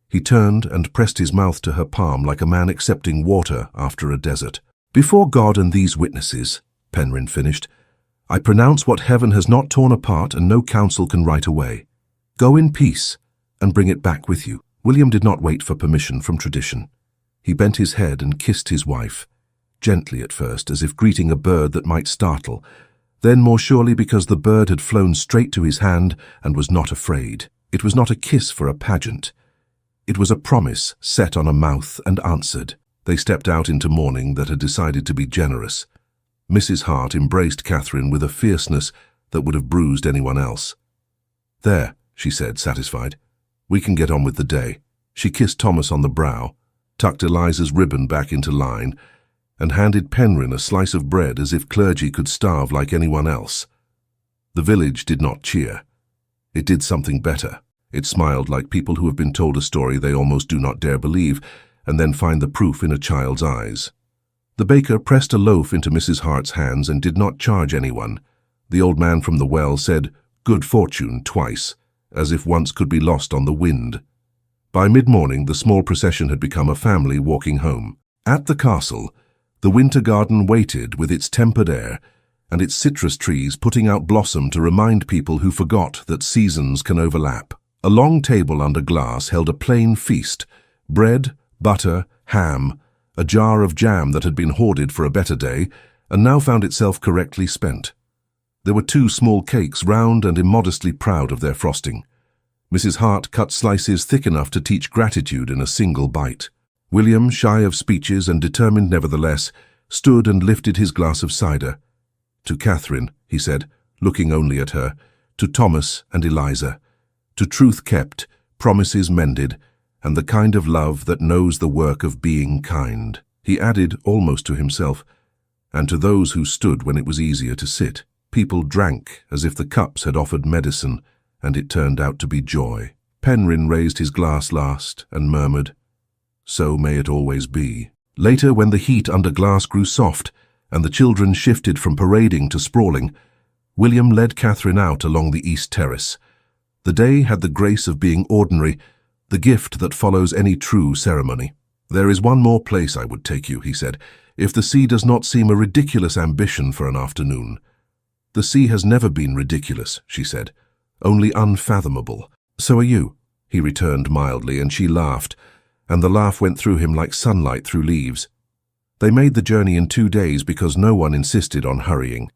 He turned and pressed his mouth to her palm like a man accepting water after a desert. "Before God and these witnesses," Penryn finished, "I pronounce what heaven has not torn apart and no council can right away. Go in peace and bring it back with you." William did not wait for permission from tradition. He bent his head and kissed his wife, gently at first, as if greeting a bird that might startle, then more surely because the bird had flown straight to his hand and was not afraid. It was not a kiss for a pageant. It was a promise set on a mouth and answered. They stepped out into morning that had decided to be generous. Mrs. Hart embraced Catherine with a fierceness that would have bruised anyone else. "There," she said, satisfied. "We can get on with the day." She kissed Thomas on the brow, tucked Eliza's ribbon back into line, and handed Penryn a slice of bread as if clergy could starve like anyone else. The village did not cheer. It did something better. It smiled like people who have been told a story they almost do not dare believe, and then find the proof in a child's eyes. The baker pressed a loaf into Mrs. Hart's hands and did not charge anyone. The old man from the well said, "Good fortune," twice, as if once could be lost on the wind. By mid-morning, the small procession had become a family walking home. At the castle, the winter garden waited with its tempered air and its citrus trees putting out blossom to remind people who forgot that seasons can overlap. A long table under glass held a plain feast: bread, butter, ham, a jar of jam that had been hoarded for a better day and now found itself correctly spent. There were 2 small cakes, round and immodestly proud of their frosting. Mrs. Hart cut slices thick enough to teach gratitude in a single bite. William, shy of speeches and determined nevertheless, stood and lifted his glass of cider. "To Catherine," he said, looking only at her, "to Thomas and Eliza, to truth kept, promises mended, and the kind of love that knows the work of being kind." He added, almost to himself, "and to those who stood when it was easier to sit." People drank as if the cups had offered medicine, and it turned out to be joy. Penryn raised his glass last and murmured, "So may it always be." Later, when the heat under glass grew soft and the children shifted from parading to sprawling, William led Catherine out along the east terrace. The day had the grace of being ordinary, the gift that follows any true ceremony. "There is one more place I would take you," he said, "if the sea does not seem a ridiculous ambition for an afternoon." "The sea has never been ridiculous," she said, "only unfathomable." "So are you," he returned mildly, and she laughed, and the laugh went through him like sunlight through leaves. They made the journey in 2 days because no one insisted on hurrying.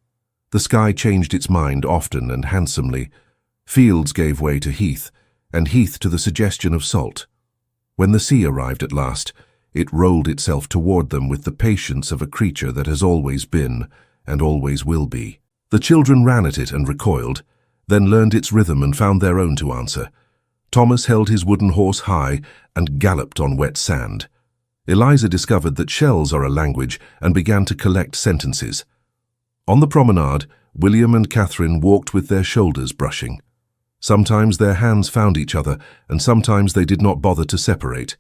The sky changed its mind often and handsomely. Fields gave way to heath, and heath to the suggestion of salt. When the sea arrived at last, it rolled itself toward them with the patience of a creature that has always been and always will be. The children ran at it and recoiled, then learned its rhythm and found their own to answer. Thomas held his wooden horse high and galloped on wet sand. Eliza discovered that shells are a language and began to collect sentences. On the promenade, William and Catherine walked with their shoulders brushing. Sometimes their hands found each other, and sometimes they did not bother to separate.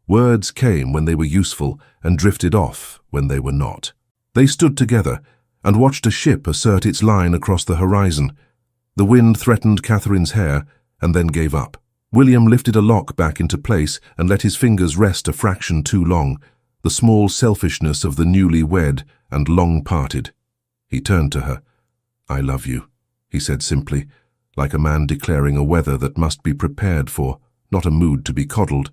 Words came when they were useful and drifted off when they were not. They stood together and watched a ship assert its line across the horizon. The wind threatened Catherine's hair and then gave up. William lifted a lock back into place and let his fingers rest a fraction too long, the small selfishness of the newly wed and long parted. He turned to her. "I love you," he said simply, like a man declaring a weather that must be prepared for, not a mood to be coddled.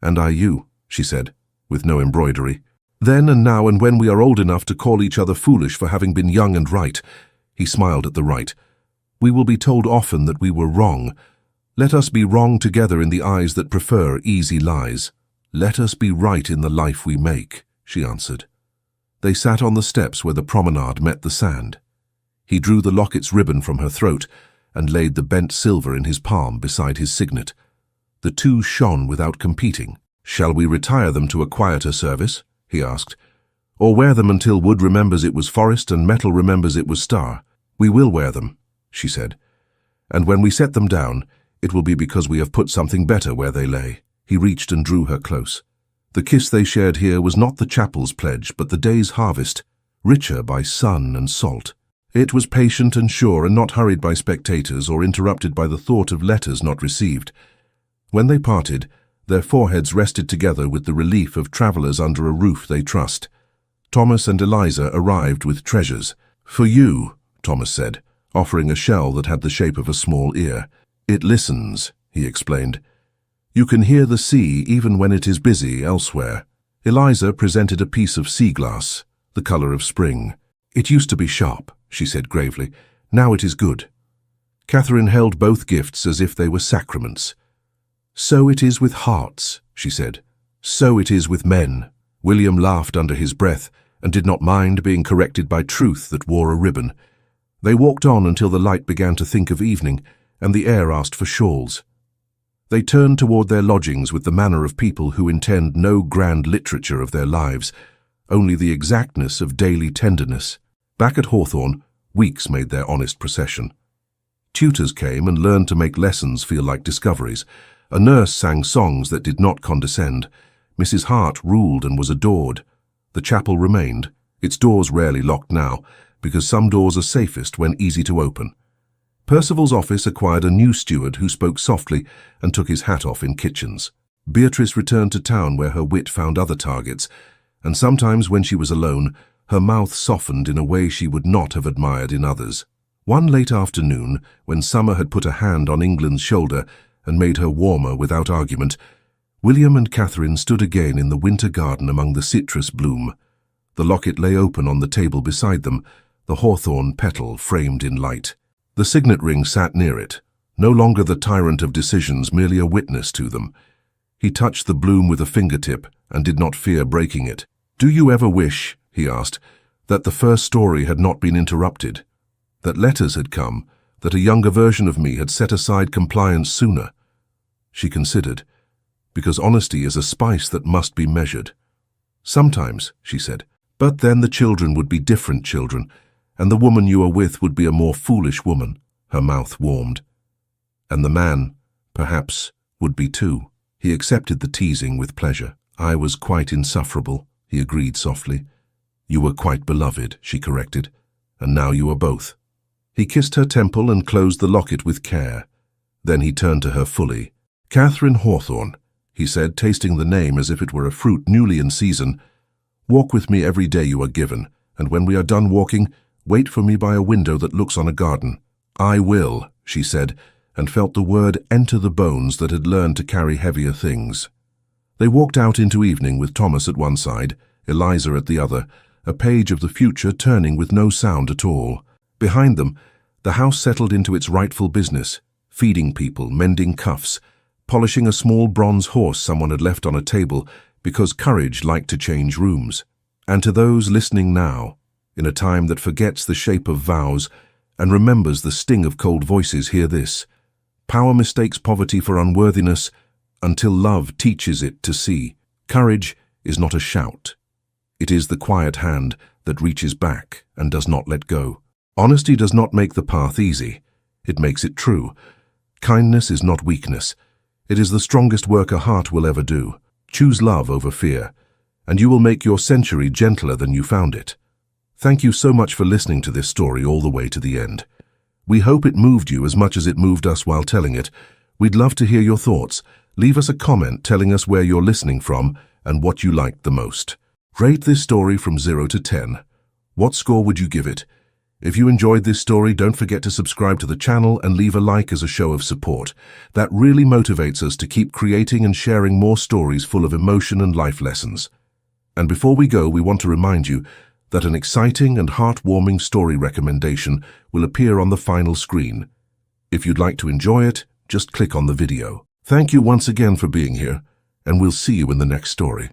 "And I you," she said, with no embroidery. "Then and now and when we are old enough to call each other foolish for having been young and right," he smiled at the right, "we will be told often that we were wrong. Let us be wrong together in the eyes that prefer easy lies." "Let us be right in the life we make," she answered. They sat on the steps where the promenade met the sand. He drew the locket's ribbon from her throat and laid the bent silver in his palm beside his signet. The two shone without competing. "Shall we retire them to a quieter service?" he asked. "Or wear them until wood remembers it was forest and metal remembers it was star?" "We will wear them," she said. "And when we set them down, it will be because we have put something better where they lay." He reached and drew her close. The kiss they shared here was not the chapel's pledge, but the day's harvest, richer by sun and salt. It was patient and sure and not hurried by spectators or interrupted by the thought of letters not received. When they parted, their foreheads rested together with the relief of travelers under a roof they trust. Thomas and Eliza arrived with treasures. "For you," Thomas said, offering a shell that had the shape of a small ear. "It listens," he explained. "You can hear the sea even when it is busy elsewhere." Eliza presented a piece of sea glass, the color of spring. "It used to be sharp," she said gravely. "Now it is good." Catherine held both gifts as if they were sacraments. "So it is with hearts," she said. "So it is with men." William laughed under his breath and did not mind being corrected by truth that wore a ribbon. They walked on until the light began to think of evening, and the air asked for shawls. They turned toward their lodgings with the manner of people who intend no grand literature of their lives, only the exactness of daily tenderness. Back at Hawthorne, weeks made their honest procession. Tutors came and learned to make lessons feel like discoveries. A nurse sang songs that did not condescend. Mrs. Hart ruled and was adored. The chapel remained, its doors rarely locked now, because some doors are safest when easy to open. Percival's office acquired a new steward who spoke softly and took his hat off in kitchens. Beatrice returned to town where her wit found other targets, and sometimes when she was alone, her mouth softened in a way she would not have admired in others. One late afternoon, when summer had put a hand on England's shoulder and made her warmer without argument, William and Catherine stood again in the winter garden among the citrus bloom. The locket lay open on the table beside them, the hawthorn petal framed in light. The signet ring sat near it, no longer the tyrant of decisions, merely a witness to them. He touched the bloom with a fingertip and did not fear breaking it. "Do you ever wish," he asked, "that the first story had not been interrupted? That letters had come, that a younger version of me had set aside compliance sooner?" She considered, "Because honesty is a spice that must be measured." "Sometimes," she said, "but then the children would be different children, and the woman you are with would be a more foolish woman." Her mouth warmed. "And the man, perhaps, would be too." He accepted the teasing with pleasure. "I was quite insufferable," he agreed softly. "You were quite beloved," she corrected, "and now you are both." He kissed her temple and closed the locket with care. Then he turned to her fully. "Catherine Hawthorne," he said, tasting the name as if it were a fruit newly in season. "Walk with me every day you are given, and when we are done walking, wait for me by a window that looks on a garden." "I will," she said, and felt the word enter the bones that had learned to carry heavier things. They walked out into evening with Thomas at one side, Eliza at the other, a page of the future turning with no sound at all. Behind them, the house settled into its rightful business, feeding people, mending cuffs, polishing a small bronze horse someone had left on a table because courage liked to change rooms. And to those listening now, in a time that forgets the shape of vows and remembers the sting of cold voices, hear this: power mistakes poverty for unworthiness until love teaches it to see. Courage is not a shout. It is the quiet hand that reaches back and does not let go. Honesty does not make the path easy. It makes it true. Kindness is not weakness. It is the strongest work a heart will ever do. Choose love over fear, and you will make your century gentler than you found it. Thank you so much for listening to this story all the way to the end. We hope it moved you as much as it moved us while telling it. We'd love to hear your thoughts. Leave us a comment telling us where you're listening from and what you liked the most. Rate this story from 0 to 10. What score would you give it? If you enjoyed this story, don't forget to subscribe to the channel and leave a like as a show of support. That really motivates us to keep creating and sharing more stories full of emotion and life lessons. And before we go, we want to remind you that an exciting and heartwarming story recommendation will appear on the final screen. If you'd like to enjoy it, just click on the video. Thank you once again for being here, and we'll see you in the next story.